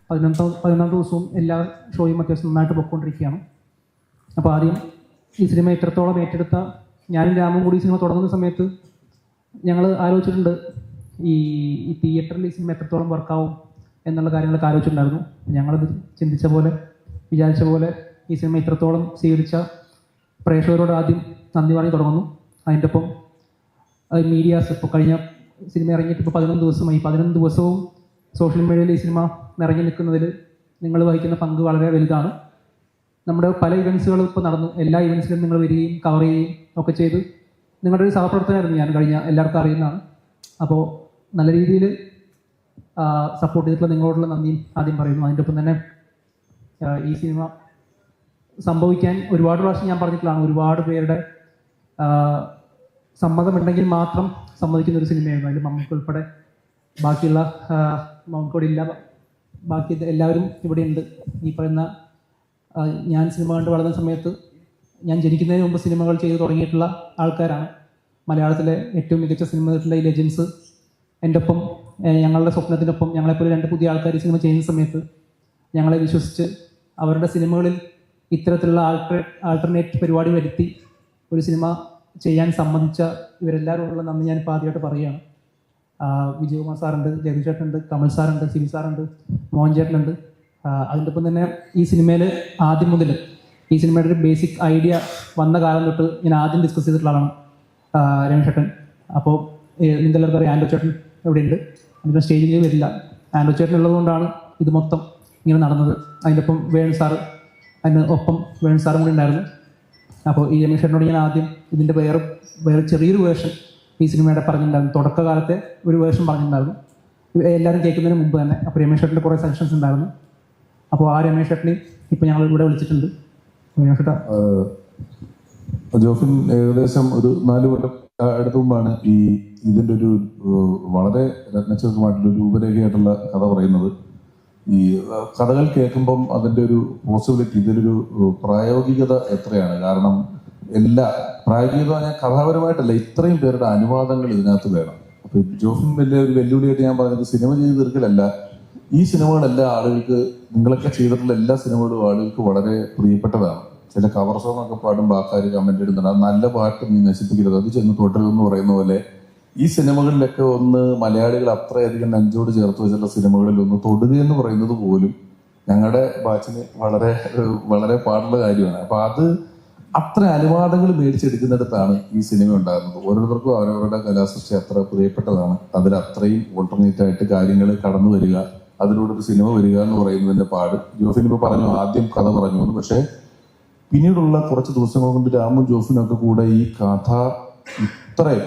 11 ദിവസവും എല്ലാ ഷോയും അത്യാവശ്യം നന്നായിട്ട് പൊയ്ക്കൊണ്ടിരിക്കുകയാണ്. അപ്പോൾ ആദ്യം ഈ സിനിമ ഇത്രത്തോളം ഏറ്റെടുത്ത ഞാനും രാമും കൂടി ഈ സിനിമ തുടങ്ങുന്ന സമയത്ത് ഞങ്ങൾ ആലോചിച്ചിട്ടുണ്ട് ഈ തിയേറ്ററിൽ ഈ സിനിമ എത്രത്തോളം വർക്കാവും എന്നുള്ള കാര്യങ്ങളൊക്കെ ആലോചിച്ചിട്ടുണ്ടായിരുന്നു. ഞങ്ങളത് വിചാരിച്ച പോലെ ഈ സിനിമ ഇത്രത്തോളം സ്വീകരിച്ച പ്രേക്ഷകരോട് ആദ്യം നന്ദി പറഞ്ഞ് തുടങ്ങുന്നു. അതിൻ്റെ ഒപ്പം മീഡിയാസ് ഇപ്പോൾ കഴിഞ്ഞ സിനിമ ഇറങ്ങിയിട്ട് ഇപ്പോൾ 11 ദിവസമായി. 11 ദിവസവും സോഷ്യൽ മീഡിയയിൽ ഈ സിനിമ നിറഞ്ഞു നിൽക്കുന്നതിൽ നിങ്ങൾ വഹിക്കുന്ന പങ്ക് വളരെ വലുതാണ്. നമ്മുടെ പല ഇവൻറ്റ്സുകളും ഇപ്പോൾ നടന്നു. എല്ലാ ഇവൻറ്റ്സിലും നിങ്ങൾ വരികയും കവർ ചെയ്യുകയും ഒക്കെ ചെയ്ത് നിങ്ങളുടെ ഒരു സഹപ്രവർത്തകനായിരുന്നു ഞാൻ. കഴിഞ്ഞ എല്ലാവർക്കും അറിയുന്നതാണ്. അപ്പോൾ നല്ല രീതിയിൽ സപ്പോർട്ട് ചെയ്തിട്ടുള്ള നിങ്ങളോടുള്ള നന്ദിയും ആദ്യം പറയുന്നു. അതിൻ്റെ ഒപ്പം തന്നെ ഈ സിനിമ സംഭവിക്കാൻ ഒരുപാട് പ്രാവശ്യം ഞാൻ പറഞ്ഞിട്ടുള്ളതാണ്. ഒരുപാട് പേരുടെ സമ്മതമുണ്ടെങ്കിൽ മാത്രം സമ്മതിക്കുന്ന ഒരു സിനിമയായിരുന്നു. അതിൽ മമ്മൂക്ക ഉൾപ്പെടെ ബാക്കിയുള്ള മമ്മൂക്കോടെ ഇല്ല, ബാക്കി എല്ലാവരും ഇവിടെ ഉണ്ട്. ഈ പറയുന്ന ഞാൻ സിനിമ കണ്ട് വളർന്ന സമയത്ത് ഞാൻ ജനിക്കുന്നതിന് മുമ്പ് സിനിമകൾ ചെയ്ത് തുടങ്ങിയിട്ടുള്ള ആൾക്കാരാണ്. മലയാളത്തിലെ ഏറ്റവും മികച്ച സിനിമകളിലെ ഈ ലെജൻസ് എൻ്റെ ഒപ്പം ഞങ്ങളുടെ സ്വപ്നത്തിനൊപ്പം ഞങ്ങളെപ്പോലെ 2 പുതിയ ആൾക്കാർ സിനിമ ചെയ്യുന്ന സമയത്ത് ഞങ്ങളെ വിശ്വസിച്ച് അവരുടെ സിനിമകളിൽ ഇത്തരത്തിലുള്ള ആൾട്ടർനേറ്റ് പരിപാടി വരുത്തി ഒരു സിനിമ ചെയ്യാൻ സമ്മതിച്ച ഇവരെല്ലാവരോടുള്ള നന്ദി ഞാനിപ്പോൾ ആദ്യമായിട്ട് പറയുകയാണ്. വിജയകുമാർ സാറുണ്ട്, ജഗദീഷ് ചേട്ടനുണ്ട്, കമൽ സാറുണ്ട്, സിബി സാറുണ്ട്, മോഹൻ ചേട്ടനുണ്ട്. അതിൻ്റെ ഒപ്പം തന്നെ ഈ സിനിമയിൽ ആദ്യം മുതൽ ഈ സിനിമയുടെ ഒരു ബേസിക് ഐഡിയ വന്ന കാലം തൊട്ട് ഞാൻ ആദ്യം ഡിസ്കസ് ചെയ്തിട്ടുള്ള ആളാണ് രമേശ് ചേട്ടൻ. അപ്പോൾ നിങ്ങളെല്ലാവർക്കും അറിയാം, ആൻഡ്രോ ചേട്ടൻ ഇവിടെയുണ്ട്. അതിൻ്റെ സ്റ്റേജിൽ വരില്ല. ആൻഡ്രോ ചേട്ടൻ ഉള്ളതുകൊണ്ടാണ് ഇത് മൊത്തം ഇങ്ങനെ നടന്നത്. അതിൻ്റെ ഒപ്പം വേണു സാറ്, അതിന് ഒപ്പം വേണു സാറും കൂടി ഉണ്ടായിരുന്നു. അപ്പോൾ ഈ രമേശ് ചേട്ടനോട് ഞാൻ ആദ്യം ഇതിൻ്റെ വേറെ ചെറിയൊരു വേർഷൻ ഈ സിനിമയുടെ പറഞ്ഞിട്ടുണ്ടായിരുന്നു. തുടക്കകാലത്തെ ഒരു വേർഷൻ പറഞ്ഞിട്ടുണ്ടായിരുന്നു, എല്ലാവരും കേൾക്കുന്നതിന് മുമ്പ് തന്നെ. അപ്പോൾ രമേശ് ചേട്ടൻ്റെ കുറേ സജഷൻസ് ഉണ്ടായിരുന്നു. അപ്പോൾ ആ രമേശ് ചേട്ടനെ ഇപ്പോൾ ഞങ്ങൾ ഇവിടെ വിളിച്ചിട്ടുണ്ട്. രമേശ് ചേട്ടാ, ജോഫിൻ ഏകദേശം ഒരു 4 കൊല്ലം അടുത്ത മുമ്പാണ് ഇതിൻ്റെ ഒരു വളരെ രത്നച്ചതുമായിട്ടുള്ള രൂപരേഖയായിട്ടുള്ള കഥ പറയുന്നത്. ഈ കഥകൾ കേൾക്കുമ്പം അതിൻ്റെ ഒരു പോസിബിലിറ്റി, ഇതിലൊരു പ്രായോഗികത എത്രയാണ്. കാരണം പ്രായോഗികത പറഞ്ഞാൽ കഥാപരമായിട്ടല്ല, ഇത്രയും പേരുടെ അനുവാദങ്ങൾ ഇതിനകത്ത് വേണം. അപ്പോൾ ജോഫിൻ വലിയ ഒരു വെല്ലുവിളിയായിട്ട് ഞാൻ പറഞ്ഞത് സിനിമ ചെയ്ത് തീർക്കലല്ല, ഈ സിനിമകളെല്ലാം ആളുകൾക്ക്, നിങ്ങളൊക്കെ ചെയ്തിട്ടുള്ള എല്ലാ സിനിമകളും ആളുകൾക്ക് വളരെ പ്രിയപ്പെട്ടതാണ്. ചില കവർ സോങ്ങൊക്കെ പാടുമ്പോൾ ആൾക്കാർ കമന്റ് ഇടുന്നുണ്ട്, അത് നല്ല പാട്ട് നീ നശിപ്പിക്കരുത്, അത് ചെന്ന് തൊട്ടതെന്ന് പറയുന്ന പോലെ ഈ സിനിമകളിലൊക്കെ ഒന്ന് മലയാളികൾ അത്രയധികം നെഞ്ചോട് ചേർത്ത് വെച്ചിട്ടുള്ള സിനിമകളിൽ ഒന്ന് തൊടുക എന്ന് പറയുന്നത് പോലും ഞങ്ങളുടെ ബാച്ചിന് വളരെ വളരെ പാടുള്ള കാര്യമാണ്. അപ്പൊ അത് അത്ര അനുവാദങ്ങൾ മേടിച്ചെടുക്കുന്നിടത്താണ് ഈ സിനിമ ഉണ്ടാകുന്നത്. ഓരോരുത്തർക്കും അവരവരുടെ കലാസൃഷ്ടി അത്ര പ്രിയപ്പെട്ടതാണ്. അതിൽ അത്രയും ഓൾട്ടർനേറ്റ് ആയിട്ട് കാര്യങ്ങൾ കടന്നു വരിക, അതിലൂടെ ഒരു സിനിമ വരിക എന്ന് പറയുന്നതിന്റെ പാട്. ജോഫിൻ ഇപ്പൊ പറഞ്ഞു, ആദ്യം കഥ പറഞ്ഞു, പക്ഷെ പിന്നീടുള്ള കുറച്ച് ദിവസങ്ങൾ കൊണ്ട് രാമും ജോഫിനും ഒക്കെ കൂടെ ഈ കഥ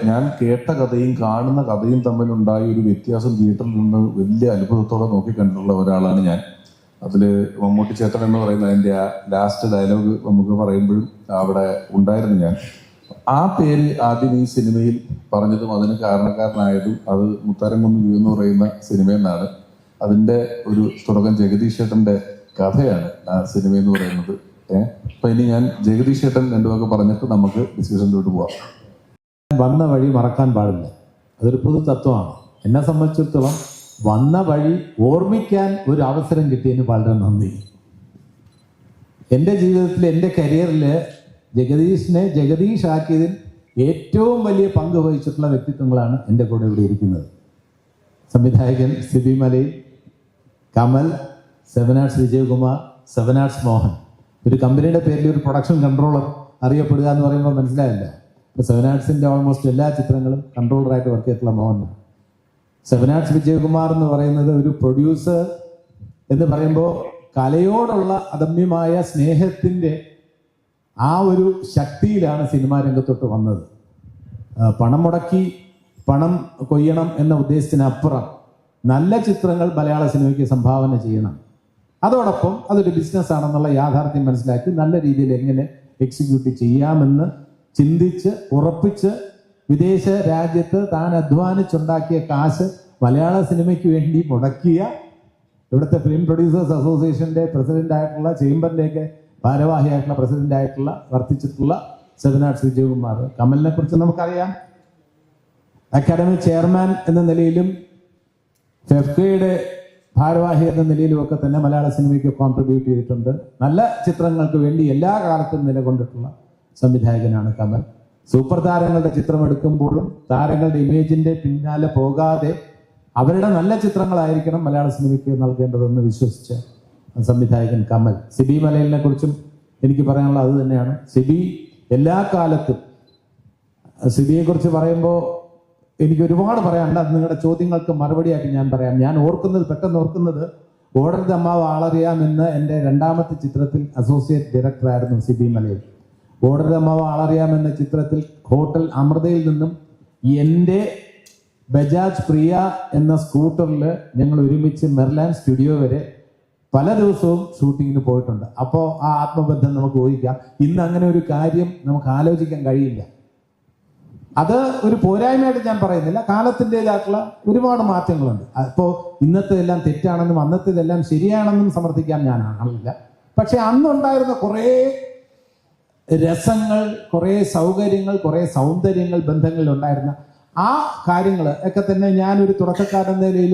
ഞാൻ കേട്ട കഥയും കാണുന്ന കഥയും തമ്മിലുണ്ടായ ഒരു വ്യത്യാസം തിയേറ്ററിൽ നിന്ന് വലിയ അത്ഭുതത്തോടെ നോക്കിക്കണ്ടിട്ടുള്ള ഒരാളാണ് ഞാൻ. അതിൽ മമ്മൂട്ടി ചേട്ടൻ എന്ന് പറയുന്ന അതിൻ്റെ ആ ലാസ്റ്റ് ഡയലോഗ് നമുക്ക് പറയുമ്പോഴും അവിടെ ഉണ്ടായിരുന്നു ഞാൻ. ആ പേര് ആദ്യം ഈ സിനിമയിൽ പറഞ്ഞതും അതിന് കാരണക്കാരനായതും അത് മുത്താരംകുന്ന് വ്യൂ എന്ന് പറയുന്ന സിനിമയെന്നാണ്. അതിൻ്റെ ഒരു തുടക്കം ജഗദീഷ് ചേട്ടൻ്റെ കഥയാണ് ആ സിനിമ എന്ന് പറയുന്നത്. അപ്പൊ ഇനി ഞാൻ ജഗദീഷ് ചേട്ടൻ 2 വാക്ക് പറഞ്ഞിട്ട് നമുക്ക് ഡിസ്കഷനിലോട്ട് പോവാം. വന്ന വഴി മറക്കാൻ പാടില്ല, അതൊരു പൊതു തത്വമാണ്. എന്നെ സംബന്ധിച്ചിടത്തോളം വന്ന വഴി ഓർമ്മിക്കാൻ ഒരു അവസരം കിട്ടിയതിന് വളരെ നന്ദി. എൻ്റെ ജീവിതത്തിൽ, എൻ്റെ കരിയറിൽ ജഗദീഷിനെ ജഗദീഷ് ആക്കിയതിൽ ഏറ്റവും വലിയ പങ്ക് വഹിച്ചിട്ടുള്ള വ്യക്തിത്വങ്ങളാണ് എൻ്റെ കൂടെ ഇവിടെ ഇരിക്കുന്നത്. സംവിധായകൻ സിബി മലയിൽ, കമൽ, 7 ആർട്സ് വിജയകുമാർ, 7 ആർട്സ് മോഹൻ. ഒരു കമ്പനിയുടെ പേരിൽ ഒരു പ്രൊഡക്ഷൻ കൺട്രോളർ അറിയപ്പെടുക എന്ന് പറയുമ്പോൾ മനസ്സിലായല്ലോ. ഇപ്പോൾ 7 ആർട്സിൻ്റെ ഓൾമോസ്റ്റ് എല്ലാ ചിത്രങ്ങളും കൺട്രോളറായിട്ട് വർക്ക് ചെയ്തിട്ടുള്ള മോഹനാണ്. 7 ആർട്സ് വിജയകുമാർ എന്ന് പറയുന്നത് ഒരു പ്രൊഡ്യൂസർ എന്ന് പറയുമ്പോൾ കലയോടുള്ള അദമ്യമായ സ്നേഹത്തിൻ്റെ ആ ഒരു ശക്തിയിലാണ് സിനിമാ രംഗത്തോട്ട് വന്നത്. പണം മുടക്കി പണം കൊയ്യണം എന്ന ഉദ്ദേശത്തിനപ്പുറം നല്ല ചിത്രങ്ങൾ മലയാള സിനിമയ്ക്ക് സംഭാവന ചെയ്യണം. അതോടൊപ്പം അതൊരു ബിസിനസ്സാണെന്നുള്ള യാഥാർത്ഥ്യം മനസ്സിലാക്കി നല്ല രീതിയിൽ എങ്ങനെ എക്സിക്യൂട്ട് ചെയ്യാമെന്ന് ചിന്തിച്ച് ഉറപ്പിച്ച് വിദേശ രാജ്യത്ത് താൻ അധ്വാനിച്ചുണ്ടാക്കിയ കാശ് മലയാള സിനിമയ്ക്ക് വേണ്ടി മുടക്കിയ ഇവിടുത്തെ ഫിലിം പ്രൊഡ്യൂസേഴ്സ് അസോസിയേഷൻ്റെ പ്രസിഡന്റായിട്ടുള്ള, ചേംബറിൻ്റെയൊക്കെ ഭാരവാഹിയായിട്ടുള്ള പ്രസിഡന്റായിട്ടുള്ള വർത്തിച്ചിട്ടുള്ള 7 ആർട്സ് വിജയകുമാർ. കമലിനെ കുറിച്ച് നമുക്കറിയാം. അക്കാഡമി ചെയർമാൻ എന്ന നിലയിലും ഫെഫ്കയുടെ ഭാരവാഹി എന്ന നിലയിലുമൊക്കെ തന്നെ മലയാള സിനിമയ്ക്ക് കോൺട്രിബ്യൂട്ട് ചെയ്തിട്ടുണ്ട്. നല്ല ചിത്രങ്ങൾക്ക് വേണ്ടി എല്ലാ കാലത്തും നിലകൊണ്ടിട്ടുള്ള സംവിധായകനാണ് കമൽ. സൂപ്പർ താരങ്ങളുടെ ചിത്രം എടുക്കുമ്പോഴും താരങ്ങളുടെ ഇമേജിന്റെ പിന്നാലെ പോകാതെ അവരുടെ നല്ല ചിത്രങ്ങളായിരിക്കണം മലയാള സിനിമയ്ക്ക് നൽകേണ്ടതെന്ന് വിശ്വസിച്ച സംവിധായകൻ കമൽ. സിബി മലയിലിനെ കുറിച്ചും എനിക്ക് പറയാനുള്ളത് അത് തന്നെയാണ്. സിബി എല്ലാ കാലത്തും, സിബിയെ കുറിച്ച് പറയുമ്പോൾ എനിക്ക് ഒരുപാട് പറയാനുണ്ട്. അത് നിങ്ങളുടെ ചോദ്യങ്ങൾക്ക് മറുപടിയാക്കി ഞാൻ പറയാം. ഞാൻ പെട്ടെന്ന് ഓർക്കുന്നത് ഓർഡർ അമ്മാവ് ആളറിയാമെന്ന് എൻ്റെ രണ്ടാമത്തെ ചിത്രത്തിൽ അസോസിയേറ്റ് ഡയറക്ടറായിരുന്നു സിബി മലയിൽ. ഓർഡർ അമ്മാവ് ആളറിയാമെന്ന ചിത്രത്തിൽ ഹോട്ടൽ അമൃതയിൽ നിന്നും എൻ്റെ ബജാജ് പ്രിയ എന്ന സ്കൂട്ടറിൽ ഞങ്ങൾ ഒരുമിച്ച് മെർലാൻ സ്റ്റുഡിയോ വരെ പല ദിവസവും ഷൂട്ടിങ്ങിന് പോയിട്ടുണ്ട്. അപ്പോൾ ആ ആത്മബന്ധം നമുക്ക് ഊഹിക്കാം. ഇന്ന് അങ്ങനെ ഒരു കാര്യം നമുക്ക് ആലോചിക്കാൻ കഴിയില്ല. അത് ഒരു പോരായ്മയായിട്ട് ഞാൻ പറയുന്നില്ല. കാലത്തിൻ്റെതായിട്ടുള്ള ഒരുപാട് മാറ്റങ്ങളുണ്ട്. അപ്പോൾ ഇന്നത്തേതെല്ലാം തെറ്റാണെന്നും അന്നത്തേതെല്ലാം ശരിയാണെന്നും സമർത്ഥിക്കാൻ ഞാൻ ആളില്ല. പക്ഷെ അന്നുണ്ടായിരുന്ന കുറേ രസങ്ങൾ, കുറേ സൗകര്യങ്ങൾ, കുറേ സൗന്ദര്യങ്ങൾ ബന്ധങ്ങളിൽ ഉണ്ടായിരുന്ന ആ കാര്യങ്ങൾ ഒക്കെ തന്നെ ഞാനൊരു തുടക്കക്കാരൻ നിലയിൽ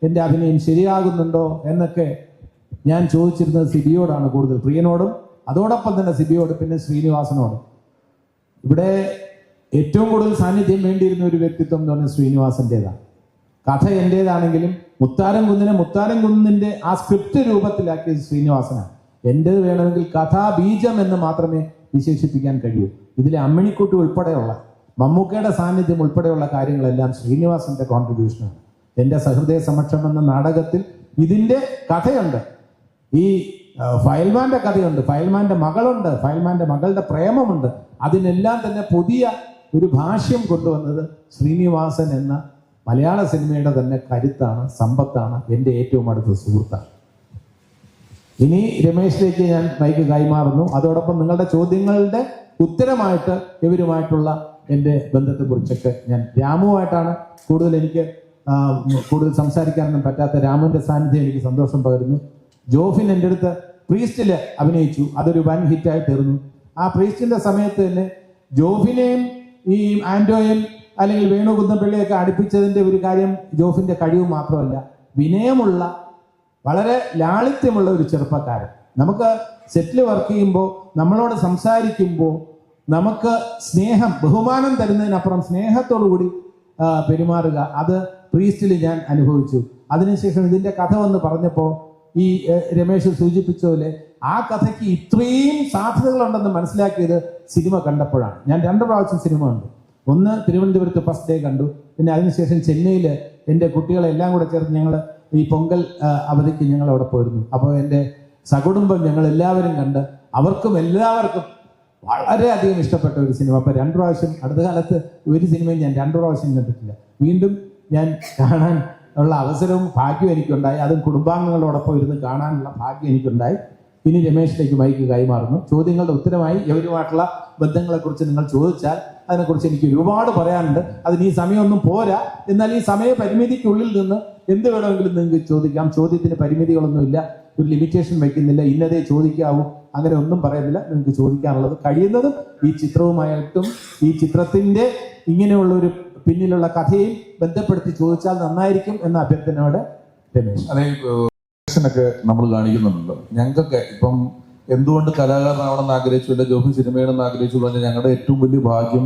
എൻ്റെ അഭിനയം ശരിയാകുന്നുണ്ടോ എന്നൊക്കെ ഞാൻ ചോദിച്ചിരുന്നത് സിബിയോടാണ് കൂടുതൽ. പ്രിയനോടും അതോടൊപ്പം തന്നെ സിബിയോട്, പിന്നെ ശ്രീനിവാസനോടും. ഇവിടെ ഏറ്റവും കൂടുതൽ സാന്നിധ്യം വേണ്ടിയിരുന്ന ഒരു വ്യക്തിത്വം എന്ന് പറഞ്ഞാൽ ശ്രീനിവാസൻ്റെതാണ്. കഥ എൻ്റേതാണെങ്കിലും മുത്താരം കുന്നിൻ്റെ ആ സ്ക്രിപ്റ്റ് രൂപത്തിലാക്കിയത് ശ്രീനിവാസനാണ്. എൻ്റേത് വേണമെങ്കിൽ കഥാബീജം എന്ന് മാത്രമേ വിശേഷിപ്പിക്കാൻ കഴിയൂ. ഇതിലെ അമ്മിണിക്കുട്ടി ഉൾപ്പെടെയുള്ള മമ്മൂക്കയുടെ സാന്നിധ്യം ഉൾപ്പെടെയുള്ള കാര്യങ്ങളെല്ലാം ശ്രീനിവാസന്റെ കോൺട്രിബ്യൂഷനാണ്. എൻ്റെ സഹൃദയ സമക്ഷം എന്ന നാടകത്തിൽ ഇതിൻ്റെ കഥയുണ്ട്. ഈ ഫയൽമാന്റെ കഥയുണ്ട്, ഫയൽമാന്റെ മകളുണ്ട്, ഫയൽമാന്റെ മകളുടെ പ്രേമമുണ്ട്. അതിനെല്ലാം തന്നെ പുതിയ ഒരു ഭാഷ്യം കൊണ്ടുവന്നത് ശ്രീനിവാസൻ എന്ന മലയാള സിനിമയുടെ തന്നെ കരുത്താണ്, സമ്പത്താണ്, എൻ്റെ ഏറ്റവും അടുത്ത സുഹൃത്താണ്. ഇനി രമേശിലേക്ക് ഞാൻ മൈക്ക് കൈമാറുന്നു. അതോടൊപ്പം നിങ്ങളുടെ ചോദ്യങ്ങളുടെ ഉത്തരമായിട്ട് ഇവരുമായിട്ടുള്ള എൻ്റെ ബന്ധത്തെക്കുറിച്ചൊക്കെ ഞാൻ രാമുവായിട്ടാണ് എനിക്ക് കൂടുതൽ സംസാരിക്കാനൊന്നും പറ്റാത്ത രാമുവിൻ്റെ സാന്നിധ്യം എനിക്ക് സന്തോഷം പകരുന്നു. ജോഫിൻ എൻ്റെ അടുത്ത് പ്രീസ്റ്റില് അഭിനയിച്ചു, അതൊരു വൻ ഹിറ്റായി തീർന്നു. ആ പ്രീസ്റ്റിന്റെ സമയത്ത് തന്നെ ജോഫിനെയും ഈ ആൻഡോയും അല്ലെങ്കിൽ വേണു കുന്നപ്പള്ളിയൊക്കെ അടുപ്പിച്ചതിൻ്റെ ഒരു കാര്യം ജോഫിന്റെ കഴിവ് മാത്രമല്ല, വിനയമുള്ള വളരെ ലാളിത്യമുള്ള ഒരു ചെറുപ്പക്കാരൻ. നമുക്ക് സെറ്റിൽ വർക്ക് ചെയ്യുമ്പോൾ നമ്മളോട് സംസാരിക്കുമ്പോൾ നമുക്ക് സ്നേഹം, ബഹുമാനം തരുന്നതിനപ്പുറം സ്നേഹത്തോടു കൂടി പെരുമാറുക, അത് പ്രീസ്റ്റിൽ ഞാൻ അനുഭവിച്ചു. അതിനുശേഷം ഇതിന്റെ കഥ വന്ന് പറഞ്ഞപ്പോൾ ഈ രമേശ് സൂചിപ്പിച്ച പോലെ ആ കഥയ്ക്ക് ഇത്രയും സാധ്യതകളുണ്ടെന്ന് മനസ്സിലാക്കിയത് സിനിമ കണ്ടപ്പോഴാണ്. ഞാൻ 2 പ്രാവശ്യം സിനിമ കണ്ടു. ഒന്ന് തിരുവനന്തപുരത്ത് ഫസ്റ്റ് ഡേ കണ്ടു, പിന്നെ അതിനുശേഷം ചെന്നൈയിൽ എൻ്റെ കുട്ടികളെല്ലാം കൂടെ ചേർന്ന് ഞങ്ങൾ ഈ പൊങ്കൽ അവധിക്ക് ഞങ്ങൾ അവിടെ പോയിരുന്നു. അപ്പോൾ എൻ്റെ സകുടുംബം ഞങ്ങൾ എല്ലാവരും കണ്ട് അവർക്കും എല്ലാവർക്കും വളരെയധികം ഇഷ്ടപ്പെട്ട ഒരു സിനിമ. അപ്പോൾ 2 പ്രാവശ്യം, അടുത്ത കാലത്ത് ഒരു സിനിമയും ഞാൻ 2 പ്രാവശ്യം കണ്ടിട്ടില്ല. വീണ്ടും ഞാൻ കാണാൻ ഉള്ള അവസരവും ഭാഗ്യം എനിക്കുണ്ടായി. അതും കുടുംബാംഗങ്ങളോടൊപ്പം ഇരുന്ന് കാണാനുള്ള ഭാഗ്യം എനിക്കുണ്ടായി. ഇനി രമേശിലേക്ക് മൈക്ക് കൈമാറുന്നു. ചോദ്യങ്ങളുടെ ഉത്തരമായി ഇവരുമായിട്ടുള്ള ബന്ധങ്ങളെക്കുറിച്ച് നിങ്ങൾ ചോദിച്ചാൽ അതിനെക്കുറിച്ച് എനിക്ക് ഒരുപാട് പറയാനുണ്ട്. അതിന് ഈ സമയമൊന്നും പോരാ. എന്നാൽ ഈ സമയ പരിമിതിക്കുള്ളിൽ നിന്ന് എന്ത് വേണമെങ്കിലും നിങ്ങൾക്ക് ചോദിക്കാം. ചോദ്യത്തിന് പരിമിതികളൊന്നുമില്ല, ഒരു ലിമിറ്റേഷൻ വയ്ക്കുന്നില്ല, ഇന്നതേ ചോദിക്കാവൂ, അങ്ങനെ ഒന്നും പറയുന്നില്ല. നിങ്ങൾക്ക് ചോദിക്കാനുള്ളത് കഴിയുന്നതും ഈ ചിത്രവുമായിട്ടും ഈ ചിത്രത്തിന്റെ ഇങ്ങനെയുള്ള ഒരു പിന്നിലുള്ള കഥയും ബന്ധപ്പെടുത്തി ചോദിച്ചാൽ നന്നായിരിക്കും എന്ന അഭ്യർത്ഥനയോടെ രമേശ്. അതെ, ഒക്കെ നമ്മൾ കാണിക്കുന്നുണ്ടല്ലോ. ഞങ്ങൾക്കൊക്കെ ഇപ്പം എന്തുകൊണ്ട് കലാകാരനാവണമെന്ന് ആഗ്രഹിച്ചു, അല്ലെ ജോഫിൻ സിനിമയാണെന്ന് ആഗ്രഹിച്ചു പറഞ്ഞാൽ ഞങ്ങളുടെ ഏറ്റവും വലിയ ഭാഗ്യം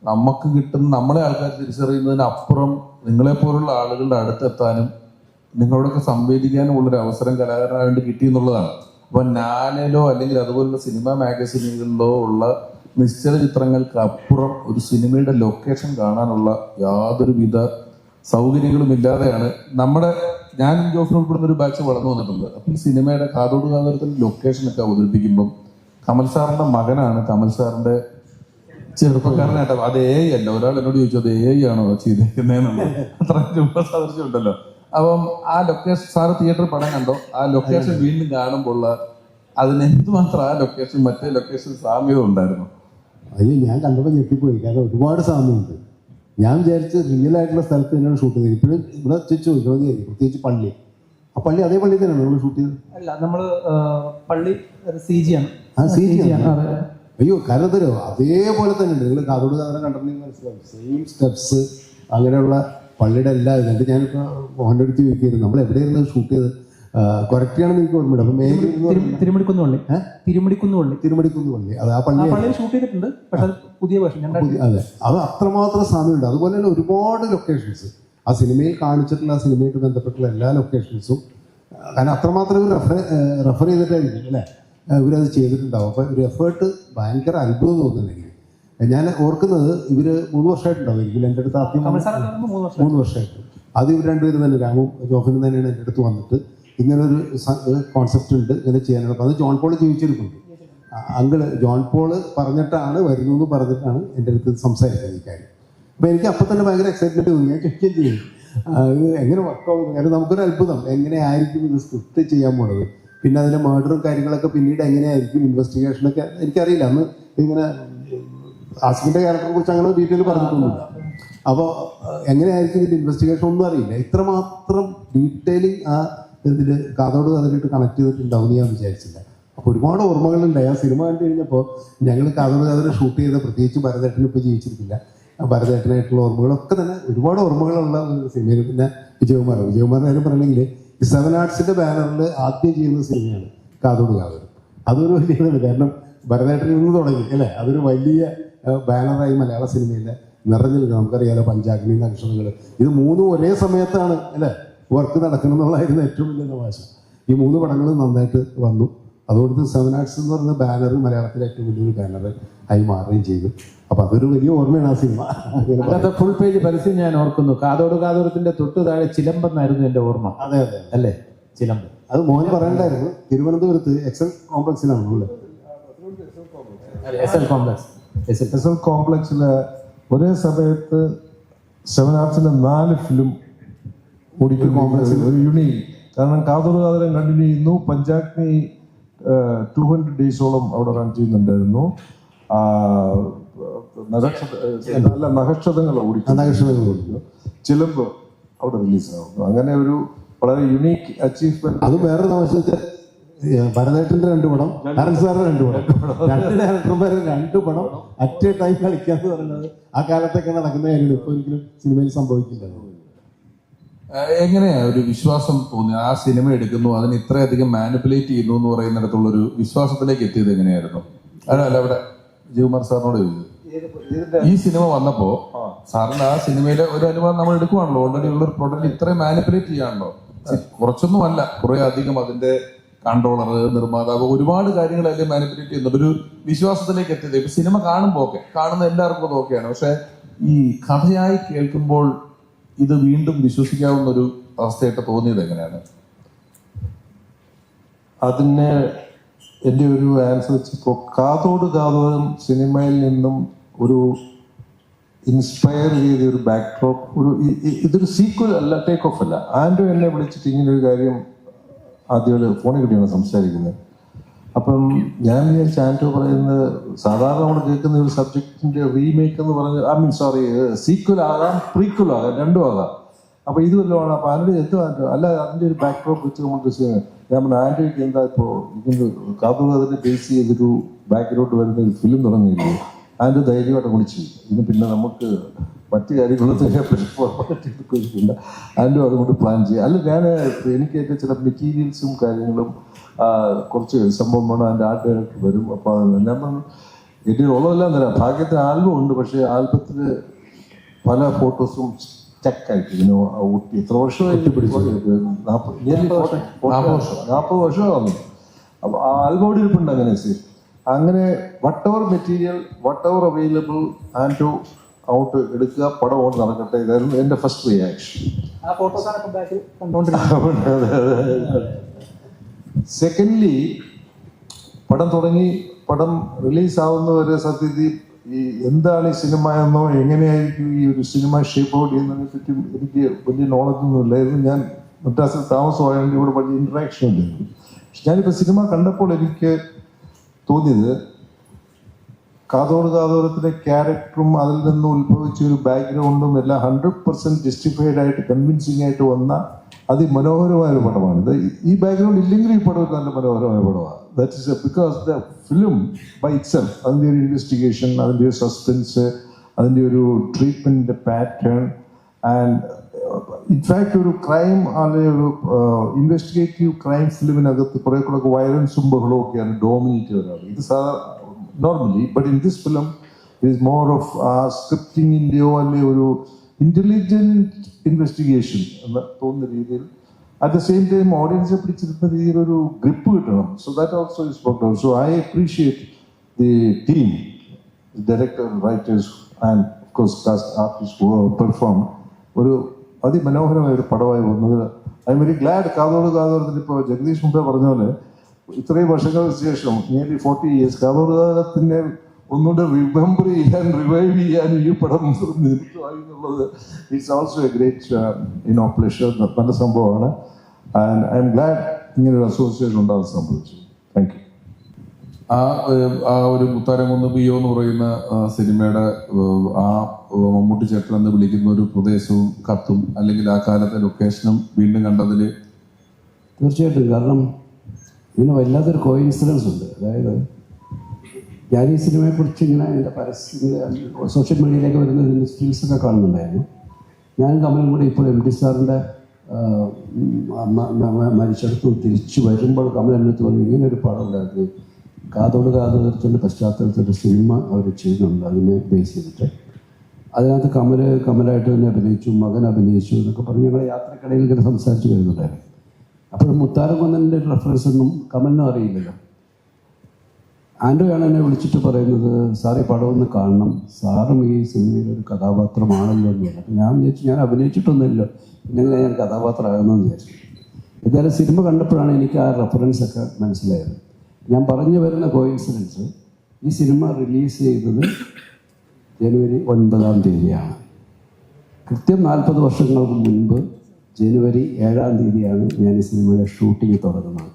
നമുക്ക് കിട്ടുന്ന, നമ്മളെ ആൾക്കാർ തിരിച്ചറിയുന്നതിനപ്പുറം നിങ്ങളെപ്പോലുള്ള ആളുകളുടെ അടുത്തെത്താനും നിങ്ങളോടൊക്കെ സംവേദിക്കാനും ഉള്ളൊരു അവസരം കലാകാരനായിട്ട് കിട്ടി എന്നുള്ളതാണ്. അപ്പൊ ഞാനിലോ അല്ലെങ്കിൽ അതുപോലുള്ള സിനിമ മാഗസിനുകളിലോ ഉള്ള നിശ്ചല ചിത്രങ്ങൾക്ക് അപ്പുറം ഒരു സിനിമയുടെ ലൊക്കേഷൻ കാണാനുള്ള യാതൊരുവിധ സൗകര്യങ്ങളും ഇല്ലാതെയാണ് ഞാനും ജോഫിനും ഉൾപ്പെടുന്ന ഒരു ബാച്ച് വളർന്നു വന്നിട്ടുണ്ട്. അപ്പം ഈ സിനിമയുടെ കാതോട് കാതോരത്തിൽ ലൊക്കേഷനൊക്കെ അവതരിപ്പിക്കുമ്പം കമൽ സാറിന്റെ മകനാണ്, കമൽ സാറിന്റെ ചെറുപ്പക്കാരനായിട്ട് അത് അല്ല. ഒരാൾ എന്നോട് ചോദിച്ചു അത് ആണോ ചെയ്തേക്കുന്നതെന്നുള്ളത്. അത്ര രൂപ സാദൃശ്യമുണ്ടല്ലോ. അപ്പം ആ ലൊക്കേഷൻ, സാറ് തിയേറ്ററിൽ പടം കണ്ടോ, ആ ലൊക്കേഷൻ വീണ്ടും കാണുമ്പോൾ അതിന് എന്തുമാത്രം ആ ലൊക്കേഷൻ മറ്റേ ലൊക്കേഷൻ സാമ്യത ഉണ്ടായിരുന്നു. അയ്യോ, ഞാൻ കണ്ടപ്പോൾ ഞെട്ടിപ്പോയി. കാരണം ഒരുപാട് സാമ്യമുണ്ട്. ഞാൻ വിചാരിച്ച് റിയൽ ആയിട്ടുള്ള സ്ഥലത്ത് തന്നെയാണ് ഷൂട്ട് ചെയ്തത്. ഇപ്പോഴും ഇവിടെ ചോദിക്കുന്നത്, പ്രത്യേകിച്ച് പള്ളി, ആ പള്ളി അതേ പള്ളി തന്നെയാണ് നമ്മൾ ഷൂട്ട് ചെയ്തത്? അല്ല, നമ്മൾ പള്ളി CG ആണ്. ആ CG ആണ്. അയ്യോ, കാരണം തരോ അതേപോലെ തന്നെ ഉണ്ട്. നിങ്ങൾ കാതോട് കാതോരം കണ്ടിട്ടുണ്ടെങ്കിൽ മനസ്സിലാവും. സെയിം സ്റ്റെപ്സ്, അങ്ങനെയുള്ള പള്ളിയുടെ എല്ലാ ഇതുണ്ട്. ഞാനിപ്പോൾ മോഹൻ്റെ അടുത്ത് ചോദിക്കുന്നത് നമ്മൾ എവിടെയായിരുന്നു ഷൂട്ട് ചെയ്ത് കറക്റ്റ് ചെയ്യണമെന്ന് എനിക്ക് ഓർമ്മയില്ല. അപ്പം തിരുമടിക്കുന്ന് പള്ളി. തിരുമടിക്കുന്ന് പള്ളി അത് ആ പള്ളി ഷൂട്ട് ചെയ്തിട്ടുണ്ട്. പക്ഷെ അത് പുതിയ വേഷം. അതെ, അത് അത്രമാത്രം സാമ്യമുണ്ട്. അതുപോലെ തന്നെ ഒരുപാട് ലൊക്കേഷൻസ് ആ സിനിമയിൽ കാണിച്ചിട്ടുള്ള ആ സിനിമയായിട്ട് ബന്ധപ്പെട്ടുള്ള എല്ലാ ലൊക്കേഷൻസും, കാരണം അത്രമാത്രം ഇവർ റെഫർ ചെയ്തിട്ടായിരിക്കും അല്ലേ ഇവരത് ചെയ്തിട്ടുണ്ടാവും. അപ്പോൾ ഒരു എഫേർട്ട് ഭയങ്കര അത്ഭുതം തോന്നുന്നുണ്ടെങ്കിൽ ഞാൻ ഓർക്കുന്നത് ഇവർ 3 വർഷമായിട്ടുണ്ടാവും എങ്കിൽ എൻ്റെ അടുത്ത് ആദ്യം 3 വർഷമായിട്ട് അത് ഇവർ രണ്ടുപേരും തന്നെ രാമും ജോഫിനും തന്നെയാണ് എൻ്റെ അടുത്ത് വന്നിട്ട് ഇങ്ങനൊരു കോൺസെപ്റ്റ് ഉണ്ട് ഇങ്ങനെ ചെയ്യാനാണ്. അപ്പോൾ അത് ജോൺ പോൾ ജീവിച്ചിരിക്കുന്നുണ്ട്. അങ്കിള് ജോൺ പോൾ പറഞ്ഞിട്ടാണ് വരുന്നു എന്ന് പറഞ്ഞിട്ടാണ് എൻ്റെ അടുത്ത് സംസാരിക്കുന്നത് ഈ കാര്യം. അപ്പോൾ എനിക്ക് അപ്പം തന്നെ ഭയങ്കര എക്സൈറ്റ്മെൻറ്റ് തോന്നി. ഞാൻ ചോദിക്കുകയും ചെയ്യും ഇത് എങ്ങനെ വർക്കാവും, കാരണം നമുക്കൊരു അത്ഭുതം എങ്ങനെ ആയിരിക്കും ഇത് സ്ക്രിപ്റ്റ് ചെയ്യാൻ പോണത്, പിന്നെ അതിൻ്റെ മർഡറും കാര്യങ്ങളൊക്കെ പിന്നീട് എങ്ങനെയായിരിക്കും ഇൻവെസ്റ്റിഗേഷനൊക്കെ എനിക്കറിയില്ല. അന്ന് ഇങ്ങനെ ആസിഫിൻ്റെ ക്യാരക്ടറെ കുറിച്ച് അങ്ങനെ ഡീറ്റെയിൽ പറഞ്ഞിട്ടൊന്നുമില്ല. അപ്പോൾ എങ്ങനെയായിരിക്കും ഇതിൻ്റെ ഇൻവെസ്റ്റിഗേഷൻ ഒന്നും അറിയില്ല. ഇത്രമാത്രം ഡീറ്റെയിലിംഗ് ആ ഇതിൽ കാതോട് കഥയിലിട്ട് കണക്ട് ചെയ്തിട്ടുണ്ടാവും ഞാൻ വിചാരിച്ചില്ല. അപ്പോൾ ഒരുപാട് ഓർമ്മകളുണ്ടായി. ആ സിനിമ കണ്ടു കഴിഞ്ഞപ്പോൾ ഞങ്ങൾ കാതോട് കഥയിൽ ഷൂട്ട് ചെയ്ത, പ്രത്യേകിച്ച് ഭരതേട്ടന് ഇപ്പോൾ ജീവിച്ചിരിക്കില്ല, ഭരതേട്ടനായിട്ടുള്ള ഓർമ്മകളൊക്കെ തന്നെ ഒരുപാട് ഓർമ്മകളുള്ള ഒരു സിനിമയിൽ. പിന്നെ വിജയകുമാറിൻ്റെ കാര്യം പറയണമെങ്കിൽ ഈ 7 ആർട്സിൻ്റെ ബാനറിൽ ആദ്യം ചെയ്യുന്ന സിനിമയാണ് കാതോട് കാതോട്. അതൊരു വലിയ ഇതാണ്, കാരണം ഭരതേട്ടനിൽ നിന്ന് തുടങ്ങി അല്ലേ, അതൊരു വലിയ ബാനറായി മലയാള സിനിമയിൽ നിറഞ്ഞു നിൽക്കുക. നമുക്കറിയാലോ പഞ്ചാഗ്നി, നക്ഷത്രങ്ങൾ, ഇത് 3 ഒരേ സമയത്താണ് അല്ലേ വർക്ക് നടക്കണം എന്നുള്ളതായിരുന്നു ഏറ്റവും വലിയ തമാശ. ഈ 3 പടങ്ങളും നന്നായിട്ട് വന്നു. അതുകൊണ്ട് 7 ആർട്സ് എന്ന് പറയുന്ന ബാനർ മലയാളത്തിലെ ഏറ്റവും വലിയൊരു ബാനർ ആയി മാറുകയും ചെയ്തു. അപ്പോൾ അതൊരു വലിയ ഓർമ്മയാണ് ആ സിനിമ. അതിനകത്ത് ഫുൾ പേജ് പരസ്യം ഞാൻ ഓർക്കുന്നു. കാതോട് കാതോരത്തിന്റെ തൊട്ട് താഴെ ചിലമ്പെന്നായിരുന്നു എൻ്റെ ഓർമ്മ. അതെ അതെ അല്ലേ, ചിലമ്പ്. അത് മോഹൻ പറയണ്ടായിരുന്നു. തിരുവനന്തപുരത്ത് എക്സൽ കോംപ്ലക്സിലാണ് ഉള്ളത്. എസ് എൽ കോംപ്ലക്സിൽ ഒരേ സമയത്ത് 7 ആർട്സിന്റെ 4 ഫിലിം ഓടിക്കുന്ന കോംപ്ലക്സ് ഒരു യൂണിക്. കാരണം കാതോട് കാതോരം കണ്ടിന്യൂ ചെയ്യുന്നു. പഞ്ചാഗ്നി 200 ഡേയ്സോളം അവിടെ റൺ ചെയ്യുന്നുണ്ടായിരുന്നു. നക്ഷത്രങ്ങൾ ഓടിക്കുന്നു. ചിലമ്പ് അവിടെ റിലീസാകുന്നു. അങ്ങനെ ഒരു വളരെ യുണീക്ക് അച്ചീവ്മെന്റ്. അത് വേറെ താമസിച്ച ഭരതേട്ടൻ്റെ 2 പടം, ഹരൻ സാറിന്റെ 2 പടം, 2 ഡയറക്ടർമാരെ 2 പടം അറ്റ് എ ടൈം കളിക്കുക എന്ന് പറയുന്നത് ആ കാലത്തൊക്കെ നടക്കുന്ന കാര്യങ്ങൾ ഇപ്പോൾ ഒരിക്കലും സിനിമയിൽ സംഭവിക്കില്ല. എങ്ങനെയാ ഒരു വിശ്വാസം തോന്നി ആ സിനിമ എടുക്കുന്നു, അതിന് ഇത്രയധികം മാനിപ്പുലേറ്റ് ചെയ്യുന്നു എന്ന് പറയുന്നിടത്തുള്ളൊരു വിശ്വാസത്തിലേക്ക് എത്തിയത് എങ്ങനെയായിരുന്നു? അതല്ല അവിടെ വിജയകുമാർ സാറിനോട് ചോദിച്ചത്. ഈ സിനിമ വന്നപ്പോ സാറിന് ആ സിനിമയിലെ ഒരു അനുഭവം നമ്മൾ എടുക്കുവാണല്ലോ, ഓൾറെഡി ഉള്ള ഒരു പ്രൊഡക്റ്റ് ഇത്രയും മാനിപ്പുലേറ്റ് ചെയ്യാണല്ലോ. കുറച്ചൊന്നും അല്ല, കുറെ അധികം അതിന്റെ കൺട്രോളർ, നിർമ്മാതാവ്, ഒരുപാട് കാര്യങ്ങൾ അതിൽ മാനിപ്പുലേറ്റ് ചെയ്യുന്നുണ്ട്. ഒരു വിശ്വാസത്തിലേക്ക് എത്തിയത് ഇപ്പൊ സിനിമ കാണുമ്പോൾ ഓക്കെ, കാണുന്ന എല്ലാവർക്കും അത് ഓക്കെയാണ്. പക്ഷെ ഈ കഥയായി കേൾക്കുമ്പോൾ ഇത് വീണ്ടും വിശ്വസിക്കാവുന്ന ഒരു അവസ്ഥയായിട്ട് തോന്നിയത് എങ്ങനെയാണ്? അതിന് എൻ്റെ ഒരു ആൻസർ വെച്ചപ്പോൾ കാതോട് കാതോരം സിനിമയിൽ നിന്നും ഒരു ഇൻസ്പയർ ചെയ്ത ഒരു ബാക്ക്ഡ്രോപ്പ്, ഇതൊരു സീക്വൽ അല്ല, ടേക്ക് ഓഫ് അല്ല. ആൻഡ്രോ എന്നെ വിളിച്ചിട്ട് ഇങ്ങനെ ഒരു കാര്യം ആദ്യം ഫോണിൽ കിട്ടിയാണ് സംസാരിക്കുന്നത്. അപ്പം ഞാൻ വിചാരിച്ച ആൻഡ്രോ പറയുന്നത് സാധാരണ നമ്മൾ കേൾക്കുന്ന ഒരു സബ്ജക്റ്റിന്റെ റീമേക്ക് എന്ന് പറഞ്ഞ്, സീക്വൽ ആകാം, പ്രീക്വൽ ആകാം, രണ്ടും ആകാം. അപ്പൊ ഇത് വല്ലതാണ്. അപ്പൊ ആൻഡ്രോ എത്തും ആൻഡ്രോ അല്ല, അതിന്റെ ഒരു ബാക്ക്ഡ്രോപ്പ് വെച്ച് നമുക്ക് ഞാൻ ആൻഡ്രോയ്ക്ക് എന്താ ഇപ്പോൾ ഇതിന് കാതോട് അതിനെ ബേസ് ചെയ്തൊരു ബാക്ക്ഗ്രൗണ്ട് വരുന്ന ഒരു ഫിലിം തുടങ്ങിയില്ലേ, ആൻഡ്രോ ധൈര്യമായിട്ട് വിളിച്ചു. ഇത് പിന്നെ നമുക്ക് മറ്റു കാര്യങ്ങളൊന്നും ആൻഡ്രോ അതുകൊണ്ട് പ്ലാൻ ചെയ്യുക. അല്ല, എനിക്ക് ഏറ്റവും ചില മെറ്റീരിയൽസും കാര്യങ്ങളും കുറച്ച് സംഭവം വേണം. അതിൻ്റെ ആർട്ട് ഡയറക്ടർ വരും. അപ്പോൾ ഞാൻ എൻ്റെ ഉള്ളതെല്ലാം തരാം. ഭാഗ്യത്തിന് ആൽബം ഉണ്ട്, പക്ഷേ ആൽബത്തിൽ പല ഫോട്ടോസും സ്റ്റക്കായിട്ട് ഇങ്ങനെ ഊട്ടി. എത്ര വർഷമായിട്ട് 40 വർഷമാണ്. അപ്പോൾ ആ ആൽബം ഇരിപ്പുണ്ട്. അങ്ങനെ വട്ട് എവർ മെറ്റീരിയൽ, വട്ട് എവർ അവൈലബിൾ, ആൻഡ്രോ ഔട്ട് എടുക്കുക, പടം ഓൺ നടക്കട്ടെ. ഇതായിരുന്നു എൻ്റെ ഫസ്റ്റ് റിയാക്ഷൻ. സെക്കൻഡ്ലി പടം തുടങ്ങി, പടം റിലീസാവുന്നവരെ സത്യത്തിൽ ഈ എന്താണ് ഈ സിനിമ എന്നോ എങ്ങനെയായിരിക്കും ഈ ഒരു സിനിമ ഷേപ്പ് ഔട്ട് ചെയ്യുന്നതിനെ പറ്റി എനിക്ക് വലിയ നോളജൊന്നും ഇല്ലായിരുന്നു. ഞാൻ മദ്രാസിൽ താമസമായതുകൊണ്ട് ഇവിടെ വലിയ ഇൻട്രാക്ഷൻ ഉണ്ടായിരുന്നു. പക്ഷെ ഞാനിപ്പോൾ സിനിമ കണ്ടപ്പോൾ എനിക്ക് തോന്നിയത് കാതോട് കാതോരത്തിലെ ക്യാരക്ടറും അതിൽ നിന്ന് ഉത്ഭവിച്ച ഒരു ബാക്ക്ഗ്രൗണ്ടും എല്ലാം 100% ജസ്റ്റിഫൈഡ് ആയിട്ട് കൺവിൻസിങ് ആയിട്ട് വന്ന അതിമനോഹരമായ ഒരു പടമാണിത്. ഈ ബാക്ക്ഗ്രൗണ്ട് ഇല്ലെങ്കിൽ ഈ പടം നല്ല മനോഹരമായ പടമാണ്. That is because the film by itself, അതിൻ്റെ ഒരു ഇൻവെസ്റ്റിഗേഷൻ, അതിൻ്റെ ഒരു സസ്പെൻസ്, അതിൻ്റെ ഒരു ട്രീറ്റ്മെൻറ്റിൻ്റെ പാറ്റേൺ ആൻഡ് ഇൻഫാക്ട് ഒരു ക്രൈം അല്ലെങ്കിൽ ഒരു ഇൻവെസ്റ്റിഗേറ്റീവ് ക്രൈം ഫിലിമിനകത്ത് കുറെ കൂടെ വയലൻസും ബഹളവും ഒക്കെയാണ് ഡോമിനേറ്റ് വരാറ്. ഇത് normally, but in this film it is more of സ്ക്രിപ്റ്റിംഗിൻ്റെയോ അല്ലെങ്കിൽ ഒരു ഇന്റലിജന്റ് ഇൻവെസ്റ്റിഗേഷൻ എന്ന് തോന്നുന്ന രീതിയിൽ അറ്റ് ദ സെയിം ടൈം ഓഡിയൻസിനെ പിടിച്ചിരുന്ന രീതിയിൽ ഒരു ഗ്രിപ്പ് കിട്ടണം. So that also is worked out. So I appreciate the team, director, writers and of course cast artist who perform. ഒരു അതിമനോഹരമായ ഒരു പടമായി വന്നത്. I'm very glad. കാതോട് കാതോരത്തിൽ ഇപ്പോൾ ജഗദീഷ് മുമ്പേ പറഞ്ഞ പോലെ ഇത്രയും വർഷങ്ങൾക്ക് ശേഷം നിയർലി 40 years കാതോട് കാതോരത്തിനെ ഒന്നുകൂടെ റിമെമ്പർ ചെയ്യാൻ, റിവൈവ് ചെയ്യാൻ ഈ പടം നിമിത്തമായി എന്നുള്ളത് it's also A great pleasure. നല്ല സംഭവമാണ്. ആൻഡ് ഐ എം ഗ്ലാഡ് ഇങ്ങനൊരു അസോസിയേഷൻ ഉണ്ടാകുന്ന സംഭവിച്ചു. Thank you. ആ ഒരു മുത്താരംകുന്ന് പിയോ എന്ന് പറയുന്ന സിനിമയുടെ ആ മമ്മൂട്ടി ചേട്ടൻ എന്ന് വിളിക്കുന്ന ഒരു പ്രദേശവും കത്തും അല്ലെങ്കിൽ ആ കാലത്തെ ലൊക്കേഷനും വീണ്ടും കണ്ടതിൽ തീർച്ചയായിട്ടും. കാരണം ഇതിന് വല്ലാത്തൊരു കോയിൻസിഡൻസ് ഉണ്ട്. അതായത് ഞാൻ ഈ സിനിമയെക്കുറിച്ച് ഇങ്ങനെ എൻ്റെ സോഷ്യൽ മീഡിയയിലേക്ക് വരുന്ന സ്റ്റിൽസൊക്കെ കാണുന്നുണ്ടായിരുന്നു. ഞാനും കമലും കൂടി ഇപ്പോൾ MD സാറിൻ്റെ മരിച്ചെടുത്തും തിരിച്ചു വരുമ്പോൾ കമൽ എൻ്റെ അടുത്ത് പറഞ്ഞു, ഇങ്ങനെ ഒരു പടം ഉണ്ടായിരുന്നു, കാതോട് കാതോരത്തിൻ്റെ പശ്ചാത്തലത്തിൻ്റെ സിനിമ അവർ ചെയ്യുന്നുണ്ട്, അതിനെ ബേസ് ചെയ്തിട്ട്. അതിനകത്ത് കമലായിട്ട് തന്നെ അഭിനയിച്ചു, മകൻ അഭിനയിച്ചു എന്നൊക്കെ പറഞ്ഞ് ഞങ്ങൾ യാത്രക്കിടയിൽ ഇങ്ങനെ സംസാരിച്ച് വരുന്നുണ്ടായിരുന്നു. അപ്പോൾ മുത്താരംകുന്നൻ്റെ റെഫറൻസ് ഒന്നും കമലിനും അറിയില്ലല്ലോ. ആൻഡ്രോയാണ് എന്നെ വിളിച്ചിട്ട് പറയുന്നത്, സാറ് ഈ പടം ഒന്ന് കാണണം, സാറും ഈ സിനിമയിലൊരു കഥാപാത്രമാണല്ലോ എന്ന് പറഞ്ഞു. അപ്പോൾ ഞാൻ വിചാരിച്ചു, ഞാൻ അഭിനയിച്ചിട്ടൊന്നുമില്ലോ, പിന്നെ ഞാൻ കഥാപാത്രമാകുന്നതെന്ന് വിചാരിച്ചു. എന്തായാലും സിനിമ കണ്ടപ്പോഴാണ് എനിക്ക് ആ റെഫറൻസൊക്കെ മനസ്സിലായത്. ഞാൻ പറഞ്ഞു വരുന്ന കോയിൻസിഡൻസ്, ഈ സിനിമ റിലീസ് ചെയ്തത് ജനുവരി 9 കൃത്യം 40 വർഷങ്ങൾക്ക് മുൻപ് ജനുവരി 7 ഞാൻ ഈ സിനിമയുടെ ഷൂട്ടിംഗ് തുടങ്ങുന്നത്.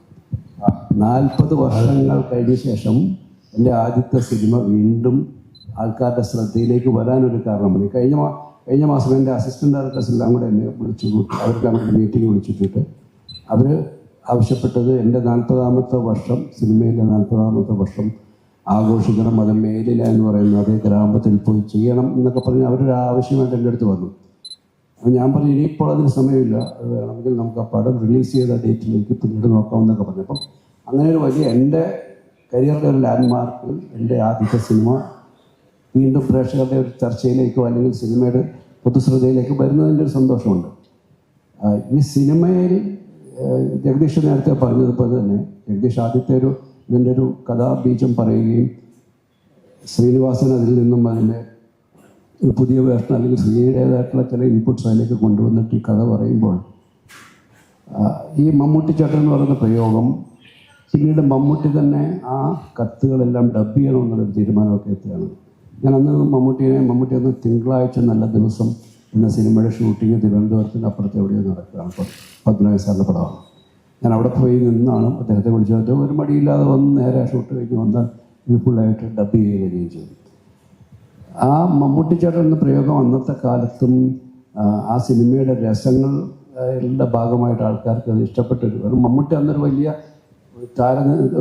40 വർഷങ്ങൾ കഴിഞ്ഞ ശേഷം എൻ്റെ ആദ്യത്തെ സിനിമ വീണ്ടും ആൾക്കാരുടെ ശ്രദ്ധയിലേക്ക് വരാനൊരു കാരണമാണ്. കഴിഞ്ഞ മാസം എൻ്റെ അസിസ്റ്റൻ്റ് ഡയറക്ടേഴ്സ് എല്ലാം കൂടെ എന്നെ വിളിച്ചു, അവർക്കെല്ലാം കൂടെ മീറ്റിംഗ് വിളിച്ചിട്ട് അവർ ആവശ്യപ്പെട്ടത് എൻ്റെ 40ാമത്തെ വർഷം, സിനിമയിലെ 40ാമത്തെ വർഷം ആഘോഷിക്കണം, അത് മേലില എന്ന് പറയുന്ന അതേ ഗ്രാമത്തിൽ പോയി ചെയ്യണം എന്നൊക്കെ പറഞ്ഞ് അവരൊരു ആവശ്യമായിട്ട് എൻ്റെ അടുത്ത് വന്നു. അപ്പോൾ ഞാൻ പറഞ്ഞു, ഇനിയിപ്പോൾ അതിന് സമയമില്ല, അത് വേണമെങ്കിൽ നമുക്ക് ആ പടം റിലീസ് ചെയ്ത ഡേറ്റിലേക്ക് പിന്നീട് നോക്കാമെന്നൊക്കെ പറഞ്ഞു. അപ്പം അങ്ങനെ ഒരു വലിയ എൻ്റെ കരിയറിലെ ഒരു ലാൻഡ്മാർക്ക്, എൻ്റെ ആദ്യത്തെ സിനിമ വീണ്ടും പ്രേക്ഷകരുടെ ഒരു ചർച്ചയിലേക്കോ അല്ലെങ്കിൽ സിനിമയുടെ പൊതുശ്രദ്ധയിലേക്ക് വരുന്നതിൻ്റെ ഒരു സന്തോഷമുണ്ട്. ഈ സിനിമയിൽ ജഗദീഷ് നേരത്തെ പറഞ്ഞതുപോലെ തന്നെ ജഗദീഷ് ആദ്യത്തെ ഇതിൻ്റെ ഒരു കഥാബീജം പറയുകയും ശ്രീനിവാസൻ അതിൽ നിന്നും അതിൻ്റെ ഒരു പുതിയ വേർഷൻ അല്ലെങ്കിൽ ശ്രീയുടേതായിട്ടുള്ള ചില ഇൻപുട്സ് അതിലേക്ക് കൊണ്ടുവന്നിട്ട് ഈ കഥ പറയുമ്പോൾ ഈ മമ്മൂട്ടി ചേട്ടൻ എന്ന് പറയുന്ന പ്രയോഗം പിന്നീട് മമ്മൂട്ടി തന്നെ ആ കത്തുകളെല്ലാം ഡബ് ചെയ്യണമെന്നുള്ളൊരു തീരുമാനമൊക്കെ എത്തുകയാണ്. ഞാൻ അന്ന് മമ്മൂട്ടി അന്ന് തിങ്കളാഴ്ച നല്ല ദിവസം എന്ന സിനിമയുടെ ഷൂട്ടിങ് തിരുവനന്തപുരത്തിന് അപ്പുറത്ത് എവിടെയോ നടക്കുകയാണ്. അപ്പോൾ പത്മനാഭ സാറിൻ്റെ പടമാണ്. ഞാൻ അവിടെ പോയി നിന്നാണ് അദ്ദേഹത്തെ വിളിച്ചത്. ഒരു മടിയില്ലാതെ വന്ന് നേരെ ഷൂട്ട് കഴിഞ്ഞ് വന്നാൽ ഇത് ഫുള്ളായിട്ട് ഡബ് ചെയ്യുകയും ചെയ്തു. ആ മമ്മൂട്ടി ചേട്ടൻ എന്ന പ്രയോഗം അന്നത്തെ കാലത്തും ആ സിനിമയുടെ രസങ്ങളുടെ ഭാഗമായിട്ട് ആൾക്കാർക്ക് അത് ഇഷ്ടപ്പെട്ടൊരു, മമ്മൂട്ടി അന്നൊരു വലിയ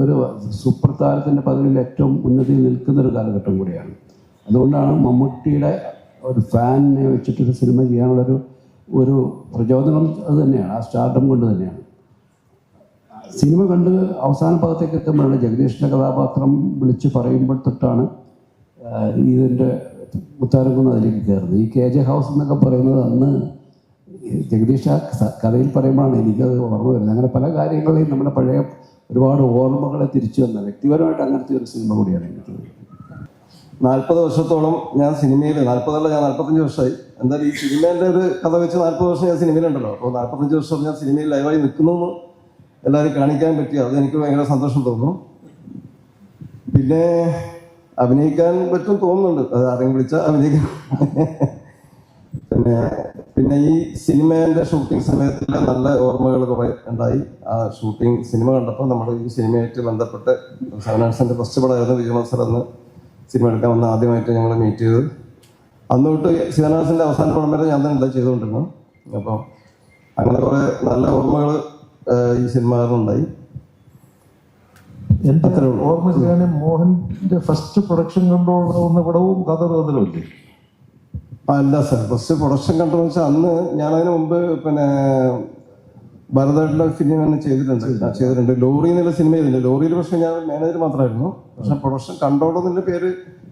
ഒരു സൂപ്പർ താരത്തിൻ്റെ പദവിയിൽ ഏറ്റവും ഉന്നതിയിൽ നിൽക്കുന്നൊരു കാലഘട്ടം കൂടിയാണ്. അതുകൊണ്ടാണ് മമ്മൂട്ടിയുടെ ഒരു ഫാനിനെ വെച്ചിട്ടൊരു സിനിമ ചെയ്യാനുള്ളൊരു പ്രചോദനം അത് തന്നെയാണ്, ആ സ്റ്റാർഡം കൊണ്ട് തന്നെയാണ്. സിനിമ കണ്ട് അവസാന ഭാഗത്തേക്ക് എത്തുമ്പോഴാണ് ജഗദീഷിൻ്റെ കഥാപാത്രം വിളിച്ച് പറയുമ്പോൾ തൊട്ടാണ് ഇതിൻ്റെ മുത്താരംകുന്ന് അതിലേക്ക് കയറുന്നത്. ഈ KJ ഹൗസ് എന്നൊക്കെ പറയുന്നത് അന്ന് ജഗദീഷ് ആ കഥയിൽ പറയുമ്പോഴാണ് എനിക്കത് ഓർമ്മ വരുന്നത്. അങ്ങനെ പല കാര്യങ്ങളെയും നമ്മുടെ പഴയ ഒരുപാട് ഓർമ്മകളെ തിരിച്ചു വന്ന വ്യക്തിപരമായിട്ട് അങ്ങനത്തെ ഒരു സിനിമ കൂടിയാണ് എനിക്ക്. 40 വർഷത്തോളം ഞാൻ സിനിമയിൽ, 40 ഞാൻ 45 വർഷമായി. എന്തായാലും ഈ സിനിമേൻ്റെ ഒരു കഥ വെച്ച് 40 വർഷം ഞാൻ സിനിമയിലുണ്ടല്ലോ. അപ്പോൾ 45 വർഷം ഞാൻ സിനിമയിൽ ലൈവായി നിൽക്കുന്നു എല്ലാവരും കാണിക്കാൻ പറ്റി. അത് എനിക്ക് ഭയങ്കര സന്തോഷം തോന്നുന്നു. പിന്നെ അഭിനയിക്കാൻ പറ്റും തോന്നുന്നുണ്ട്, അത് ആരെങ്കിലും വിളിച്ചാൽ അഭിനയിക്കാൻ. പിന്നെ ഈ സിനിമേൻ്റെ ഷൂട്ടിംഗ് സമയത്തിൽ നല്ല ഓർമ്മകളൊക്കെ ഉണ്ടായി. ആ ഷൂട്ടിംഗ് സിനിമ കണ്ടപ്പോൾ നമ്മൾ ഈ സിനിമയായിട്ട് ബന്ധപ്പെട്ട് സെവനാൻസിൻ്റെ ഫസ്റ്റ് പടമായിരുന്നു വിജയമത്സരം. അന്ന് സിനിമ എടുക്കാൻ വന്ന് ആദ്യമായിട്ട് ഞങ്ങൾ മീറ്റ് ചെയ്തത്. അന്ന് തൊട്ട് ശിവനാസിൻ്റെ അവസാന പടം വരെ ഞാൻ തന്നെ ചെയ്തുകൊണ്ടിരുന്നു. അപ്പോൾ അങ്ങനെ കുറേ നല്ല ഓർമ്മകൾ ഈ സിനിമകളുണ്ടായി. എൻ്റെ ഓർമ്മ ചെയ്യാൻ മോഹൻ്റെ ഫസ്റ്റ് പ്രൊഡക്ഷൻ കൊണ്ടുള്ള പടവും കഥ ബദലുമില്ലേ? അല്ല സാർ, ഫസ്റ്റ് പ്രൊഡക്ഷൻ കൺട്രോൾ വെച്ചാൽ അന്ന് ഞാനതിന് മുമ്പ് പിന്നെ ഭരതയുടെ ഫിലിം തന്നെ ചെയ്തിട്ടുണ്ട്. ലോറി എന്നുള്ള സിനിമ ചെയ്തിട്ടുണ്ട്. ലോറിയിൽ പക്ഷേ ഞാൻ മാനേജർ മാത്രമായിരുന്നു. പക്ഷെ പ്രൊഡക്ഷൻ കൺട്രോൾ എന്നുള്ള പേര്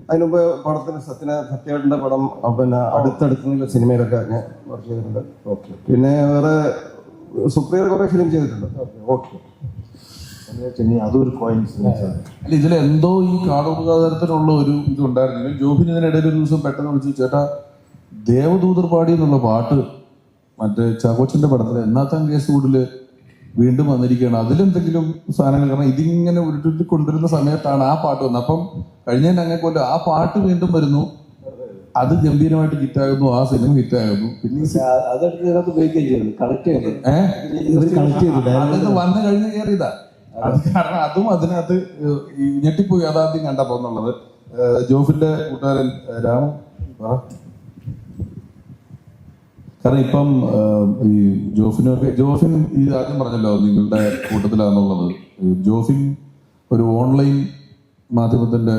അതിന് മുമ്പ് പടത്തിന് സത്യമായിട്ടിൻ്റെ പടം പിന്നെ അടുത്തടുത്തുള്ള സിനിമയിലൊക്കെ ഞാൻ വർക്ക് ചെയ്തിട്ടുണ്ട്. ഓക്കെ. പിന്നെ വേറെ സുപ്രിയർ കുറെ ഫിലിം ചെയ്തിട്ടുണ്ട്. ഓക്കെ. അതൊരു കോയിൻസിഡൻസ്. അല്ല, ഇതിലെന്തോ ഈ കാതോർകാതരത്തിനുള്ള ഒരു ഇതുണ്ടായിരുന്നെങ്കിൽ ജോബിന് ഇതിനിടയിൽ ഒരു ദിവസം പെട്ടെന്ന് വിളിച്ചു, ചേട്ടാ ദേവദൂതർ പാടി എന്നുള്ള പാട്ട് മറ്റേ ചാക്കോച്ചന്റെ പടത്തില് എന്നാത്താം കേസ് കൂടില് വീണ്ടും വന്നിരിക്കുകയാണ്, അതിലെന്തെങ്കിലും സാധനങ്ങൾ. കാരണം ഇതിങ്ങനെ ഉരുട്ടി കൊണ്ടുവരുന്ന സമയത്താണ് ആ പാട്ട് വന്നത്. അപ്പം കഴിഞ്ഞതിന് അങ്ങനെ കൊല്ലം ആ പാട്ട് വീണ്ടും വരുന്നു, അത് ഗംഭീരമായിട്ട് ഹിറ്റാകുന്നു, ആ സിനിമ ഹിറ്റാകുന്നു. പിന്നെ അതെടുത്ത് ഇതിനകത്ത് ഉപയോഗിക്കുകയും ചെയ്യുന്നു, കണക്ട് ചെയ്തു. അതൊക്കെ വന്നു കഴിഞ്ഞ് കയറിയതാ. അത് കാരണം അതും അതിനകത്ത് ഞെട്ടിപ്പോയി അതാദ്യം കണ്ടപ്പോ എന്നുള്ളത്. ജോഫിന്റെ കൂട്ടുകാരൻ രാമു കാരണം ഇപ്പം ഈ ജോഫിൻ ഈ ആദ്യം പറഞ്ഞല്ലോ നിങ്ങളുടെ കൂട്ടത്തിലാണെന്നുള്ളത്. ജോഫിൻ ഒരു ഓൺലൈൻ മാധ്യമത്തിന്റെ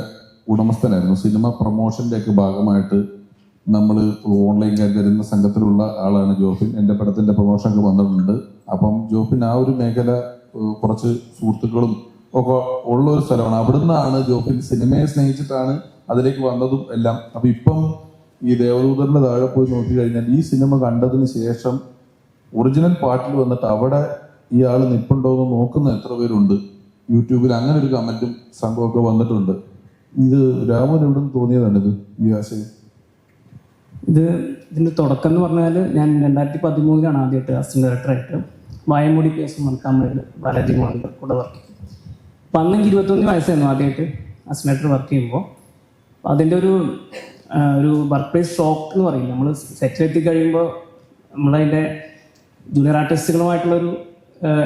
ഉടമസ്ഥനായിരുന്നു. സിനിമ പ്രൊമോഷന്റെ ഒക്കെ ഭാഗമായിട്ട് നമ്മൾ ഓൺലൈൻ തരുന്ന സംഘത്തിലുള്ള ആളാണ് ജോഫിൻ. എൻ്റെ പടത്തിന്റെ പ്രൊമോഷനൊക്കെ വന്നിട്ടുണ്ട്. അപ്പം ജോഫിൻ ആ ഒരു മേഖല കുറച്ച് സുഹൃത്തുക്കളും ഒക്കെ ഉള്ള ഒരു സ്ഥലമാണ്. അവിടുന്നാണ് ജോഫിൻ സിനിമയെ സ്നേഹിച്ചിട്ടാണ് അതിലേക്ക് വന്നതും എല്ലാം. അപ്പൊ ഇപ്പം ഈ ദേവദൂതറിന്റെ താഴെ പോയി നോക്കി കഴിഞ്ഞാൽ ഈ സിനിമ കണ്ടതിന് ശേഷം ഒറിജിനൽ പാട്ടിൽ വന്നിട്ട് അവിടെ ഇയാൾ നിൽപ്പുണ്ടോ എന്ന് നോക്കുന്ന എത്ര പേരുണ്ട് യൂട്യൂബിൽ. അങ്ങനെ ഒരു കമന്റും സംഭവമൊക്കെ വന്നിട്ടുണ്ട്. ഇത് രാമൻ എവിടെ നിന്ന് തോന്നിയതാണ് ഇത് ഈ ആശയം? ഇതിന്റെ തുടക്കം എന്ന് പറഞ്ഞാൽ ഞാൻ 2013 ആദ്യമായിട്ട് അസിസ്റ്റന്റ് ഡയറക്ടറായിട്ട് വായമൂടി കേസ് മൽക്കാമയിൽ ബാലാജി മോഹൻ്റെ കൂടെ വർക്ക് ചെയ്തു. അപ്പം അന്ന് എനിക്ക് 21 വയസ്സായിരുന്നു ആദ്യമായിട്ട് അസിസ്റ്റന്റ് ഡയറക്ടർ വർക്ക് ചെയ്യുമ്പോൾ. അതിൻ്റെ ഒരു വർക്ക് പ്ലേസ് ഷോക്ക് എന്ന് പറയും. നമ്മൾ സെറ്റിലെത്തി കഴിയുമ്പോൾ നമ്മളതിൻ്റെ ജൂനിയർ ആർട്ടിസ്റ്റുകളുമായിട്ടുള്ളൊരു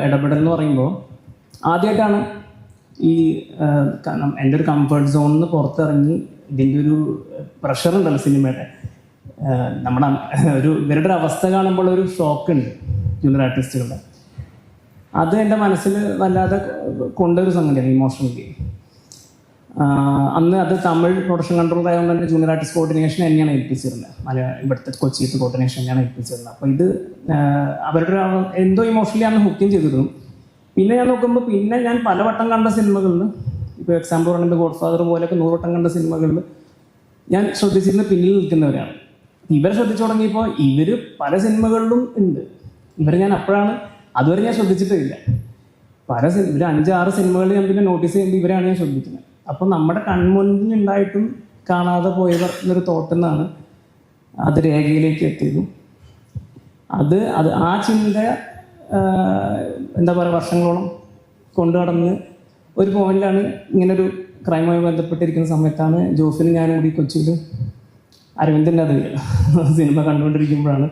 ഇടപെടൽ എന്ന് പറയുമ്പോൾ ആദ്യമായിട്ടാണ് ഈ എൻ്റെ ഒരു കംഫർട്ട് സോണിൽ നിന്ന് പുറത്തിറങ്ങി ഇതിൻ്റെ ഒരു പ്രഷർ ഉണ്ടല്ലോ സിനിമയുടെ, നമ്മുടെ ഇവരുടെ ഒരു അവസ്ഥ കാണുമ്പോൾ ഒരു ഷോക്ക് ഉണ്ട് ജൂനിയർ ആർട്ടിസ്റ്റുകളുടെ. അത് എൻ്റെ മനസ്സിൽ വല്ലാതെ കൊണ്ടൊരു സംഗതിയാണ് ഇമോഷണലി. അന്ന് അത് തമിഴ് പ്രൊഡക്ഷൻ കൺട്രോൾ ആയതുകൊണ്ട് തന്നെ ജൂനിയർ ആർട്ടിസ്റ്റ് കോർഡിനേഷൻ തന്നെയാണ് ഏൽപ്പിച്ചിരുന്നത്. ഇവിടുത്തെ കൊച്ചിയിലത്തെ കോർഡിനേഷൻ തന്നെയാണ് ഏൽപ്പിച്ചിരുന്നത്. അപ്പോൾ ഇത് അവരുടെ എന്തോ ഇമോഷണലി അന്ന് ഹുക്കിങ് ചെയ്തിരുന്നു. പിന്നെ ഞാൻ നോക്കുമ്പോൾ പിന്നെ ഞാൻ പലവട്ടം കണ്ട സിനിമകളിൽ, ഇപ്പോൾ എക്സാമ്പിൾ പറയുന്നത് ഗോഡ് ഫാദർ പോലെയൊക്കെ 100 വട്ടം കണ്ട സിനിമകളിൽ ഞാൻ ശ്രദ്ധിച്ചിരുന്ന പിന്നിൽ നിൽക്കുന്നവരാണ്. ഇവരെ ശ്രദ്ധിച്ചു തുടങ്ങിയപ്പോൾ ഇവർ പല സിനിമകളിലും ഉണ്ട്. ഇവരെ ഞാൻ അപ്പോഴാണ്, അതുവരെ ഞാൻ ശ്രദ്ധിച്ചിട്ടില്ല. ഇവർ 5-6 സിനിമകളിൽ ഞാൻ പിന്നെ നോട്ടീസ് ചെയ്യുമ്പോൾ ഇവരാണ് ഞാൻ ശ്രദ്ധിക്കുന്നത്. അപ്പോൾ നമ്മുടെ കൺമുന്നിലുണ്ടായിട്ടും കാണാതെ പോയവർ എന്നൊരു തോട്ടിൽ നിന്നാണ് അത് രേഖയിലേക്ക് എത്തിയത്. അത് ആ ചിന്ത എന്താ പറയുക വർഷങ്ങളോളം കൊണ്ടു നടന്ന് ഒരു പോയിന്റിലാണ് ഇങ്ങനൊരു ക്രൈമുമായി ബന്ധപ്പെട്ടിരിക്കുന്ന സമയത്താണ് ജോഫിന് ഞാനും കൂടി കൊച്ചിയിൽ അരവിന്ദൻ്റെ അത് സിനിമ കണ്ടുകൊണ്ടിരിക്കുമ്പോഴാണ്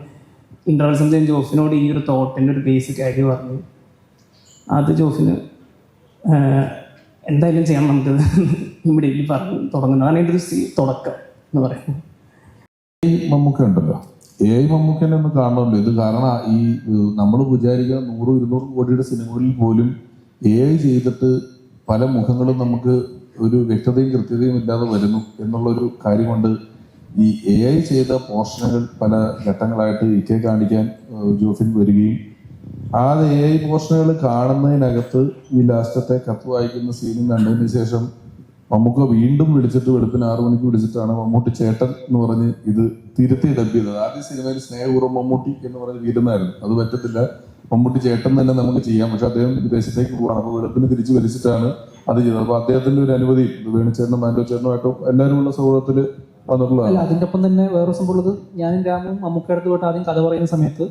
ഇൻ്റർവൽ സമയം ജോഫിനോട് ഈ ഒരു തോട്ടിൻ്റെ ഒരു ബേസിക് ഐഡിയ പറഞ്ഞു. അത് ജോഫിന് എന്തായാലും ചെയ്യണം നമുക്ക് ഇമ്മീഡിയറ്റ്ലി പറഞ്ഞു തുടങ്ങുന്നത്. അതാണ് ഇതിൻ്റെ ഒരു തുടക്കം എന്ന് പറയുന്നത്. മമ്മൂക്ക ഉണ്ടല്ലോ, മമ്മൂക്കനെ ഒന്ന് കാണണമല്ലോ ഇത്. കാരണം ഈ നമ്മൾ വിചാരിക്കുന്ന 100-200 കോടിയുടെ സിനിമകളിൽ പോലും ചെയ്തിട്ട് പല മുഖങ്ങളും നമുക്ക് ഒരു വ്യക്തതയും കൃത്യതയും ഇല്ലാതെ വരുന്നു എന്നുള്ളൊരു കാര്യം കൊണ്ട് ഈ ചെയ്ത പോർഷനുകൾ പല ഘട്ടങ്ങളായിട്ട് കാണിക്കാൻ ജോഫിൻ വരികയും ആ പോർഷനുകൾ കാണുന്നതിനകത്ത് ഈ ലാസ്റ്റത്തെ കത്ത് വായിക്കുന്ന സീനും കണ്ടതിന് ശേഷം മമ്മൂക്ക വീണ്ടും വിളിച്ചിട്ട് വെളുപ്പിന് 6 മണിക്ക് വിളിച്ചിട്ടാണ് മമ്മൂട്ടി ചേട്ടൻ എന്ന് പറഞ്ഞ് ഇത് തിരുത്തി ഡബ് ചെയ്തത്. ആദ്യ സിനിമയിൽ സ്നേഹപൂർവ്വം മമ്മൂട്ടി എന്ന് പറഞ്ഞ് വീരുന്നായിരുന്നു. അത് പറ്റത്തില്ല, മമ്മൂട്ടി ചേട്ടൻ തന്നെ നമുക്ക് ചെയ്യാം. പക്ഷെ അദ്ദേഹം വിദേശത്തേക്ക് പോവാണ്. അപ്പോൾ വെളുപ്പിന് തിരിച്ച് വലിച്ചിട്ടാണ് അത് ചെയ്തത്. അപ്പോൾ അദ്ദേഹത്തിന്റെ ഒരു അനുമതി വേണുചേട്ടനും മാൻഡോ ചേട്ടനുമായിട്ടും എല്ലാവരും ഉള്ള സൗഹൃദത്തിൽ വന്നിട്ടുള്ളതാണ്. അല്ല, അതിൻ്റെ ഒപ്പം തന്നെ വേറെ സംഭവം ഉള്ളത്, ഞാനും രാമും മമ്മൂക്കടുത്ത് പോയിട്ട് ആദ്യം കഥ പറയുന്ന സമയത്ത്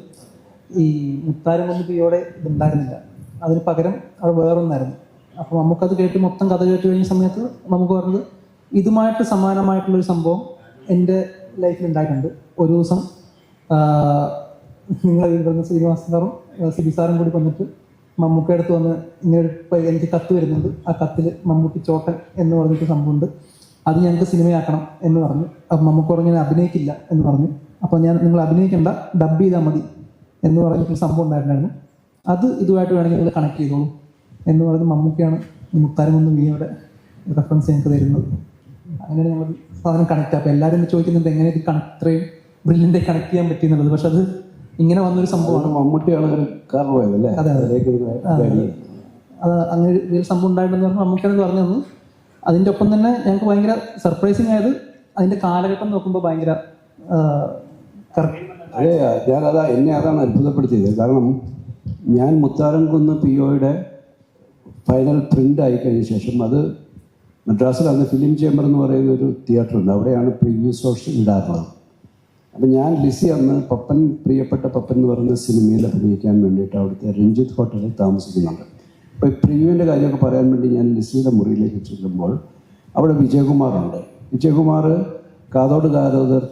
ഈ മുത്താരം മമ്മൂട്ടിയോടെ ഇതുണ്ടായിരുന്നില്ല, അതിന് പകരം അത് വേറൊന്നായിരുന്നു. അപ്പോൾ നമുക്കത് കേട്ട് മൊത്തം കഥ കേട്ട് കഴിഞ്ഞ സമയത്ത് നമുക്ക് പറഞ്ഞത് ഇതുമായിട്ട് സമാനമായിട്ടുള്ളൊരു സംഭവം എൻ്റെ ലൈഫിൽ ഉണ്ടായിട്ടുണ്ട്. ഒരു ദിവസം നിങ്ങൾ ഇവിടുന്ന് ശ്രീനിവാസൻ സാറും സിബി സാറും കൂടി വന്നിട്ട് മമ്മൂക്ക അടുത്ത് വന്ന് ഇങ്ങനെ എനിക്ക് കത്ത് വരുന്നുണ്ട്, ആ കത്തിൽ മമ്മൂട്ടി ചോട്ടൻ എന്ന് പറഞ്ഞിട്ട് സംഭവമുണ്ട്, അത് ഞങ്ങൾക്ക് സിനിമയാക്കണം എന്ന് പറഞ്ഞു. അപ്പം മമ്മൂക്ക പറഞ്ഞു ഞാൻ അഭിനയിക്കില്ല എന്ന് പറഞ്ഞു. അപ്പോൾ നിങ്ങൾ അഭിനയിക്കേണ്ട, ഡബ് ചെയ്താൽ മതി എന്ന് പറഞ്ഞിട്ടൊരു സംഭവം ഉണ്ടായിട്ടുണ്ടായിരുന്നു. അത് ഇതുമായിട്ട് വേണമെങ്കിൽ നിങ്ങൾ കണക്ട് ചെയ്തോളൂ എന്ന് പറഞ്ഞ് മമ്മൂക്കയാണ് മുത്താരമൊന്ന് വീയുടെ റെഫറൻസ് ഞങ്ങൾക്ക് തരുന്നത്. അങ്ങനെയാണ് ഞങ്ങൾ സാധനം കണക്ട്. അപ്പോൾ എല്ലാവരും ചോദിക്കുന്നുണ്ട് എങ്ങനെ ഇത് ഇത്രയും ബ്രില്യൻ്റ് കണക്ട് ചെയ്യാൻ പറ്റിയെന്നുള്ളത്. പക്ഷെ അത് ഇങ്ങനെ വന്നൊരു സംഭവമാണ്. മമ്മൂട്ടിയാണ് കാരണം പോയതല്ലേ? അതെ അതെ അതിലേക്ക് ഒരു കാര്യം. അത് അങ്ങനെ ഒരു സംഭവം ഉണ്ടായിട്ടുണ്ടെന്ന് പറഞ്ഞാൽ മമ്മൂക്കാണെന്ന് പറഞ്ഞു തന്നു. അതിൻ്റെ ഒപ്പം തന്നെ ഞങ്ങൾക്ക് ഭയങ്കര സർപ്രൈസിങ് ആയത് അതിൻ്റെ കാലഘട്ടം നോക്കുമ്പോൾ ഭയങ്കര അതെ, എന്നെ അതാണ് അത്ഭുതപ്പെടുത്തിയത്. കാരണം ഞാൻ മുത്താരംകുന്ന് POയുടെ ഫൈനൽ പ്രിൻ്റ് ആയിക്കഴിഞ്ഞ ശേഷം അത് മദ്രാസിൽ അന്ന് ഫിലിം ചേംബർ എന്ന് പറയുന്ന ഒരു തിയേറ്റർ ഉണ്ട്, അവിടെയാണ് പ്രിവ്യൂ ഷോസ് ഉണ്ടായിരുന്നത്. അപ്പം ഞാൻ ലിസി അന്ന് പപ്പൻ, പ്രിയപ്പെട്ട പപ്പൻ എന്ന് പറയുന്ന സിനിമയിൽ അഭിനയിക്കാൻ വേണ്ടിയിട്ട് അവിടുത്തെ രഞ്ജിത്ത് ഹോട്ടലിൽ താമസിക്കുന്നുണ്ട്. അപ്പോൾ ഈ പ്രിവ്യൂവിൻ്റെ കാര്യമൊക്കെ പറയാൻ വേണ്ടി ഞാൻ ലിസിയുടെ മുറിയിലേക്ക് ചെല്ലുമ്പോൾ അവിടെ വിജയകുമാറുണ്ട്. വിജയകുമാർ കാതോട് കാതോദർ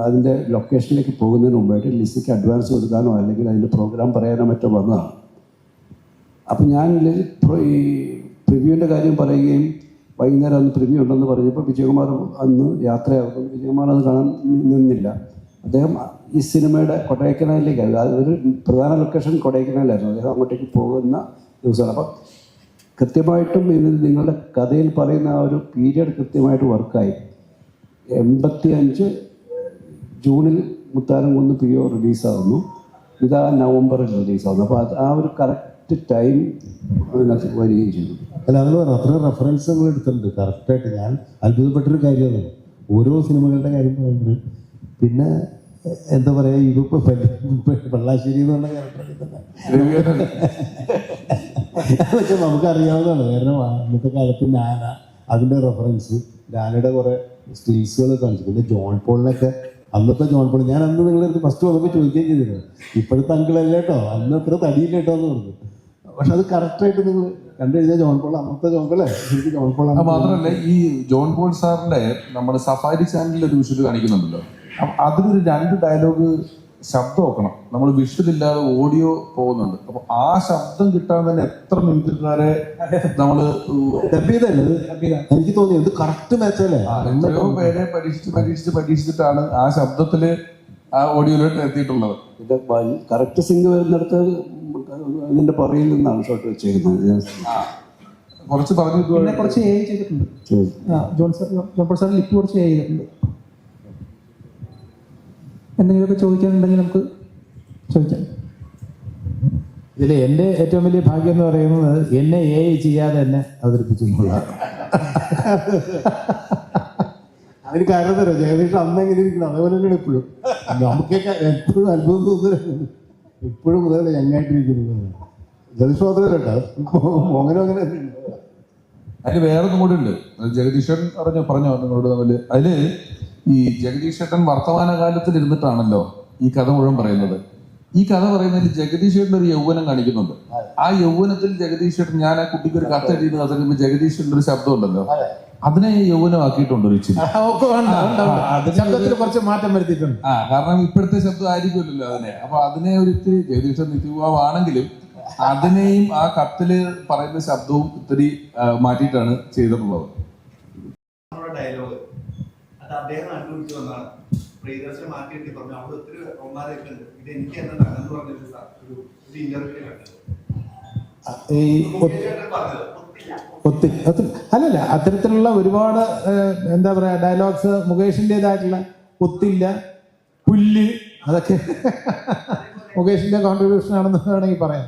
അതിൻ്റെ ലൊക്കേഷനിലേക്ക് പോകുന്നതിന് മുമ്പായിട്ട് ലിസിക്ക് അഡ്വാൻസ് കൊടുക്കാനോ അല്ലെങ്കിൽ അതിൻ്റെ പ്രോഗ്രാം പറയാനോ മറ്റോ വന്നതാണ്. അപ്പം ഞാൻ ഈ പ്രിവ്യൂവിൻ്റെ കാര്യം പറയുകയും വൈകുന്നേരം അന്ന് പ്രിവ്യൂ ഉണ്ടെന്ന് പറഞ്ഞപ്പോൾ വിജയകുമാർ അന്ന് യാത്രയാകും. വിജയകുമാർ അത് കാണാൻ നിന്നില്ല. അദ്ദേഹം ഈ സിനിമയുടെ കൊടൈക്കനാലിലേക്കായിരുന്നു, അതൊരു പ്രധാന ലൊക്കേഷൻ കൊടൈക്കനാലായിരുന്നു. അദ്ദേഹം അങ്ങോട്ടേക്ക് പോകുന്ന ദിവസമാണ്. അപ്പം കൃത്യമായിട്ടും ഇത് നിങ്ങളുടെ കഥയിൽ പറയുന്ന ആ ഒരു പീരിയഡ് കൃത്യമായിട്ട് വർക്കായി. 85 ജൂണിൽ മുത്താരംകുന്ന് PO റിലീസാകുന്നു, ഇതാ നവംബറിൽ റിലീസാകുന്നു. അപ്പോൾ അത് ആ ഒരു കറക്റ്റ് ടൈം അതിനകത്ത് വരികയും ചെയ്തു. അല്ല, അത് പറഞ്ഞു അത്രയും റെഫറൻസ് നമ്മൾ എടുത്തിട്ടുണ്ട് കറക്റ്റായിട്ട്. ഞാൻ അത്ഭുതപ്പെട്ടൊരു കാര്യമാണ് ഓരോ സിനിമകളുടെ കാര്യം പറയുന്നത്. പിന്നെ എന്താ പറയുക, ഇതിപ്പോൾ വെള്ളാശ്ശേരി എന്ന് പറഞ്ഞ ക്യാരക്ടറിൽ തന്നെ അതൊക്കെ നമുക്കറിയാവുന്നതാണ്. കാരണം അന്നത്തെ കാലത്ത് നാന, അതിൻ്റെ റെഫറൻസ്, നാനയുടെ കുറേ സ്റ്റിൽസുകൾ കാണിച്ചു. പിന്നെ ജോൺ പോളിനൊക്കെ, അന്നത്തെ ജോൺ പോൾ ഞാൻ അന്ന് നിങ്ങളടുത്ത് ഫസ്റ്റ് വന്നപ്പോൾ ചോദിക്കുകയും ചെയ്തിരുന്നു, ഇപ്പോഴത്തെ അങ്കിളല്ല കേട്ടോ, അന്ന് അത്ര തടിയില്ല കേട്ടോ എന്ന് പറഞ്ഞു. പക്ഷെ അത് കറക്റ്റായിട്ട് നിങ്ങൾ കണ്ടു കഴിഞ്ഞാൽ ജോൺ പോൾ അന്നത്തെ ജോൺ പോളെ ശരിക്കും ജോൺ പോൾ. മാത്രമല്ല ഈ ജോൺ പോൾ സാറിന്റെ നമ്മുടെ സഫാരി ചാനലിൽ ഒരു വിഷ്വൽ കാണിക്കുന്നുണ്ടല്ലോ, അതിലൊരു 2 ഡയലോഗ് ശബ്ദം വെക്കണം. നമ്മൾ വിഷ്വൽ ഇല്ലാതെ ഓഡിയോ പോകുന്നുണ്ട്. അപ്പൊ ആ ശബ്ദം കിട്ടാൻ തന്നെ എത്ര മിനിറ്റുകാരെ നമ്മള് എനിക്ക് തോന്നി ഇത് കറക്റ്റ് മാച്ചല്ലേ. എത്രയോ പേരെ പരീക്ഷിച്ചിട്ടാണ് ആ ശബ്ദത്തില് ആ ഓഡിയോയിലോട്ട് എത്തിയിട്ടുള്ളത്. ഇത് കറക്റ്റ് സിംഗ് വരുന്നിടത്ത് അതിൻ്റെ പുറയിൽ നിന്നാണ് ഷോട്ട് വെച്ചേക്കുന്നത്. കുറച്ച് പറഞ്ഞു, പിന്നെ കുറച്ച് AI ചെയ്തിട്ടുണ്ട്. ജോൺ പോൾ സാർ ലിപ്പ് കുറച്ച് AI ചെയ്തിട്ടുണ്ട്. എന്തെങ്കിലുമൊക്കെ ചോദിക്കാനുണ്ടെങ്കിൽ നമുക്ക് ചോദിക്കാം. ഇതിൽ എൻ്റെ ഏറ്റവും വലിയ ഭാഗ്യം എന്ന് പറയുന്നത് എന്നെ AI ചെയ്യാതെ തന്നെ അവതരിപ്പിച്ചു എന്നുള്ളതാണ്. അതിന് കാരണം തരാം, ജഗദീഷ് അന്ന് എങ്ങനെ ഇരിക്കണം അതേപോലെ തന്നെയാണ് ഇപ്പോഴും. നമുക്കൊക്കെ എപ്പോഴും അത്ഭുതം തോന്നുന്നത് ഇപ്പോഴും മുതൽ ഞങ്ങായിട്ടിരിക്കുന്നത്. ജഗദീഷ് മാത്രമല്ല കേട്ടോ, അങ്ങനെ അങ്ങനെ അതിന് വേറൊന്നും കൂടി ഉണ്ട്. ജഗദീശൻ പറഞ്ഞോ നിങ്ങളോട് തമ്മിൽ. അതില് ഈ ജഗദീശേട്ടൻ വർത്തമാനകാലത്തിൽ ഇരുന്നിട്ടാണല്ലോ ഈ കഥ മുഴുവൻ പറയുന്നത്. ഈ കഥ പറയുന്നതിൽ ജഗദീശേട്ടൻ ഒരു യൗവനം കാണിക്കുന്നുണ്ട്. ആ യൗവനത്തിൽ ജഗദീശേട്ടൻ, ഞാൻ ആ കുട്ടിക്ക് ഒരു കത്ത് എഴുതിയത് കഥ ജഗദീശേട്ടൻ്റെ ഒരു ശബ്ദം ഉണ്ടല്ലോ, അതിനെ യൗവനമാക്കിയിട്ടുണ്ട് ഒരു ഇച്ചിരി. ശബ്ദത്തിൽ കുറച്ച് മാറ്റം വരുത്തിയിട്ടുണ്ട്. കാരണം ഇപ്പോഴത്തെ ശബ്ദം ആയിരിക്കുമല്ലോ അതിനെ. അപ്പൊ അതിനെ ഒരു ഇത്തിരി ജഗദീശൻ നിത്യയുവാണെങ്കിലും അതിനെയും ആ കത്തില് പറയുന്ന ശബ്ദവും ഇത്തിരി മാറ്റിയിട്ടാണ് ചെയ്തിട്ടുള്ളത്. ഡയലോഗ് അത് അദ്ദേഹം കണ്ടുപിടിച്ച് വന്നതാണ്. പ്രിയദർശൻ മാർക്കറ്റിൽ പറഞ്ഞു അവിടെ ഒത്തിരി ഒന്നാരൊക്കെ ഉണ്ട്, ഇത് എനിക്ക് തന്നെ നടന്നു പറഞ്ഞിട്ട് ഒരു ഇന്റർവ്യൂ കണ്ടത്. അല്ലല്ല, അത്തരത്തിലുള്ള ഒരുപാട് എന്താ പറയാ ഡയലോഗ്സ് മുകേഷിൻ്റെതായിട്ടുള്ള ഒത്തില്ല, പുല്ല്, അതൊക്കെ മുകേഷിന്റെ കോൺട്രിബ്യൂഷൻ ആണെന്ന് വേണമെങ്കിൽ പറയാം.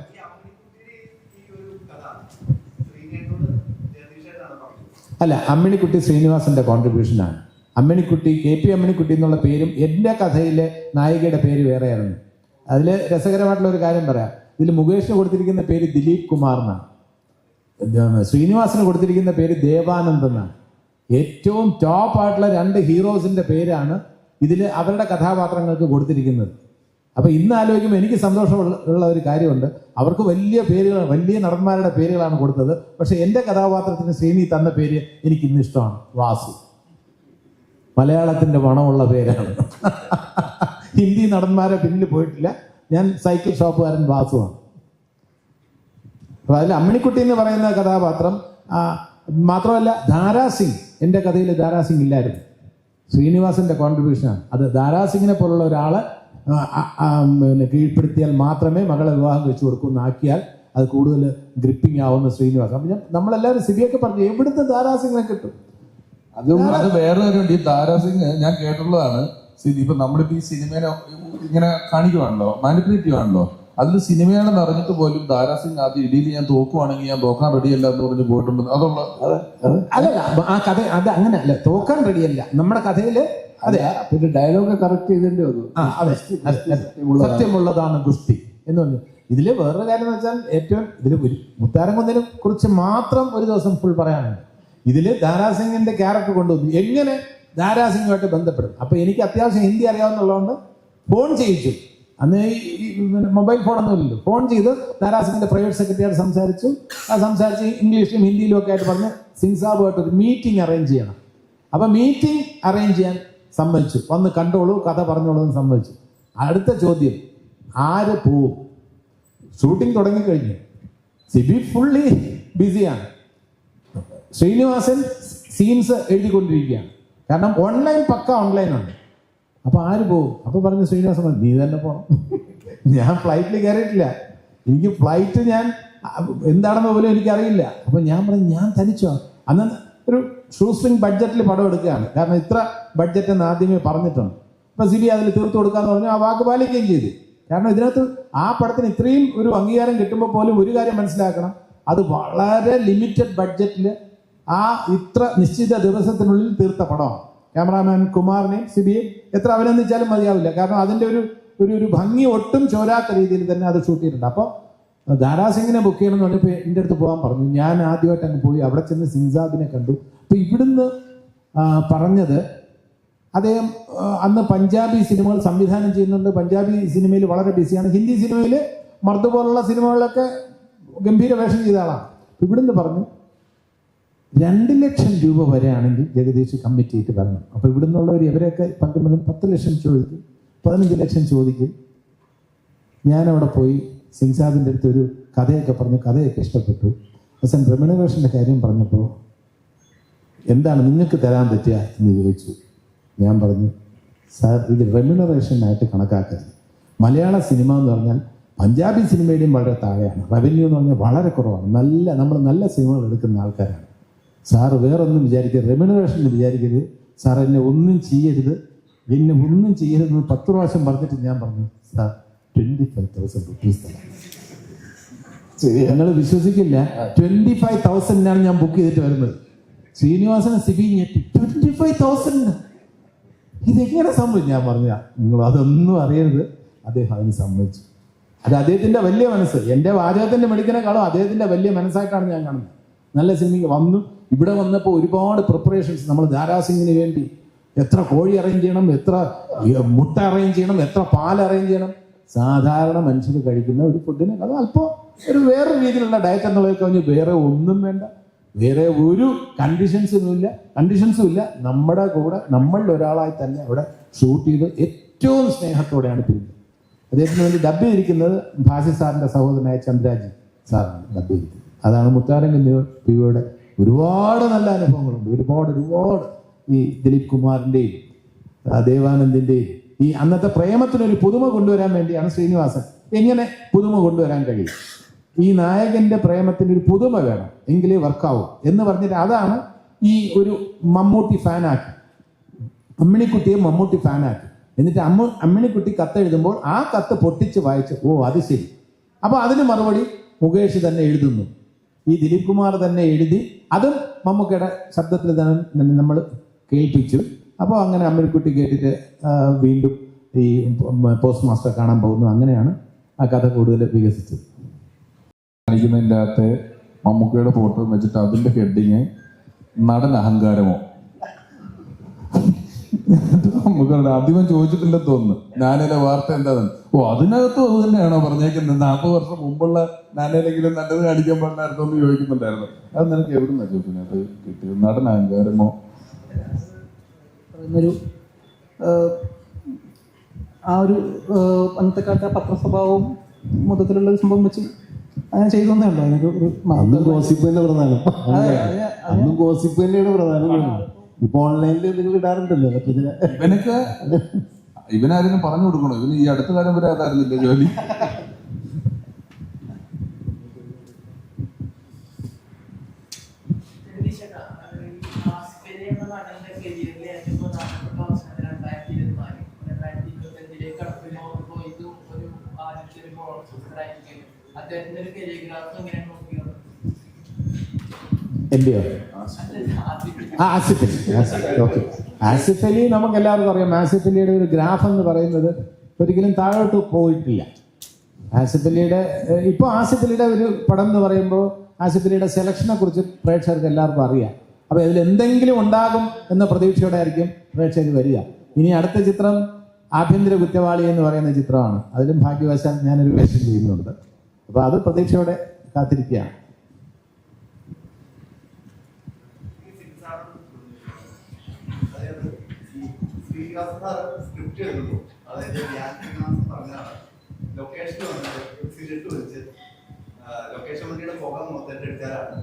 അല്ല, അമ്മിണിക്കുട്ടി ശ്രീനിവാസന്റെ കോൺട്രിബ്യൂഷനാണ്. അമ്മിണിക്കുട്ടി, KP അമ്മിണിക്കുട്ടി എന്നുള്ള പേരും എൻ്റെ കഥയിലെ നായികയുടെ പേര് വേറെയായിരുന്നു. അതിൽ രസകരമായിട്ടുള്ള ഒരു കാര്യം പറയാം. ഇതിൽ മുകേഷിന് കൊടുത്തിരിക്കുന്ന പേര് ദിലീപ് കുമാർ എന്നാണ്, ശ്രീനിവാസന് കൊടുത്തിരിക്കുന്ന പേര് ദേവാനന്ദ് എന്നാണ്. ഏറ്റവും ടോപ്പ് ആയിട്ടുള്ള 2 ഹീറോസിന്റെ പേരാണ് ഇതിൽ അവരുടെ കഥാപാത്രങ്ങൾക്ക് കൊടുത്തിരിക്കുന്നത്. അപ്പൊ ഇന്ന് ആലോചിക്കുമ്പോൾ എനിക്ക് സന്തോഷമുള്ള ഒരു കാര്യമുണ്ട്. അവർക്ക് വലിയ പേരുകൾ, വലിയ നടന്മാരുടെ പേരുകളാണ് കൊടുത്തത്. പക്ഷെ എൻ്റെ കഥാപാത്രത്തിന് ശ്രീനി തന്ന പേര് എനിക്ക് ഇന്ന് ഇഷ്ടമാണ്, വാസു. മലയാളത്തിന്റെ മണമുള്ള പേരാണ്. ഹിന്ദി നടന്മാരെ പിന്നിൽ പോയിട്ടില്ല. ഞാൻ സൈക്കിൾ ഷോപ്പുകാരൻ വാസുവാണ്. അപ്പൊ അതിൽ അമ്മിണിക്കുട്ടി എന്ന് പറയുന്ന കഥാപാത്രം മാത്രമല്ല, ധാരാസിംഗ്, എൻ്റെ കഥയിൽ ധാരാസിംഗ് ഇല്ലായിരുന്നു, ശ്രീനിവാസന്റെ കോൺട്രിബ്യൂഷനാണ്. അത് ധാരാസിംഗിനെ പോലുള്ള ഒരാള് പിന്നെ കീഴ്പ്പെടുത്തിയാൽ മാത്രമേ മകളെ വിവാഹം കഴിച്ചു കൊടുക്കുന്നാക്കിയാൽ അത് കൂടുതൽ ഗ്രിപ്പിംഗ് ആവുന്ന ശ്രീനിവാസൻ. അപ്പം നമ്മളെല്ലാവരും സിബിയൊക്കെ പറഞ്ഞു എവിടുത്തെ ധാരാസിംഗിനെ കിട്ടും. അത് വേറെ കാര്യമുണ്ട്. ഈ താരാസിംഗ് ഞാൻ കേട്ടിട്ടുള്ളതാണ്, ഇപ്പൊ നമ്മളിപ്പോ ഈ സിനിമേനെ ഇങ്ങനെ കാണിക്കുവാണല്ലോ, മാനിപ്പുലേറ്റ് ചെയ്യുവാണല്ലോ. അതിൽ സിനിമയാണെന്ന് അറിഞ്ഞിട്ട് പോലും ദാരാസിംഗ് ആദ്യം ഇടിയിൽ ഞാൻ തോക്കുവാണെങ്കിൽ ഞാൻ തോക്കാൻ റെഡിയല്ല എന്ന് പറഞ്ഞ് പോയിട്ടുണ്ട്. അതുള്ള അല്ലല്ല, ആ കഥ അത് അങ്ങനെയല്ല, തോക്കാൻ റെഡിയല്ല നമ്മുടെ കഥയില്. അതെ, പിന്നെ ഡയലോഗ് കറക്റ്റ് ചെയ്തേണ്ടി വന്നു. അതെ, സത്യമുള്ളതാണ് ഗുസ്തി എന്ന് പറഞ്ഞു. ഇതില് വേറൊരു കാര്യം എന്ന് വെച്ചാൽ ഏറ്റവും ഇതിൽ മുത്താരംകുന്നിനെ കുറിച്ച് മാത്രം ഒരു ദിവസം ഫുൾ പറയാനുണ്ട്. ഇതില് ദാരാസിംഗിന്റെ ക്യാരക്ടർ കൊണ്ടുവന്നു എങ്ങനെ ദാരാസിംഗുമായിട്ട് ബന്ധപ്പെടും. അപ്പൊ എനിക്ക് അത്യാവശ്യം ഹിന്ദി അറിയാവുന്നുള്ളതുകൊണ്ട് ഫോൺ ചെയ്യിച്ചു. അന്ന് ഈ മൊബൈൽ ഫോണൊന്നും ഇല്ലല്ലോ. ഫോൺ ചെയ്ത് ദാരാസിംഗിന്റെ പ്രൈവറ്റ് സെക്രട്ടറിയോട് സംസാരിച്ച് ഇംഗ്ലീഷിലും ഹിന്ദിയിലും ഒക്കെ ആയിട്ട് പറഞ്ഞ് സിംഗ് സാബുമായിട്ട് ഒരു മീറ്റിംഗ് അറേഞ്ച് ചെയ്യണം. അപ്പൊ മീറ്റിംഗ് അറേഞ്ച് ചെയ്യാൻ സമ്മതിച്ചു. വന്ന് കണ്ടോളൂ, കഥ പറഞ്ഞോളൂ എന്ന് സമ്മതിച്ചു. അടുത്ത ചോദ്യം, ആര് പോവും? ഷൂട്ടിംഗ് തുടങ്ങിക്കഴിഞ്ഞു. സിബി ഫുള്ളി ബിസിയാണ്. ശ്രീനിവാസൻ സീൻസ് എഴുതിക്കൊണ്ടിരിക്കുകയാണ്. കാരണം പക്ക ഓൺലൈനുണ്ട്. അപ്പൊ ആര് പോകും? അപ്പൊ പറഞ്ഞു ശ്രീനിവാസൻ, നീ തന്നെ പോകണം. ഞാൻ ഫ്ലൈറ്റിൽ കയറിയിട്ടില്ല, എനിക്ക് ഫ്ലൈറ്റ് ഞാൻ എന്താണെന്ന് പോലും എനിക്കറിയില്ല. അപ്പൊ ഞാൻ പറഞ്ഞു ഞാൻ തനിച്ചോ. അന്ന് ഒരു ഷൂസ്ട്രിങ് ബഡ്ജറ്റിൽ പടം എടുക്കുകയാണ്. കാരണം ഇത്ര ബഡ്ജറ്റ് എന്ന് ആദ്യമേ പറഞ്ഞിട്ടുണ്ട്. അപ്പൊ സിബി അതിൽ തീർത്തു കൊടുക്കാന്ന് പറഞ്ഞു. ആ വാക്ക് പാലിക്കുകയും ചെയ്തു. കാരണം ഇതിനകത്ത് ആ പടത്തിന് ഇത്രയും ഒരു അംഗീകാരം കിട്ടുമ്പോൾ പോലും ഒരു കാര്യം മനസ്സിലാക്കണം, അത് വളരെ ലിമിറ്റഡ് ബഡ്ജറ്റിൽ ആ ഇത്ര നിശ്ചിത ദിവസത്തിനുള്ളിൽ തീർത്ത പടമാണ്. ക്യാമറാമാൻ കുമാറിനെയും സിബിയെയും എത്ര അഭിനന്ദിച്ചാലും മതിയാവില്ല. കാരണം അതിൻ്റെ ഒരു ഭംഗി ഒട്ടും ചോരാത്ത രീതിയിൽ തന്നെ അത് ഷൂട്ട് ചെയ്തിട്ടുണ്ട്. അപ്പോൾ ദാരാസിംഗിനെ ബുക്ക് ചെയ്യണമെന്ന് പറഞ്ഞപ്പോൾ എൻ്റെ അടുത്ത് പോകാൻ പറഞ്ഞു. ഞാൻ ആദ്യമായിട്ട് അങ്ങ് പോയി അവിടെ ചെന്ന് സിംഗ് സാബിനെ കണ്ടു. അപ്പോൾ ഇവിടുന്ന് പറഞ്ഞത് അദ്ദേഹം അന്ന് പഞ്ചാബി സിനിമകൾ സംവിധാനം ചെയ്യുന്നുണ്ട്. പഞ്ചാബി സിനിമയിൽ വളരെ ബിസിയാണ്. ഹിന്ദി സിനിമയിൽ മർദ് പോലുള്ള സിനിമകളിലൊക്കെ ഗംഭീര വേഷം ചെയ്ത ആളാണ്. ഇവിടുന്ന് പറഞ്ഞു 2 ലക്ഷം രൂപ വരെയാണെങ്കിൽ ജഗദീഷ് കമ്മിറ്റ് ചെയ്തിട്ട് വരണം. അപ്പോൾ ഇവിടുന്നുള്ളവർ ഇവരെയൊക്കെ 10 ലക്ഷം ചോദിക്കും, 15 ലക്ഷം ചോദിക്കും. ഞാനവിടെ പോയി സിംഗ് സാബിൻ്റെ അടുത്ത് ഒരു കഥയൊക്കെ പറഞ്ഞു. കഥയൊക്കെ ഇഷ്ടപ്പെട്ടു. അവസാനം റെമ്യൂണറേഷൻ്റെ കാര്യം പറഞ്ഞപ്പോൾ എന്താണ് നിങ്ങൾക്ക് തരാൻ പറ്റുക എന്ന് ചോദിച്ചു. ഞാൻ പറഞ്ഞു, സാർ ഇത് റെമ്യൂണറേഷനായിട്ട് കണക്കാക്കരുത്. മലയാള സിനിമ എന്ന് പറഞ്ഞാൽ പഞ്ചാബി സിനിമയുടെയും വളരെ താഴെയാണ്. റവന്യൂ എന്ന് പറഞ്ഞാൽ വളരെ കുറവാണ്. നമ്മൾ നല്ല സിനിമകൾ എടുക്കുന്ന ആൾക്കാരാണ്. സാറ് വേറൊന്നും വിചാരിക്കരുത്, റെമ്യൂണറേഷൻ വിചാരിക്കരുത്. സാർ എന്നെ ഒന്നും ചെയ്യരുത്, എന്നെ ഒന്നും ചെയ്യരുതെന്ന് 10 പ്രാവശ്യം പറഞ്ഞിട്ട് ഞാൻ പറഞ്ഞു, സാർ 25,000 റുപ്പീസ് തരാം. ശരി, നിങ്ങൾ വിശ്വസിക്കില്ല, 25,000 ഞാൻ ബുക്ക് ചെയ്തിട്ട് വരുന്നത്. ശ്രീനിവാസൻ സിബി ഞെട്ടി, 25,000 ഇതെങ്ങനെ സമ്മതിച്ചു? ഞാൻ പറഞ്ഞ നിങ്ങൾ അതൊന്നും അറിയരുത്. അദ്ദേഹം അതിന് സമ്മതിച്ചു. അത് അദ്ദേഹത്തിന്റെ വലിയ മനസ്സ്. എൻ്റെ വാചകത്തിന്റെ മെഡിക്കനേക്കാളും അദ്ദേഹത്തിന്റെ വലിയ മനസ്സായിട്ടാണ് ഞാൻ കാണുന്നത്. നല്ല സിനിമയ്ക്ക് വന്നു. ഇവിടെ വന്നപ്പോൾ ഒരുപാട് പ്രിപ്പറേഷൻസ്. നമ്മൾ ദാരാസിംഗിന് വേണ്ടി എത്ര കോഴി അറേഞ്ച് ചെയ്യണം, എത്ര മുട്ട അറേഞ്ച് ചെയ്യണം, എത്ര പാൽ അറേഞ്ച് ചെയ്യണം. സാധാരണ മനുഷ്യർ കഴിക്കുന്ന ഒരു ഫുഡിന് അത് അല്പം ഒരു വേറെ രീതിയിലുള്ള ഡയറ്റ് എന്നുള്ളതൊക്കെ കഴിഞ്ഞ് വേറെ ഒന്നും വേണ്ട, വേറെ ഒരു കണ്ടീഷൻസും ഇല്ല. നമ്മുടെ കൂടെ നമ്മളിൽ ഒരാളായി തന്നെ അവിടെ ഷൂട്ട് ചെയ്ത് ഏറ്റവും സ്നേഹത്തോടെയാണ് പിരിഞ്ഞത്. അദ്ദേഹത്തിന് വേണ്ടി ഡബ് ചെയ്തിരിക്കുന്നത് ഭാസി സാറിൻ്റെ സഹോദരനായ ചന്ദ്രാജി സാറാണ് ഡബ് ചെയ്തിരിക്കുന്നത്. അതാണ് മുത്താരംകുന്നിയുടെ ഒരുപാട് നല്ല അനുഭവങ്ങളുണ്ട്. ഒരുപാട് ഈ ദിലീപ് കുമാറിൻ്റെയും ദേവാനന്ദിൻ്റെയും ഈ അന്നത്തെ പ്രേമത്തിനൊരു പുതുമ കൊണ്ടുവരാൻ വേണ്ടിയാണ് ശ്രീനിവാസൻ. എങ്ങനെ പുതുമ കൊണ്ടുവരാൻ കഴിയും? ഈ നായകന്റെ പ്രേമത്തിന് ഒരു പുതുമ വേണം, എങ്കിലേ വർക്കാവും എന്ന് പറഞ്ഞിട്ട് അതാണ് ഈ ഒരു മമ്മൂട്ടി ഫാനാക്കി, അമ്മിണിക്കുട്ടിയെ മമ്മൂട്ടി ഫാനാക്കി. എന്നിട്ട് അമ്മിണിക്കുട്ടി കത്തെഴുതുമ്പോൾ ആ കത്ത് പൊട്ടിച്ച് വായിച്ച്, ഓ അത് ശരി. അപ്പൊ അതിന് മറുപടി മുകേഷ് തന്നെ എഴുതുന്നു, ഈ ദിലീപ് കുമാർ തന്നെ എഴുതി, അതും മമ്മൂക്കയുടെ ശബ്ദത്തിൽ തന്നെ നമ്മൾ കേൾപ്പിച്ചു. അപ്പോൾ അങ്ങനെ അമ്മിണിക്കുട്ടി കേട്ടിട്ട് വീണ്ടും ഈ പോസ്റ്റ് മാസ്റ്റർ കാണാൻ പോകുന്നു. അങ്ങനെയാണ് ആ കഥ കൂടുതൽ വികസിച്ചത്. കാണിക്കുന്നതിൻ്റെ അകത്തെ മമ്മൂക്കയുടെ ഫോട്ടോ വെച്ചിട്ട് അതിന്റെ ഹെഡിങ് നടൻ അഹങ്കാരമോ. നമുക്കുണ്ട് ആദ്യമേ ചോദിച്ചിട്ടില്ലെന്ന് തോന്നുന്നു. നാനയിലെ വാർത്ത എന്താണെന്ന്. ഓ അതിനകത്തും അത് തന്നെയാണോ പറഞ്ഞേക്കുന്നത്? 40 വർഷം മുമ്പുള്ള നാനയിലെങ്കിലും നല്ലത് കാണിക്കാൻ പാടില്ലായിരുന്നു എന്ന് ചോദിക്കുന്നുണ്ടായിരുന്നു. അത് നിനക്ക് എവിടുന്നാ ചോദിക്കുന്നത്? അത് കിട്ടിയത് നടൻ അഹങ്കാരമോ എന്നൊരു ആ ഒരു അന്നത്തെ കാലത്തെ പത്രസ്വഭാവവും മൊത്തത്തിലുള്ള സംഭവം വെച്ച് അങ്ങനെ ചെയ്തേ ഉണ്ടോ? അന്നും ഗോസിപ്പ് തന്നെ പ്രധാനം. അന്നും ഗോസിപ്പ് തന്നെയാണ് പ്രധാനം. ഇപ്പൊ ഓൺലൈനിൽ നിങ്ങൾ ഇടാറുണ്ടല്ലോ. ഇവനാരെങ്കിലും പറഞ്ഞു കൊടുക്കണോ? ഇവന് ഈ അടുത്ത കാലം വരെ അതായിരുന്നില്ല ജോലി. അദ്ദേഹത്തിന്റെ ഒരു കരിയോഗ്രാഫ് എങ്ങനെയാണ് നോക്കിയത്? എന്റെയോ? ആസിഫ് അലി. ഓക്കെ, ആസിഫ് അലി നമുക്ക് എല്ലാവർക്കും അറിയാം. ആസിഫ് അലിയുടെ ഒരു ഗ്രാഫ് എന്ന് പറയുന്നത് ഒരിക്കലും താഴോട്ട് പോയിട്ടില്ല. ആസിഫ് അലിയുടെ ഇപ്പോൾ ആസിഫ് അലിയുടെ ഒരു പടം എന്ന് പറയുമ്പോൾ ആസിഫ് അലിയുടെ സെലക്ഷനെ കുറിച്ച് പ്രേക്ഷകർക്ക് എല്ലാവർക്കും അറിയാം. അപ്പോൾ ഇതിൽ എന്തെങ്കിലും ഉണ്ടാകും എന്ന പ്രതീക്ഷയോടെ ആയിരിക്കും പ്രേക്ഷകർ വരിക. ഇനി അടുത്ത ചിത്രം ആഭ്യന്തര കുറ്റവാളി എന്ന് പറയുന്ന ചിത്രമാണ്. അതിലും ഭാഗ്യവശാൽ ഞാനൊരു വേഷം ചെയ്യുന്നുണ്ട്. അപ്പോൾ അത് പ്രതീക്ഷയോടെ കാത്തിരിക്കുകയാണ്. സ്ക്രിപ്റ്റ് എഴുതുന്നു, അതായത് പറഞ്ഞാണ് ലൊക്കേഷൻ സിലിട്ട് വെച്ച് ലൊക്കേഷൻ വണ്ടിയുടെ മുഖം മൊത്തം എടുത്താലാണ്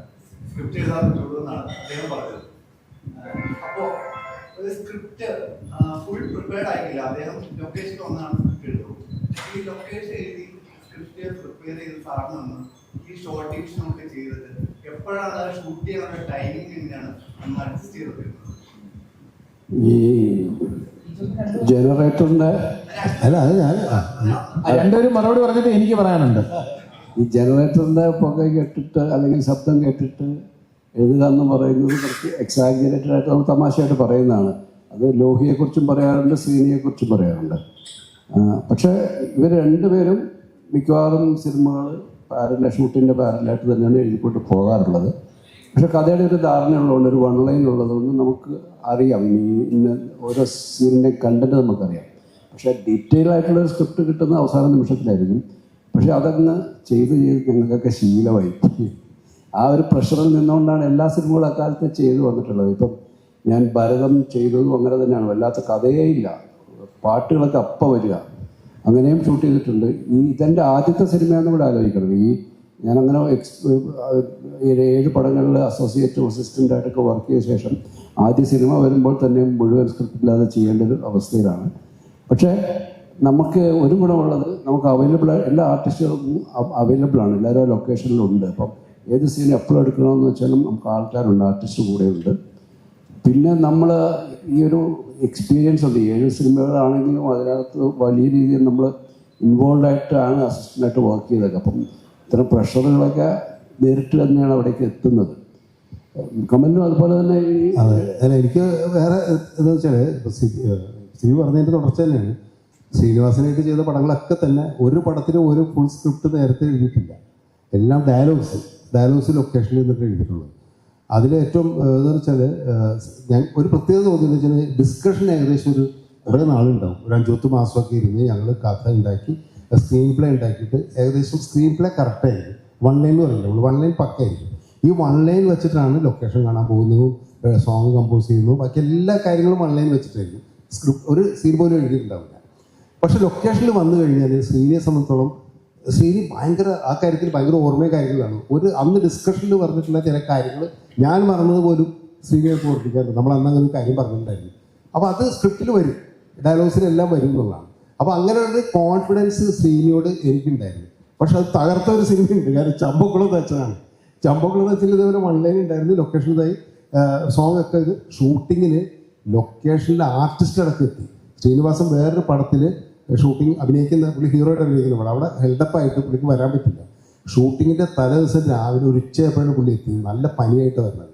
സ്ക്രിപ്റ്റ് എഴുതാൻ പറ്റുള്ളൂ എന്നാണ് അദ്ദേഹം പറഞ്ഞത്. അപ്പോ ഒരു സ്ക്രിപ്റ്റ് ഫുൾ പ്രിപ്പയർഡ് ആയിട്ടില്ല, അദ്ദേഹം ലൊക്കേഷൻ വന്നാണ് സ്ക്രിപ്റ്റ് എഴുതുന്നത്. ഈ ലൊക്കേഷൻ എഴുതി സ്ക്രിപ്റ്റ് പ്രിപ്പയർ ചെയ്ത് സാറിന് വന്ന് ഈ ഷോർട്ട് ഡിവിഷനൊക്കെ ചെയ്തിട്ട് എപ്പോഴാണ് ഷൂട്ട് ചെയ്യാനുള്ള ടൈമിംഗ് എങ്ങനെയാണ് അന്ന് അഡ്ജസ്റ്റ് ചെയ്ത് വരുന്നത്? ഈ ജനറേറ്ററിന്റെ അല്ല, അത് ഞാൻ രണ്ടുപേരും മറുപടി പറഞ്ഞിട്ട് എനിക്ക് പറയാനുണ്ട്. ഈ ജനറേറ്ററിന്റെ പുക കേട്ടിട്ട് അല്ലെങ്കിൽ ശബ്ദം കേട്ടിട്ട് എഴുതുക എന്ന് പറയുന്നത് കുറച്ച് എക്സാജറേറ്റഡ് ആയിട്ട് നമ്മൾ തമാശയായിട്ട് പറയുന്നതാണ്. അത് ലോഹിയെക്കുറിച്ചും പറയാറുണ്ട്, ശ്രീനിയെക്കുറിച്ചും പറയാറുണ്ട്. പക്ഷേ ഇവർ രണ്ടുപേരും മിക്കവാറും സിനിമകൾ ഷൂട്ടിൻ്റെ പാരലായിട്ട് തന്നെയാണ് എഴുതിക്കൊണ്ട് പോകാറുള്ളത്. പക്ഷെ കഥയുടെ ഒരു ധാരണയുള്ളതുകൊണ്ട്, ഒരു വൺ ലൈൻ ഉള്ളതുകൊണ്ട് നമുക്ക് അറിയാം ഇന്ന് ഓരോ സീനിൻ്റെ കണ്ടന്റ് നമുക്കറിയാം. പക്ഷേ ഡീറ്റെയിൽ ആയിട്ടുള്ളൊരു സ്ക്രിപ്റ്റ് കിട്ടുന്ന അവസാന നിമിഷത്തിലായിരിക്കും. പക്ഷെ അതങ്ങ് ചെയ്ത് ഞങ്ങൾക്കൊക്കെ ശീലമായി. ആ ഒരു പ്രഷറിൽ നിന്നുകൊണ്ടാണ് എല്ലാ സിനിമകളും അക്കാലത്ത് ചെയ്തു വന്നിട്ടുള്ളത്. ഇപ്പം ഞാൻ ഭരതം ചെയ്തതും അങ്ങനെ തന്നെയാണ്. വല്ലാത്ത കഥയേ ഇല്ല, പാട്ടുകളൊക്കെ അപ്പം വരിക, അങ്ങനെയും ഷൂട്ട് ചെയ്തിട്ടുണ്ട്. ഇതെൻ്റെ ആദ്യത്തെ സിനിമയാണെന്ന് കൂടെ ആലോചിക്കണം. ഞാനങ്ങനെ 7 പടങ്ങളിൽ അസോസിയേറ്റ് അസിസ്റ്റൻ്റായിട്ടൊക്കെ വർക്ക് ചെയ്ത ശേഷം ആദ്യ സിനിമ വരുമ്പോൾ തന്നെ മുഴുവൻ സ്ക്രിപ്റ്റില്ലാതെ ചെയ്യേണ്ട ഒരു അവസ്ഥയിലാണ്. പക്ഷേ നമുക്ക് ഒരു ഗുണമുള്ളത്, നമുക്ക് എല്ലാ ആർട്ടിസ്റ്റുകൾക്കും അവൈലബിളാണ്, എല്ലാവരും ലൊക്കേഷനിലുണ്ട്. അപ്പം ഏത് സീൻ എപ്പോഴും എടുക്കണമെന്ന് വെച്ചാലും നമുക്ക് ആൾക്കാരുണ്ട്, ആർട്ടിസ്റ്റ് കൂടെയുണ്ട്. പിന്നെ നമ്മൾ ഈ ഒരു എക്സ്പീരിയൻസ് ഉണ്ട്. 7 സിനിമകളാണെങ്കിലും അതിനകത്ത് വലിയ രീതിയിൽ നമ്മൾ ഇൻവോൾവ് ആയിട്ടാണ് അസിസ്റ്റൻ്റായിട്ട് വർക്ക് ചെയ്തത്. അപ്പം ഇത്തരം പ്രഷറുകളൊക്കെ നേരിട്ട് തന്നെയാണ് അവിടേക്ക് എത്തുന്നത്. കമലിനും അതുപോലെ തന്നെ അതെ, എനിക്ക് വേറെ എന്താ വെച്ചാൽ ഇപ്പോൾ സിബി പറഞ്ഞതിൻ്റെ തുടർച്ച തന്നെയാണ്. ശ്രീനിവാസനായിട്ട് ചെയ്ത പടങ്ങളൊക്കെ തന്നെ ഒരു പടത്തിലും ഒരു ഫുൾ സ്ക്രിപ്റ്റ് നേരത്തെ എഴുതിയിട്ടില്ല. എല്ലാം ഡയലോഗ്സ് ലൊക്കേഷനിൽ നിന്നിട്ട് എഴുതിയിട്ടുള്ളത്. അതിലേറ്റവും എന്താ വെച്ചാൽ ഞാൻ ഒരു പ്രത്യേകത തോന്നിയെന്ന് വെച്ചാൽ ഡിസ്കഷൻ ഏകദേശം കുറേ നാളുണ്ടാവും. ഒരു 5-10 മാസമൊക്കെ ഇരുന്ന് ഞങ്ങൾ കഥ ഉണ്ടാക്കി സ്ക്രീൻ പ്ലേ ഉണ്ടാക്കിയിട്ട് ഏകദേശം സ്ക്രീൻ പ്ലേ കറക്റ്റായിരിക്കും. 1 ലൈൻ എന്ന് പറയുന്നത് നമ്മൾ 1 ലൈൻ പക്കായിരിക്കും. ഈ 1 ലൈൻ വെച്ചിട്ടാണ് ലൊക്കേഷൻ കാണാൻ പോകുന്നതും സോങ് കമ്പോസ് ചെയ്യുന്നതും ബാക്കി എല്ലാ കാര്യങ്ങളും 1 ലൈൻ വെച്ചിട്ടായിരിക്കും. ഒരു സീൻ പോലും എഴുതിയിട്ടുണ്ടാവില്ല. പക്ഷെ ലൊക്കേഷനിൽ വന്നു കഴിഞ്ഞാൽ ശ്രീനിയെ സംബന്ധിച്ചോളം ശ്രീനി ആ കാര്യത്തിൽ ഭയങ്കര ഓർമ്മയും കാര്യങ്ങളാണ്. അന്ന് ഡിസ്കഷനിൽ പറഞ്ഞിട്ടുള്ള ചില കാര്യങ്ങൾ ഞാൻ മറന്നത് പോലും ശ്രീനിയെ ഓർമ്മിക്കാറുണ്ട്. നമ്മൾ അന്ന് അങ്ങനെ ഒരു കാര്യം പറഞ്ഞിട്ടുണ്ടായിരുന്നു. അപ്പോൾ അത് സ്ക്രിപ്റ്റിൽ വരും, ഡയലോഗ്സിലെല്ലാം വരും എന്നുള്ളതാണ്. അപ്പോൾ അങ്ങനെ ഒരു കോൺഫിഡൻസ് ശ്രീനിയോട് എനിക്കുണ്ടായിരുന്നു. പക്ഷെ അത് തകർത്ത ഒരു സിനിമയുണ്ട്. കാരണം ചമ്പക്കുളം തച്ചതാണ്. ചമ്പക്കുളം തച്ചിൽ ഇതേപോലെ 1 ലൈൻ ഉണ്ടായിരുന്നു. ലൊക്കേഷനിലായി സോങ് ഒക്കെ ഇത് ഷൂട്ടിങ്ങിന് ലൊക്കേഷനിലെ ആർട്ടിസ്റ്റ് അടക്കം എത്തി. ശ്രീനിവാസൻ വേറൊരു പടത്തിൽ ഷൂട്ടിങ് അഭിനയിക്കുന്ന പുള്ളി ഹീറോയുടെ അഭിനയിക്കുന്ന പടം, അവിടെ ഹെൽഡപ്പായിട്ട് പുള്ളിക്ക് വരാൻ പറ്റില്ല. ഷൂട്ടിങ്ങിൻ്റെ തലേ ദിവസം രാവിലെ ഒരു ഉച്ചയായപ്പോഴാണ് പുള്ളി എത്തി. നല്ല പനിയായിട്ട് വരുന്നത്.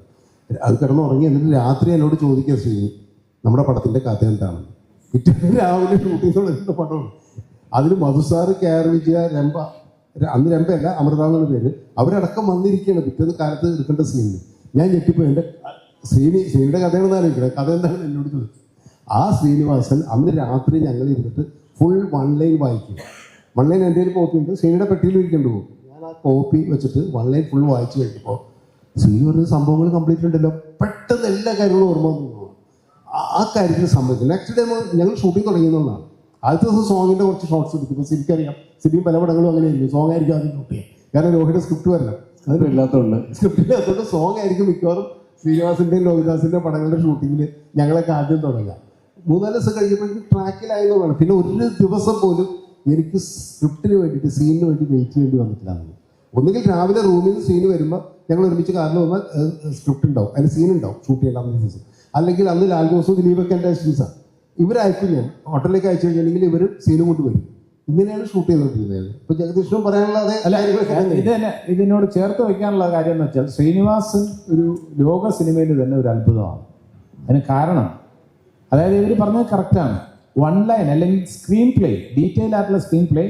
അത് കിടന്നുറങ്ങി. എന്നിട്ട് രാത്രി എന്നോട് ചോദിക്കുക, ശ്രീനി നമ്മുടെ പടത്തിൻ്റെ കഥ എന്താണെന്ന്. പിറ്റേന്ന് രാവിലെ ഷൂട്ടിംഗ് തുടങ്ങുന്ന പടമാണ്. അതിൽ മധുസാറ്, കെ.ആർ. വിജയ, രംഭ, അന്ന് രംഭയല്ല അമൃത എന്നുള്ള പേര്, അവരടക്കം വന്നിരിക്കുകയാണ് പിറ്റേന്ന് കാലത്ത് എടുക്കേണ്ട സീനിൽ. ഞാൻ ഞെട്ടിപ്പോയി. എൻ്റെ ശ്രീനിയുടെ കഥയാണെന്ന് ആലോചിക്കണം. കഥ എന്താണെന്ന് എന്നോട് ചോദിച്ചു. ആ ശ്രീനിവാസൻ അന്ന് രാത്രി ഞങ്ങൾ ഇരുന്നിട്ട് ഫുൾ 1 ലൈൻ വായിക്കും. 1 ലൈൻ എൻ്റെ കയ്യിൽ കോപ്പി ഉണ്ട്, ശ്രീനിയുടെ പെട്ടിയിൽ ഇരിക്കേണ്ടി പോകും. ഞാൻ ആ കോപ്പി വെച്ചിട്ട് 1 ലൈൻ ഫുൾ വായിച്ചു കഴിഞ്ഞപ്പോൾ ശ്രീ ഒരു സംഭവങ്ങൾ കംപ്ലീറ്റ് ഉണ്ടല്ലോ, പെട്ടെന്ന് എല്ലാ കാര്യങ്ങളും ഓർമ്മ വന്നു. ആ കാര്യത്തിൽ സംഭവിച്ചു. നെക്സ്റ്റ് ടൈം ഞങ്ങൾ ഷൂട്ടിംഗ് തുടങ്ങിയെന്നുള്ളതാണ്. ആദ്യത്തെ ദിവസം സോങ്ങിൻ്റെ കുറച്ച് ഷോർട്ട്സ് എടുക്കും. ഇപ്പോൾ സിനിമയ്ക്കറിയാം, സിനിമ പല പടങ്ങളും അങ്ങനെയായിരിക്കും. സോങ് ആയിരിക്കും ആദ്യം ഷൂട്ട് ചെയ്യാം. കാരണം ലോഹിയുടെ സ്ക്രിപ്റ്റ് വരണം. സ്ക്രിപ്റ്റില്ലാത്തതുകൊണ്ട് സോങ് ആയിരിക്കും മിക്കവാറും ശ്രീനിവാസിൻ്റെയും ലോഹിദാസിൻ്റെ പടങ്ങളുടെ ഷൂട്ടിങ്ങിൽ ഞങ്ങളൊക്കെ ആദ്യം തുടങ്ങാം. 3-4 ദിവസം കഴിഞ്ഞപ്പോഴേക്കും ട്രാക്കിലായെന്നുള്ളതാണ്. പിന്നെ ഒരു ദിവസം പോലും എനിക്ക് സ്ക്രിപ്റ്റിന് വേണ്ടിയിട്ട് സീനിന് വേണ്ടി വെയിറ്റ് ചെയ്യേണ്ടി വന്നിട്ടില്ല. ഒന്നുകിൽ രാവിലെ റൂമിൽ നിന്ന് സീന് വരുമ്പോൾ ഞങ്ങൾ ഒരുമിച്ച് കാറിൽ വന്നാൽ സ്ക്രിപ്റ്റ് ഉണ്ടാവും, അതിന് സീൻ ഉണ്ടാവും ഷൂട്ട് ചെയ്യേണ്ട ദിവസം. അല്ലെങ്കിൽ അന്ന് ലാൽ ജോസും ദിലീപൊക്കെ എൻ്റെ അസിസ്റ്റൻസാണ്. ഇവരയക്കും. ഞാൻ ഹോട്ടലിലേക്ക് അയച്ചു കഴിഞ്ഞിട്ടുണ്ടെങ്കിൽ ഇവർ സീനും കൊണ്ട് വരും. ഇങ്ങനെയാണ് ഷൂട്ട് ചെയ്തുകൊണ്ടിരുന്നത്. ഇപ്പൊ ജഗദീഷും പറയാനുള്ള അതേ കാര്യങ്ങളൊക്കെ തന്നെ. ഇത് തന്നെ ഇതിനോട് ചേർത്ത് വെക്കാനുള്ള കാര്യം എന്ന് വെച്ചാൽ ശ്രീനിവാസൻ ഒരു ലോക സിനിമയിൽ തന്നെ ഒരു അത്ഭുതമാണ്. അതിന് കാരണം അതായത് ഇവർ പറഞ്ഞത് കറക്റ്റാണ്. വൺ ലൈൻ അല്ലെങ്കിൽ സ്ക്രീൻ പ്ലേ, ഡീറ്റെയിൽ ആയിട്ടുള്ള സ്ക്രീൻ പ്ലേ,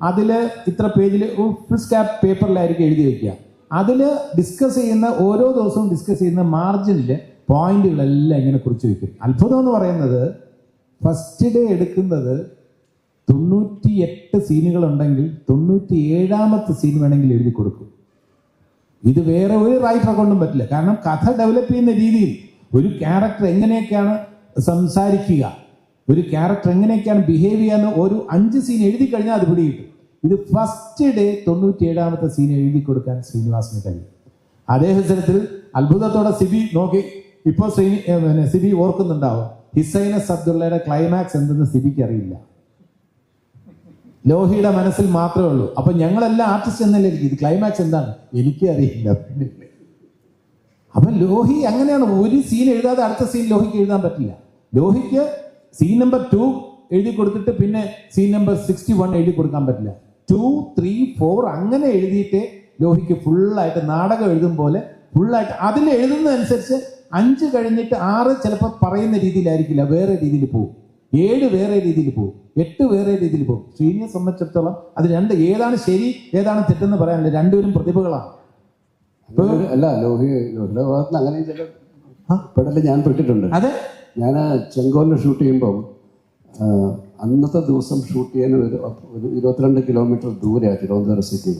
അതിൽ ഇത്ര പേജിൽ ഫുൾ സ്കാപ്പ് പേപ്പറിലായിരിക്കും എഴുതി വയ്ക്കുക. അതിൽ ഡിസ്കസ് ചെയ്യുന്ന ഓരോ ദിവസവും ഡിസ്കസ് ചെയ്യുന്ന മാർജിനിൽ പോയിന്റുകളെല്ലാം ഇങ്ങനെ കുറിച്ച് വയ്ക്കും. അത്ഭുതം എന്ന് പറയുന്നത് ഫസ്റ്റ് ഡേ എടുക്കുന്നത് 98 സീനുകളുണ്ടെങ്കിൽ 97ാമത്തെ സീൻ വേണമെങ്കിൽ എഴുതി കൊടുക്കും. ഇത് വേറെ ഒരു റൈറ്ററെ കൊണ്ടും പറ്റില്ല. കാരണം കഥ ഡെവലപ്പ് ചെയ്യുന്ന രീതിയിൽ ഒരു ക്യാരക്ടർ എങ്ങനെയൊക്കെയാണ് സംസാരിക്കുക, ഒരു ക്യാരക്ടർ എങ്ങനെയൊക്കെയാണ് ബിഹേവ് ചെയ്യാന്ന് ഒരു 5 സീൻ എഴുതി കഴിഞ്ഞാൽ അത് പിടികിട്ടും. ഇത് ഫസ്റ്റ് ഡേ 97ാമത്തെ സീൻ എഴുതി കൊടുക്കാൻ ശ്രീനിവാസിന് കഴിയും. അതേ അവസരത്തിൽ അത്ഭുതത്തോടെ സിബി നോക്കി. ഇപ്പോൾ സിബി ഓർക്കുന്നുണ്ടാവും, ഹിസൈനസ് അബ്ദുള്ളയുടെ ക്ലൈമാക്സ് എന്തെന്ന് സിബിക്ക് അറിയില്ല, ലോഹിയുടെ മനസ്സിൽ മാത്രമേ ഉള്ളൂ. അപ്പൊ ഞങ്ങളെല്ലാം ആർട്ടിസ്റ്റ് എന്നല്ലേ ഇത് ക്ലൈമാക്സ് എന്താണ് എനിക്ക് അറിയില്ല. അപ്പൊ ലോഹി അങ്ങനെയാണ്, ഒരു സീൻ എഴുതാതെ അടുത്ത സീൻ ലോഹിക്ക് എഴുതാൻ പറ്റില്ല. ലോഹിക്ക് സീൻ നമ്പർ 2 എഴുതി കൊടുത്തിട്ട് പിന്നെ സീൻ നമ്പർ 61 എഴുതി കൊടുക്കാൻ പറ്റില്ല. 2, 3, 4 അങ്ങനെ എഴുതിയിട്ട് ലോഹിക്ക് ഫുള്ളായിട്ട് നാടകം എഴുതും പോലെ ഫുള്ളായിട്ട് അതിൽ എഴുതുന്നതനുസരിച്ച് 5 കഴിഞ്ഞിട്ട് 6 ചിലപ്പോൾ പറയുന്ന രീതിയിലായിരിക്കില്ല, വേറെ രീതിയിൽ പോകും. 7 വേറെ രീതിയിൽ പോകും, 8 വേറെ രീതിയിൽ പോകും. ശ്രീനിയെ സംബന്ധിച്ചിടത്തോളം അത് ഏതാണ് ശരി ഏതാണ് തെറ്റെന്ന് പറയാനില്ല, രണ്ടുപേരും പ്രതിഭകളാണ്. അല്ല ലോഹിയുടെ ഭാഗത്ത് അങ്ങനെ ചില പെടല് ഞാൻ പെട്ടിട്ടുണ്ട്. അതെ, ഞാൻ ചെങ്കോലിൽ ഷൂട്ട് ചെയ്യുമ്പോൾ അന്നത്തെ ദിവസം ഷൂട്ട് ചെയ്യാൻ ഒരു 22 കിലോമീറ്റർ ദൂരെയാണ് തിരുവനന്തപുരം സിറ്റിയിൽ.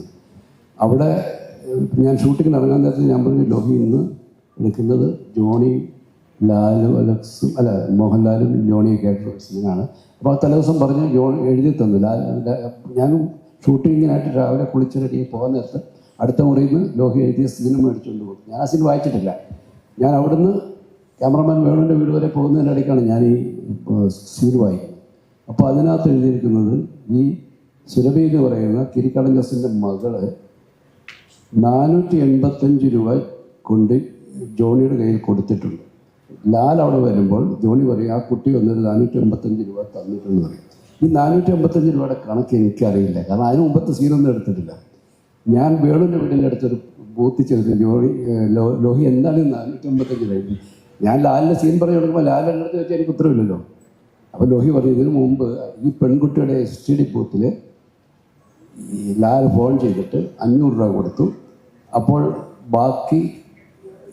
അവിടെ ഞാൻ ഷൂട്ടിങ്ങിന് ഇറങ്ങാൻ നേരത്തിൽ ഞാൻ പറഞ്ഞു, ലോഹി ഇന്ന് എടുക്കുന്നത് ജോണി ലാലും അലക്സും മോഹൻലാലും ജോണിയൊക്കെ ആയിട്ടുള്ള സീനാണ്. അപ്പോൾ ആ തലേദിവസം പറഞ്ഞ് എഴുതി തന്നു. ഞാനും ഷൂട്ടിങ്ങിനായിട്ട് രാവിലെ കുളിച്ച് റെഡി പോകാൻ നേരത്ത് അടുത്ത മുറിയിൽ നിന്ന് ലോഹി എഴുതിയ സീനും മേടിച്ചുകൊണ്ട് പോകും. ഞാൻ ആ സീൻ വായിച്ചിട്ടില്ല. ഞാൻ അവിടുന്ന് ക്യാമറമാൻ വേണുവിൻ്റെ വീട് വരെ പോകുന്നതിനിടയ്ക്കാണ് ഞാൻ ഈ സീൻ വായിക്കുന്നത്. അപ്പോൾ അതിനകത്ത് എഴുതിയിരിക്കുന്നത് ഈ സുരഭി എന്ന് പറയുന്ന കിരിക്കാടൻ ജോസിൻ്റെ മകള് 485 രൂപ കൊണ്ട് ജോണിയുടെ കയ്യിൽ കൊടുത്തിട്ടുണ്ട്. ലാൽ അവിടെ വരുമ്പോൾ ജോണി പറയും, ആ കുട്ടി വന്നൊരു 485 രൂപ തന്നിട്ടെന്ന് പറയും. ഈ 485 രൂപയുടെ കണക്ക് എനിക്കറിയില്ല, കാരണം അതിന് മുമ്പത്തെ സീനൊന്നും എടുത്തിട്ടില്ല. ഞാൻ വേണുവിൻ്റെ വീടിൻ്റെ അടുത്തൊരു ബൂത്തിൽ ചെലുത്തി ലോഹി എന്താണ് 485 രൂപ. ഞാൻ ലാലിൻ്റെ സീൻ പറഞ്ഞു കൊടുക്കുമ്പോൾ ലാൽ എൻ്റെ അടുത്ത് വെച്ചാൽ എനിക്ക് ഉത്തരവില്ലല്ലോ. അപ്പോൾ ലോഹി പറഞ്ഞു, ഇതിനു മുമ്പ് ഈ പെൺകുട്ടിയുടെ STD ബൂത്തിൽ ഈ ലാൽ ഫോൺ ചെയ്തിട്ട് 500 രൂപ കൊടുത്തു. അപ്പോൾ ബാക്കി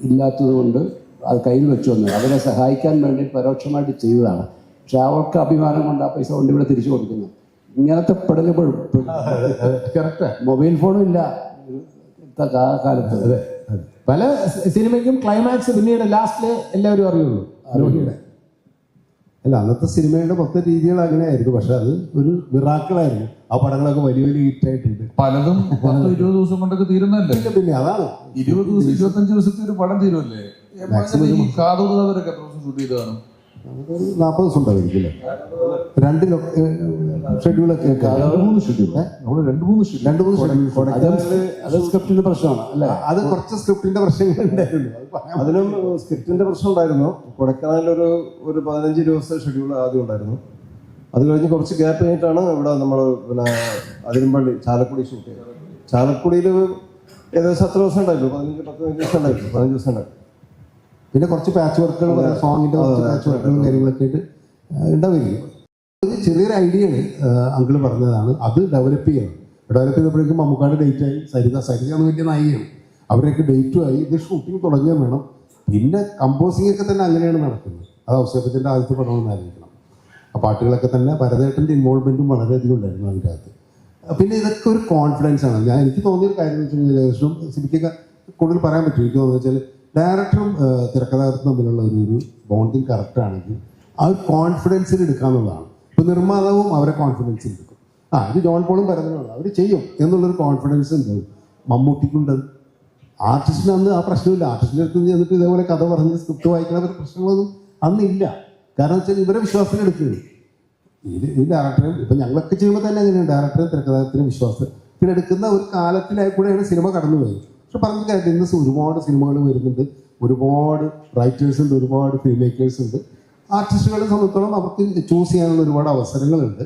ഇല്ലാത്തത് കൊണ്ട് അത് കയ്യിൽ വെച്ചു വന്നു. അവരെ സഹായിക്കാൻ വേണ്ടി പരോക്ഷമായിട്ട് ചെയ്തതാണ്. പക്ഷെ അവർക്ക് അഭിമാനം കൊണ്ട് ആ പൈസ കൊണ്ട് ഇവിടെ തിരിച്ചു കൊടുക്കുന്നു. ഇങ്ങനത്തെ പെടലുകൾ കറക്റ്റ്. മൊബൈൽ ഫോണും ഇല്ല കാലത്ത്. അതെ, പല സിനിമയ്ക്കും ക്ലൈമാക്സ് പിന്നീട് ലാസ്റ്റില് എല്ലാവരും അറിയുള്ളൂ ലോഹിയുടെ. അല്ല, അന്നത്തെ സിനിമയുടെ മൊത്തം രീതികൾ അങ്ങനെയായിരുന്നു. പക്ഷെ അത് ഒരു മിറാക്കിളായിരുന്നു. ആ പടങ്ങളൊക്കെ വലിയ വലിയ ഹിറ്റായിട്ടുണ്ട്. പലതും 10-20 ദിവസം കൊണ്ടൊക്കെ തീരുന്നല്ലേ. പിന്നെ അതാണ് 20 ദിവസം 25 ദിവസത്തെ ഒരു പടം തീരുമല്ലേ. ഈ കാതോട് കാതോരൊക്കെ എത്ര ദിവസം ഷൂട്ട് ചെയ്ത് കാണും? 40 ദിവസം ഉണ്ടായിരിക്കും അല്ലേ? 2 ഷെഡ്യൂളൊക്കെ 2-3 ഷെഡ്യൂൾ. അത് സ്ക്രിപ്റ്റിന്റെ പ്രശ്നമാണ് അല്ലേ? അത് കുറച്ച് സ്ക്രിപ്റ്റിന്റെ പ്രശ്നങ്ങൾ ഉണ്ടായിരുന്നു. അതിനും സ്ക്രിപ്റ്റിന്റെ പ്രശ്നം ഉണ്ടായിരുന്നു. കൊടൈക്കനാലിൽ ഒരു 15 ദിവസത്തെ ഷെഡ്യൂൾ ആദ്യം ഉണ്ടായിരുന്നു. അത് കഴിഞ്ഞ് കുറച്ച് ഗ്യാപ്പ് കഴിഞ്ഞിട്ടാണ് ഇവിടെ നമ്മൾ പിന്നെ അതിരമ്പള്ളി ചാലക്കുടി ഷൂട്ട് ചെയ്തത്. ചാലക്കുടിയിൽ ഏകദേശം അത്ര ദിവസം ഉണ്ടായിരുന്നു, 15 ദിവസം ഉണ്ടായിരുന്നു. പിന്നെ കുറച്ച് പാച്ച് വർക്കുകൾ, സോങ്ങിന്റെ കുറച്ച് പാച്ച് വർക്കുകളും കാര്യങ്ങളൊക്കെ ആയിട്ട് ഉണ്ടാവില്ല. ഒരു ചെറിയൊരു ഐഡിയ ആണ് അങ്കിള് പറഞ്ഞതാണ്. അത് ഡെവലപ്പ് ചെയ്തപ്പോഴേക്കും മമ്മൂക്കാട് ഡേറ്റായി. സരിതയാണ് വലിയ നായികയാണ്. അവരൊക്കെ ഡേറ്റുമായി. ഇത് ഷൂട്ടിങ് തുടങ്ങുകയും വേണം. പിന്നെ കമ്പോസിംഗ് ഒക്കെ തന്നെ അങ്ങനെയാണ് നടക്കുന്നത്. അത് ഔസേപ്പച്ചൻ്റെ ആദ്യത്തെ പടമെന്ന് ആലോചിക്കണം. ആ പാട്ടുകളൊക്കെ തന്നെ ഭരതേട്ടൻ്റെ ഇൻവോൾവ്മെൻറ്റും വളരെയധികം ഉണ്ടായിരുന്നു അതിൻ്റെ അകത്ത്. പിന്നെ ഇതൊക്കെ ഒരു കോൺഫിഡൻസ് ആണ്. എനിക്ക് തോന്നിയൊരു കാര്യം എന്ന് വെച്ച് കഴിഞ്ഞാൽ ഏകദേശം സിബിക്കൊക്കെ കൂടുതൽ പറയാൻ പറ്റും. എനിക്ക് തോന്നുന്നത് വെച്ചാൽ ഡയറക്ടറും തിരക്കഥാകൃത്തും തമ്മിലുള്ള ഒരു ബോണ്ടിങ് കറക്റ്റ് ആണെങ്കിൽ ആ ഒരു കോൺഫിഡൻസിൽ എടുക്കാമെന്നുള്ളതാണ്. ഇപ്പോൾ നിർമ്മാതാവും അവരെ കോൺഫിഡൻസിൽ എടുക്കും. ഇത് ജോൺ പോളും പറയുന്നതാണ്, അവർ ചെയ്യും എന്നുള്ളൊരു കോൺഫിഡൻസ് ഉണ്ടാവും. മമ്മൂട്ടിക്കുണ്ട്. ആർട്ടിസ്റ്റിന് അന്ന് ആ പ്രശ്നമില്ല. ആർട്ടിസ്റ്റിൻ്റെ അടുത്ത് ചെന്നിട്ട് ഇതേപോലെ കഥ പറഞ്ഞ് സ്ക്രിപ്റ്റ് വായിക്കുന്ന പ്രശ്നങ്ങളൊന്നും അന്നില്ല. കാരണം വെച്ചാൽ ഇവരെ വിശ്വാസത്തിലെടുക്കുകയാണ്. ഈ ഡയറക്ടറെയും ഇപ്പം ഞങ്ങളൊക്കെ ചെയ്യുമ്പോൾ തന്നെ അങ്ങനെയാണ്. ഡയറക്ടറെയും തിരക്കഥാകൃത്തിനും വിശ്വാസത്തിലെടുക്കുന്ന ഒരു കാലത്തിലായി കൂടെയാണ് സിനിമ കടന്നു പോയത്. പക്ഷെ പറഞ്ഞ കാര്യം ഇന്ന് ഒരുപാട് സിനിമകൾ വരുന്നുണ്ട്, ഒരുപാട് റൈറ്റേഴ്സ് ഉണ്ട്, ഒരുപാട് ഫിലിം മേക്കേഴ്സ് ഉണ്ട്. ആർട്ടിസ്റ്റുകളെ സംബന്ധിച്ചോളം അവർക്ക് ചൂസ് ചെയ്യാനുള്ള ഒരുപാട് അവസരങ്ങളുണ്ട്.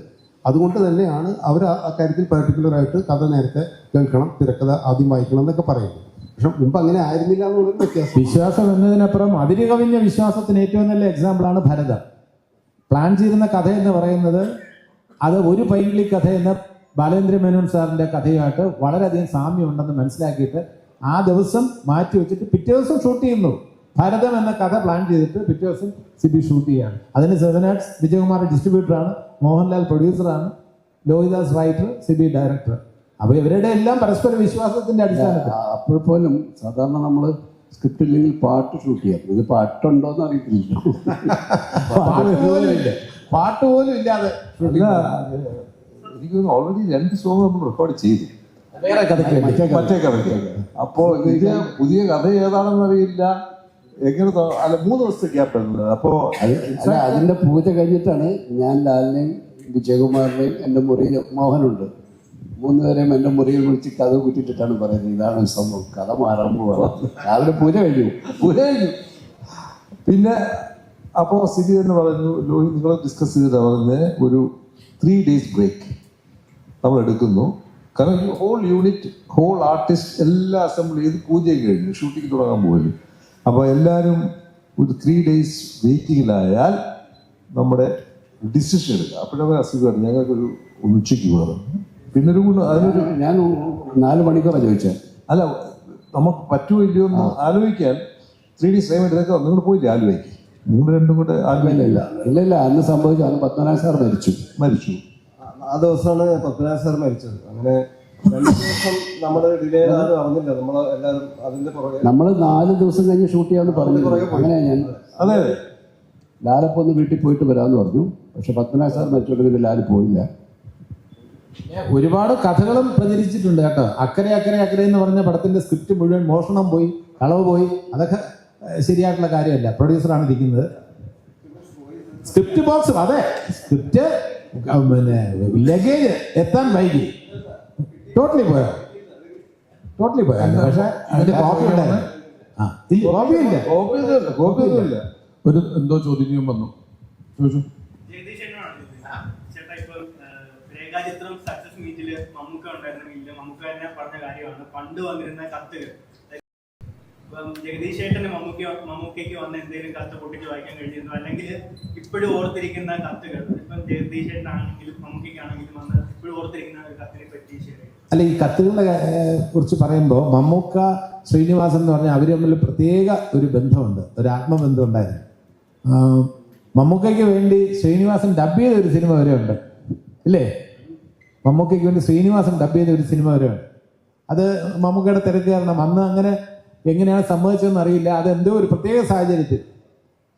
അതുകൊണ്ട് തന്നെയാണ് അവർ ആ കാര്യത്തിൽ പെർട്ടിക്കുലറായിട്ട് കഥ നേരത്തെ കേൾക്കണം, തിരക്കഥ ആദ്യം വായിക്കണം എന്നൊക്കെ പറയുന്നത്. പക്ഷെ മുമ്പ് അങ്ങനെ ആയിരുന്നില്ല എന്നുള്ളൊരു വ്യത്യാസം. വിശ്വാസം എന്നതിനപ്പുറം അതിര് കവിഞ്ഞ വിശ്വാസത്തിന് ഏറ്റവും നല്ല എക്സാമ്പിളാണ് ഭരതം. പ്ലാൻ ചെയ്യുന്ന കഥ എന്ന് പറയുന്നത് അത് ഒരു പൈങ്കിളി കഥ എന്ന ബാലേന്ദ്ര മേനോൻ സാറിൻ്റെ കഥയുമായിട്ട് വളരെയധികം സാമ്യമുണ്ടെന്ന് മനസ്സിലാക്കിയിട്ട് ആ ദിവസം മാറ്റി വെച്ചിട്ട് പിറ്റേ ദിവസം ഷൂട്ട് ചെയ്യുന്നു. ഭരതം എന്ന കഥ പ്ലാൻ ചെയ്തിട്ട് പിറ്റേ ദിവസം സിബി ഷൂട്ട് ചെയ്യാണ്. അതിന് സെവൻ ആർട്സ് വിജയകുമാർ ഡിസ്ട്രിബ്യൂട്ടറാണ്, മോഹൻലാൽ പ്രൊഡ്യൂസറാണ്, ലോഹിദാസ് റൈറ്റർ, സിബി ഡയറക്ടർ. അപ്പോൾ ഇവരുടെ എല്ലാം പരസ്പര വിശ്വാസത്തിന്റെ അടിസ്ഥാനത്തിൽ. അപ്പോൾ പോലും സാധാരണ നമ്മൾ സ്ക്രിപ്റ്റ് ഇല്ലെങ്കിൽ പാട്ട് ഷൂട്ട് ചെയ്യാം. ഇത് പാട്ടുണ്ടോന്ന് അറിയത്തില്ല. പാട്ട് പോലും ഇല്ലാതെ എനിക്ക് ഓൾറെഡി 2 സോങ് നമ്മൾ റെക്കോർഡ് ചെയ്തു വേറെ കഥയ്ക്ക് മറ്റേ കഥയ്ക്ക്. അപ്പോൾ ഇത് പുതിയ കഥ ഏതാണെന്ന് അറിയില്ല. എങ്ങനെ അല്ല 3 ദിവസത്തെ ഗ്യാപ്പ് ഉള്ളത്. അപ്പോൾ അതിന്റെ പൂജ കഴിഞ്ഞിട്ടാണ് ഞാൻ ലാലിനെയും വിജയകുമാറിനെയും എൻ്റെ മുറിയിൽ മോഹനുണ്ട് 3 പേരെയും എൻ്റെ മുറിയിൽ വിളിച്ച് കഥ കുറ്റിട്ടിട്ടാണ് പറയുന്നത് ഇതാണ് സംഭവം, കഥ മാറാൻ പോവാം. രാവിലെ പൂജ കഴിഞ്ഞു. പിന്നെ അപ്പോൾ സിബി എന്ന് പറഞ്ഞു, ലോഹി നിങ്ങൾ ഡിസ്കസ് ചെയ്തിട്ട് പറഞ്ഞ് ഒരു 3 days ബ്രേക്ക് നമ്മൾ എടുക്കുന്നു. കാരണം ഈ ഹോൾ യൂണിറ്റ്, ഹോൾ ആർട്ടിസ്റ്റ് എല്ലാം അസംബിൾ ചെയ്ത് പൂജയും കഴിഞ്ഞു, ഷൂട്ടിംഗ് തുടങ്ങാൻ പോലും. അപ്പോൾ എല്ലാവരും ഒരു 3 days വെയിറ്റിങ്ങിലായാൽ നമ്മുടെ ഡിസിഷൻ എടുക്കുക. അപ്പോഴവർ അസുഖമാണ് ഞങ്ങൾക്കൊരു ഉച്ചയ്ക്ക് വേണം. പിന്നെ അതിനൊരു ഞാൻ 4 മണിക്കൂറാണ് ചോദിച്ചത്. അല്ല നമുക്ക് പറ്റുമോ ഇല്ലയോ എന്ന് ആലോചിക്കാൻ 3 days ടൈം എടുത്തേക്കാം. നിങ്ങൾ പോയില്ലേ ആലുവയ്ക്ക്? നിങ്ങൾ രണ്ടും കൂടെ ആലുവയില്ല? ഇല്ല അന്ന് സംഭവിച്ചു. അന്ന് പത്മനാഭ സാർ മരിച്ചു. ആ ദിവസമാണ് പത്മനാഭ സാർ മരിച്ചത്. അങ്ങനെ 2 ദിവസം നമ്മുടെ ഡിലേ ആരും അറിഞ്ഞില്ല. നമ്മളെല്ലാവരും അതിന്റെ പുറകെ നമ്മൾ 4 ദിവസം കഴിഞ്ഞ് ഷൂട്ട് ചെയ്യാമെന്ന് പറഞ്ഞു. അങ്ങനെയാ ഞാൻ അതെ ലാലപ്പം ഒന്ന് വീട്ടിൽ പോയിട്ട് വരാമെന്ന് പറഞ്ഞു. പക്ഷെ പത്മനാഭ സാർ മരിച്ചോണ്ട് പിന്നെ ലാല് പോയില്ല. ഒരുപാട് കഥകളും പ്രചരിച്ചിട്ടുണ്ട് കേട്ടോ. അക്കരെ അക്കരെ അക്കരെ എന്ന് പറഞ്ഞ പടത്തിന്റെ സ്ക്രിപ്റ്റ് മുഴുവൻ മോഷണം പോയി, കളവ് പോയി. അതൊക്കെ ശരിയായിട്ടുള്ള കാര്യമല്ല. പ്രൊഡ്യൂസറാണ് ഇരിക്കുന്നത്. സ്ക്രിപ്റ്റ് ബോക്സ്, അതെ സ്ക്രിപ്റ്റ് പിന്നെ ലഗേജ് എത്താൻ വൈകി. ടോട്ടലി പോയോ? പക്ഷെ അതിന്റെ കോപ്പി ഉണ്ടായിരുന്നു. കോപ്പിയൊന്നുമില്ല. ഒരു എന്തോ ചോദ്യം വന്നു, ചോദിച്ചു. ചിത്രം സക്സസ് മീറ്റില് മമ്മൂക്ക ഉണ്ടായിരുന്നില്ല. മമ്മൂക്ക തന്നെ പറഞ്ഞ കാര്യമാണ് പണ്ട് വന്നിരുന്ന കത്തുകൾ. ഇപ്പം ജഗദീഷ് ചേട്ടന് മമ്മൂക്കയ്ക്ക് വന്ന എന്തെങ്കിലും കത്ത് പൊട്ടിച്ച് വായിക്കാൻ കഴിഞ്ഞിരുന്നു, അല്ലെങ്കിൽ ഇപ്പോഴും ഓർത്തിരിക്കുന്ന കത്തുകൾ, ഇപ്പം ജഗദീഷ് ചേട്ടനാണെങ്കിലും മമ്മൂക്കയ്ക്കാണെങ്കിലും വന്ന് ഇപ്പോഴും ഓർത്തിരിക്കുന്ന ഒരു കത്തിനെ പറ്റി ശരി. അല്ല, ഈ കത്തുകളെ കുറിച്ച് പറയുമ്പോൾ മമ്മൂക്ക ശ്രീനിവാസൻ എന്ന് പറഞ്ഞാൽ അവർ തമ്മിൽ പ്രത്യേക ഒരു ബന്ധമുണ്ട്, ഒരു ആത്മബന്ധം ഉണ്ടായിരുന്നു. മമ്മൂക്കയ്ക്ക് വേണ്ടി ശ്രീനിവാസൻ ഡബ് ചെയ്ത ഒരു സിനിമ വരെ ഉണ്ട് ഇല്ലേ? മമ്മൂക്കയ്ക്ക് വേണ്ടി ശ്രീനിവാസൻ ഡബ് ചെയ്ത ഒരു സിനിമ വരെ ഉണ്ട്. അത് മമ്മൂക്കയുടെ തിരക്ക് കാരണം അന്ന് അങ്ങനെ എങ്ങനെയാണ് സംഭവിച്ചതെന്ന് അറിയില്ല. അതെന്തോ ഒരു പ്രത്യേക സാഹചര്യത്തിൽ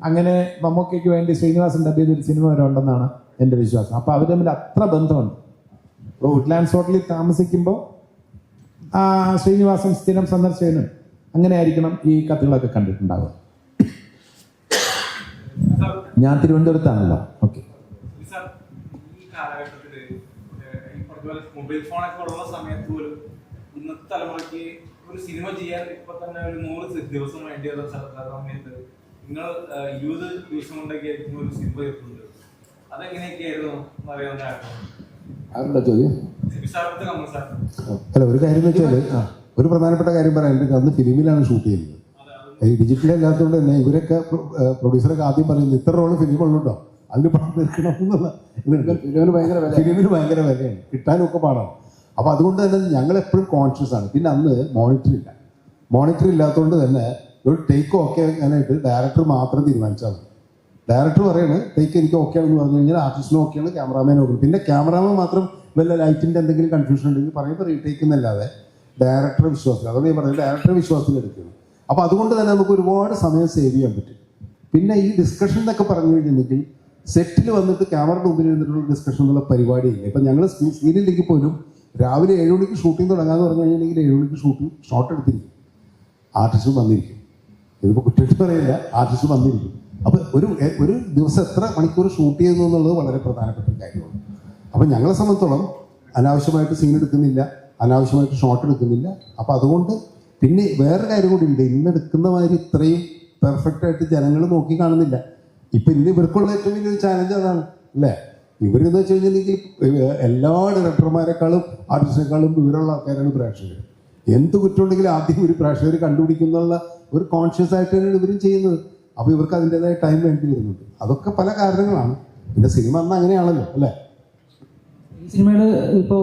അങ്ങനെ മമ്മൂക്കയ്ക്ക് വേണ്ടി ശ്രീനിവാസൻ ഡബ് ചെയ്ത ഒരു സിനിമ വരെ ഉണ്ടെന്നാണ് എൻ്റെ വിശ്വാസം. അപ്പോൾ അവർ തമ്മിൽ അത്ര ബന്ധമുണ്ട്. ഇപ്പോൾ വുഡ്ലാൻഡ്സ് ഹോട്ടലിൽ താമസിക്കുമ്പോൾ ശ്രീനിവാസൻ സ്ഥിരം സന്ദർശകനും അങ്ങനെ ആയിരിക്കണം ഈ കത്തുകളൊക്കെ കണ്ടിട്ടുണ്ടാവുക. ഞാൻ തിരുവനന്തപുരത്താണല്ലോ. ഓക്കെ. മൊബൈൽ ഫോണൊക്കെ ഉള്ള സമയത്ത് പോലും ഇന്നത്തെ തലമുറയ്ക്ക് ഒരു സിനിമ ചെയ്യാൻ ഇപ്പൊ തന്നെ ഒരു 100 ദിവസം വേണ്ടിയുള്ള സമയത്ത് നിങ്ങൾ 20 ദിവസം കൊണ്ടൊക്കെ ആയിരിക്കും ഒരു സിനിമ ചെയ്തിട്ടുണ്ട്. അതെങ്ങനെയൊക്കെയായിരുന്നു ആരുടെ ചോദ്യം? അല്ല, ഒരു കാര്യം എന്ന് വെച്ചാൽ ഒരു പ്രധാനപ്പെട്ട കാര്യം പറയാനുണ്ട്. അന്ന് ഫിലിമിലാണ് ഷൂട്ട് ചെയ്യുന്നത്. ഈ ഡിജിറ്റൽ അല്ലാത്തതുകൊണ്ട് തന്നെ ഇവരൊക്കെ പ്രൊഡ്യൂസറൊക്കെ ആദ്യം പറയുന്നത് ഇത്ര റോള് ഫിലിമുള്ളൂട്ടോ, അതിന് പണം തീർക്കണം എന്നുള്ള. ഫിലിമിന് ഭയങ്കര വിലയാണ്, കിട്ടാനൊക്കെ പാടാണ്. അപ്പോൾ അതുകൊണ്ട് തന്നെ ഞങ്ങൾ എപ്പോഴും കോൺഷ്യസ് ആണ്. പിന്നെ അന്ന് മോണിറ്റർ ഇല്ലാത്തതുകൊണ്ട് തന്നെ ഒരു ടേക്ക് ഓക്കെ ആകാനായിട്ട് ഡയറക്ടർ മാത്രം തീരുമാനിച്ചാൽ മതി. ഡയറക്ടർ പറയുന്നത് ടേക്ക് എനിക്ക് ഓക്കെ ആണെന്ന് പറഞ്ഞു കഴിഞ്ഞാൽ ആർട്ടിസ്റ്റിനും ഓക്കെയാണ്, ക്യാമറാമാനും ഓക്കെ. പിന്നെ ക്യാമറാമാൻ മാത്രം വല്ല ലൈറ്റിൻ്റെ എന്തെങ്കിലും കൺഫ്യൂഷൻ ഉണ്ടെങ്കിൽ പറയുമ്പോൾ റീടേക്ക് എന്നല്ലാതെ ഡയറക്ടറെ വിശ്വാസത്തിൽ, അതുകൊണ്ട് ഞാൻ പറയുന്നത് ഡയറക്ടറെ വിശ്വാസത്തിൽ എടുക്കുന്നത്. അപ്പോൾ അതുകൊണ്ട് തന്നെ നമുക്ക് ഒരുപാട് സമയം സേവ് ചെയ്യാൻ പറ്റും. പിന്നെ ഈ ഡിസ്കഷൻ എന്നൊക്കെ പറഞ്ഞു കഴിഞ്ഞിട്ടുണ്ടെങ്കിൽ സെറ്റിൽ വന്നിട്ട് ക്യാമറയുടെ മുമ്പിൽ ഇരുന്നിട്ടുള്ള ഡിസ്കഷൻ എന്നുള്ള പരിപാടിയില്ല. ഇപ്പം ഞങ്ങൾ സീരിയലിലേക്ക് പോലും രാവിലെ 7 മണിക്ക് ഷൂട്ടിംഗ് തുടങ്ങാമെന്ന് പറഞ്ഞു കഴിഞ്ഞിട്ടുണ്ടെങ്കിൽ 7 മണിക്ക് ഷോട്ട് എടുത്തിരിക്കും, ആർട്ടിസ്റ്റും വന്നിരിക്കും. ഇതിപ്പോൾ കുറ്റമായിട്ട് പറയില്ല, ആർട്ടിസ്റ്റ് വന്നിരിക്കും. അപ്പോൾ ഒരു ദിവസം എത്ര മണിക്കൂർ ഷൂട്ട് ചെയ്യുന്നു എന്നുള്ളത് വളരെ പ്രധാനപ്പെട്ട ഒരു കാര്യമാണ്. അപ്പം ഞങ്ങളെ സംബന്ധിച്ചോളം അനാവശ്യമായിട്ട് സീൻ എടുക്കുന്നില്ല, അനാവശ്യമായിട്ട് ഷോട്ട് എടുക്കുന്നില്ല. അപ്പോൾ അതുകൊണ്ട് പിന്നെ വേറെ കാര്യം കൂടി ഉണ്ട്, ഇന്ന് എടുക്കുന്ന മാതിരി ഇത്രയും പെർഫെക്റ്റ് ആയിട്ട് ജനങ്ങൾ നോക്കി കാണുന്നില്ല. ഇപ്പം ഇന്ന് ഇവർക്കുള്ള ഏറ്റവും വലിയൊരു ചാലഞ്ച് അതാണ് അല്ലേ? ഇവരെന്ന് വെച്ച് കഴിഞ്ഞിട്ടുണ്ടെങ്കിൽ എല്ലാ ഡയറക്ടർമാരെക്കാളും ആർട്ടിസ്റ്റിനേക്കാളും വിവരമുള്ള ആൾക്കാരാണ് പ്രേക്ഷകർ. എന്ത് കുറ്റമുണ്ടെങ്കിലും ആദ്യം ഒരു പ്രേക്ഷകർ കണ്ടുപിടിക്കുന്നുള്ള ഒരു കോൺഷ്യസ് ആയിട്ട് തന്നെയാണ് ഇവരും ചെയ്യുന്നത്. അപ്പോൾ ഇവർക്ക് അതിൻ്റെതായ ടൈം വേണ്ടി വരുന്നുണ്ട്. അതൊക്കെ പല കാരണങ്ങളാണ്. പിന്നെ സിനിമ അന്ന് അങ്ങനെയാണല്ലോ അല്ലേ. ഈ സിനിമയിൽ ഇപ്പോൾ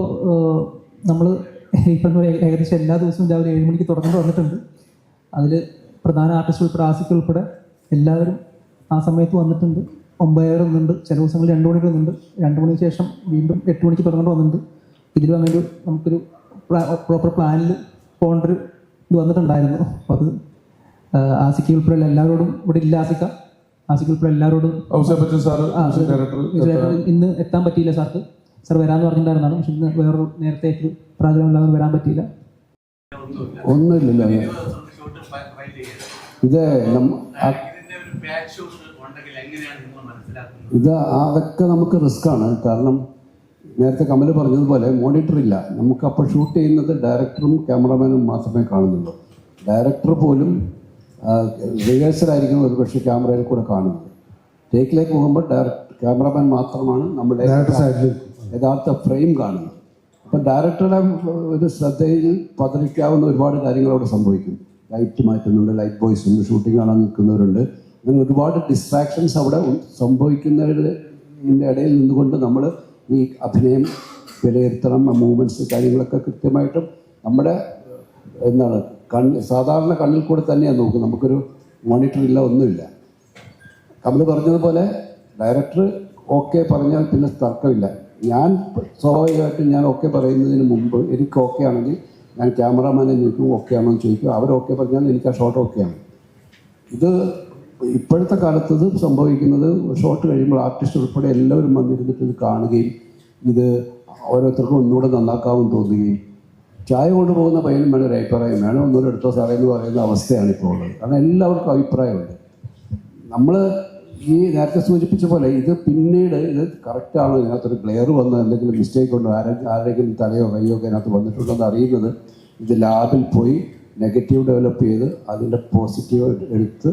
നമ്മൾ ഇപ്പം ഏകദേശം എല്ലാ ദിവസവും രാവിലെ 7 മണിക്ക് തുടങ്ങേണ്ടി വന്നിട്ടുണ്ട്. അതിൽ പ്രധാന ആർട്ടിസ്റ്റ് ഉൾപ്പെടെ ആസിഫ് ഉൾപ്പെടെ എല്ലാവരും ആ സമയത്ത് വന്നിട്ടുണ്ട്. 9 വന്നുണ്ട്, ചില ദിവസങ്ങളിൽ 2 മണി വന്നുണ്ട്. 2 മണിക്ക് ശേഷം വീണ്ടും 8 മണിക്ക് തുടങ്ങേണ്ടി വന്നിട്ടുണ്ട്. ഇതിലും അങ്ങനെ നമുക്കൊരു പ്രോപ്പർ പ്ലാനിൽ പോകേണ്ടൊരു ഇത് വന്നിട്ടുണ്ടായിരുന്നു. അപ്പോൾ അത് ആസിക്ക് ഉൾപ്പെടെ എല്ലാവരോടും, ഇവിടെ ഇല്ല ആസിക്ക് ഉൾപ്പെടെ എല്ലാവരോടും ഇന്ന് എത്താൻ പറ്റിയില്ല സാർക്ക്. സാർ വരാമെന്ന് പറഞ്ഞിട്ടുണ്ടായിരുന്നതാണ്. പക്ഷെ ഇന്ന് വേറൊരു നേരത്തെ പ്രാധാന്യം ഇല്ലാതെ വരാൻ പറ്റിയില്ല. ഒന്നുമില്ലല്ലോ ഇത് അതൊക്കെ നമുക്ക് റിസ്ക്കാണ്. കാരണം നേരത്തെ കമൽ പറഞ്ഞതുപോലെ മോണിറ്റർ ഇല്ല. നമുക്കപ്പോൾ ഷൂട്ട് ചെയ്യുന്നത് ഡയറക്ടറും ക്യാമറമാനും മാത്രമേ കാണുന്നുള്ളൂ. ഡയറക്ടർ പോലും റിഹേഴ്സലായിരിക്കും ഒരു പക്ഷേ ക്യാമറയിൽ കൂടെ കാണുന്നത്. ടേക്കിലേക്ക് പോകുമ്പോൾ ക്യാമറമാൻ മാത്രമാണ് നമ്മുടെ യഥാർത്ഥ ഫ്രെയിം കാണുന്നത്. അപ്പം ഡയറക്ടറുടെ ഒരു ശ്രദ്ധയിൽ പതറിക്കാവുന്ന ഒരുപാട് കാര്യങ്ങൾ അവിടെ സംഭവിക്കും. ലൈറ്റ് മാറ്റുന്നുണ്ട്, ലൈറ്റ് ബോയ്സ് ഉണ്ട്, ഷൂട്ടിംഗ് കാണാൻ നിൽക്കുന്നവരുണ്ട്. അങ്ങനെ ഒരുപാട് ഡിസ്ട്രാക്ഷൻസ് അവിടെ സംഭവിക്കുന്നവരുടെ ഇടയിൽ നിന്നുകൊണ്ട് നമ്മൾ ഈ അഭിനയം വിലയിരുത്തണം. മൂവ്മെൻറ്റ്സ് കാര്യങ്ങളൊക്കെ കൃത്യമായിട്ടും നമ്മുടെ സാധാരണ കണ്ണിൽ കൂടെ തന്നെയാണ് നോക്കും. നമുക്കൊരു മോണിറ്റർ ഇല്ല, ഒന്നുമില്ല. കമൽ പറഞ്ഞതുപോലെ ഡയറക്ടർ ഓക്കെ പറഞ്ഞാൽ പിന്നെ തർക്കമില്ല. ഞാൻ സ്വാഭാവികമായിട്ടും ഞാൻ ഓക്കെ പറയുന്നതിന് മുമ്പ് എനിക്ക് ഓക്കെ ആണെങ്കിൽ ഞാൻ ക്യാമറാമാനെ ചോദിക്കും ഓക്കെ ആണോ എന്ന് ചോദിക്കും. അവർ ഓക്കെ പറഞ്ഞാൽ എനിക്ക് ആ ഷോട്ട് ഓക്കെയാണ്. ഇത് ഇപ്പോഴത്തെ കാലത്ത് ഇത് സംഭവിക്കുന്നത് ഷോട്ട് കഴിയുമ്പോൾ ആർട്ടിസ്റ്റ് ഉൾപ്പെടെ എല്ലാവരും വന്നിരുന്നിട്ട് ഇത് കാണുകയും ഇത് ഓരോരുത്തർക്കും ഒന്നുകൂടെ നന്നാക്കാമെന്ന് തോന്നുകയും ചായ കൊണ്ടുപോകുന്ന പയ്യനും വേണം ഒരു അഭിപ്രായം വേണം, ഒന്നുകൂടെ എടുത്തോ സാറേ എന്ന് പറയുന്ന അവസ്ഥയാണ് ഇപ്പോൾ ഉള്ളത്. കാരണം എല്ലാവർക്കും അഭിപ്രായമുണ്ട്. നമ്മൾ ഈ നേരത്തെ സൂചിപ്പിച്ച പോലെ ഇത് പിന്നീട് ഇത് കറക്റ്റാണോ, ഇതിനകത്തൊരു ഗ്ലെയർ വന്ന് എന്തെങ്കിലും മിസ്റ്റേക്ക് ഉണ്ടോ, ആരെങ്കിലും തലയോ കയ്യോ ഒക്കെ അതിനകത്ത് വന്നിട്ടുണ്ടോ എന്ന് അറിയുന്നത് ഇത് ലാബിൽ പോയി നെഗറ്റീവ് ഡെവലപ്പ് ചെയ്ത് അതിൻ്റെ പോസിറ്റീവ് എടുത്ത്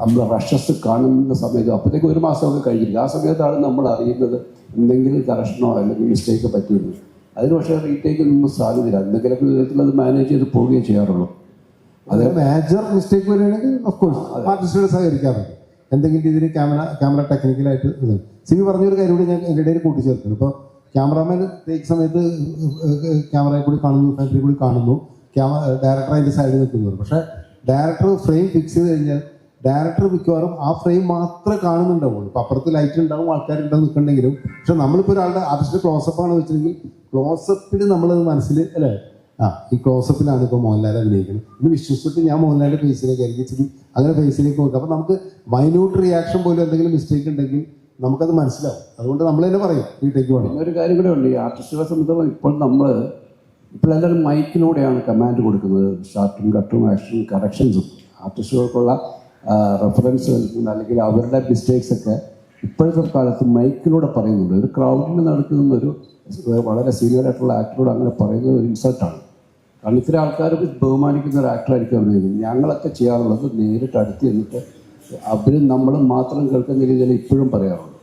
നമ്മൾ റഷസ് കാണുന്ന സമയത്ത് അപ്പോഴത്തേക്ക് 1 മാസമൊക്കെ കഴിഞ്ഞില്ല. ആ സമയത്താണ് നമ്മൾ അറിയുന്നത് എന്തെങ്കിലും കറക്ഷനോ അല്ലെങ്കിൽ മിസ്റ്റേക്ക് പറ്റിയിരുന്നു. അതിന് പക്ഷേ റീടേക്കൊന്നും സാധ്യതയില്ല. എന്തെങ്കിലുമൊക്കെ വിധത്തിൽ അത് മാനേജ് ചെയ്ത് പോവുകയേ ചെയ്യാറുള്ളൂ. അത് മേജർ മിസ്റ്റേക്ക് വരികയാണെങ്കിൽ ഓഫ്കോഴ്സ് ആർട്ടിസ്റ്റുകൾ സഹകരിക്കാറുണ്ട്. എന്തെങ്കിലും രീതിയിൽ ക്യാമറ ടെക്നിക്കലായിട്ട് ഇത് സിബി പറഞ്ഞൊരു കാര്യം കൂടി ഞാൻ എൻ്റെ ഇടയിൽ കൂട്ടിച്ചേർക്കുന്നു. ഇപ്പോൾ ക്യാമറാമാൻ ടേക്ക് സമയത്ത് ക്യാമറയിൽ കൂടി കാണുന്നു, ഫാക്ടറി കൂടി കാണുന്നു, ഡയറക്ടർ അതിൻ്റെ സൈഡിൽ നിൽക്കുന്നു. പക്ഷേ ഡയറക്ടർ ഫ്രെയിം ഫിക്സ് ചെയ്ത് കഴിഞ്ഞാൽ ഡയറക്ടർ മിക്കവാറും ആ ഫ്രെയിം മാത്രമേ കാണുന്നുണ്ടാവുള്ളൂ. ഇപ്പോൾ അപ്പുറത്ത് ലൈറ്റ് ഉണ്ടാവും, ആൾക്കാരുണ്ടാവും നിൽക്കുന്നുണ്ടെങ്കിലും. പക്ഷെ നമ്മളിപ്പോൾ ഒരാളുടെ ആർട്ടിസ്റ്റ് ക്ലോസപ്പാണ് വെച്ചിട്ടുണ്ടെങ്കിൽ ക്ലോസപ്പിൽ നമ്മളത് മനസ്സിൽ അല്ലേ ഈ ക്ലോസപ്പിലാണ് ഇപ്പോൾ മോഹൻലാൽ അഭിനയിക്കുന്നത് ഇത് വിശ്വസിച്ചിട്ട് ഞാൻ മോഹൻലാലിൻ്റെ ഫേസിലേക്ക് ഇറങ്ങിച്ചിട്ട് അങ്ങനെ ഫേസിലേക്ക് നോക്കുക. അപ്പോൾ നമുക്ക് മൈന്യൂട്ട് റിയാക്ഷൻ പോലും എന്തെങ്കിലും മിസ്റ്റേക്ക് ഉണ്ടെങ്കിൽ നമുക്കത് മനസ്സിലാവും. അതുകൊണ്ട് നമ്മൾ തന്നെ പറയും വീട്ടിലേക്ക് വേണം. ഒരു കാര്യം കൂടെ ഉണ്ട്. ഈ ആർട്ടിസ്റ്റുകളെ സംബന്ധിച്ചിടത്തോളം ഇപ്പോൾ എല്ലാവരും മൈക്കിലൂടെയാണ് കമാൻഡ് കൊടുക്കുന്നത്. ഷാർട്ടും കട്ടും ആക്ഷനും കറക്ഷൻസും ആർട്ടിസ്റ്റുകൾക്കുള്ള റെഫറൻസ് അല്ലെങ്കിൽ അവരുടെ മിസ്റ്റേക്സൊക്കെ ഇപ്പോഴത്തെ കാലത്ത് മൈക്കിലൂടെ പറയുന്നുണ്ട്. ഒരു ക്രൗഡിന് നടക്കുന്ന ഒരു വളരെ സീനിയർ ആയിട്ടുള്ള ആക്ടറോട് അങ്ങനെ പറയുന്നത് ഒരു ഇൻസൾട്ടാണ്. കാരണം ഇത്തരം ആൾക്കാർ ബഹുമാനിക്കുന്ന ഒരു ആക്ടറായിരിക്കും അഭിനയിക്കുന്നത്. ഞങ്ങളൊക്കെ ചെയ്യാറുള്ളത് നേരിട്ട് അടുത്ത് എന്നിട്ട് അവരും നമ്മളും മാത്രം കേൾക്കുന്ന രീതിയിൽ ഇപ്പോഴും പറയാറുള്ളൂ.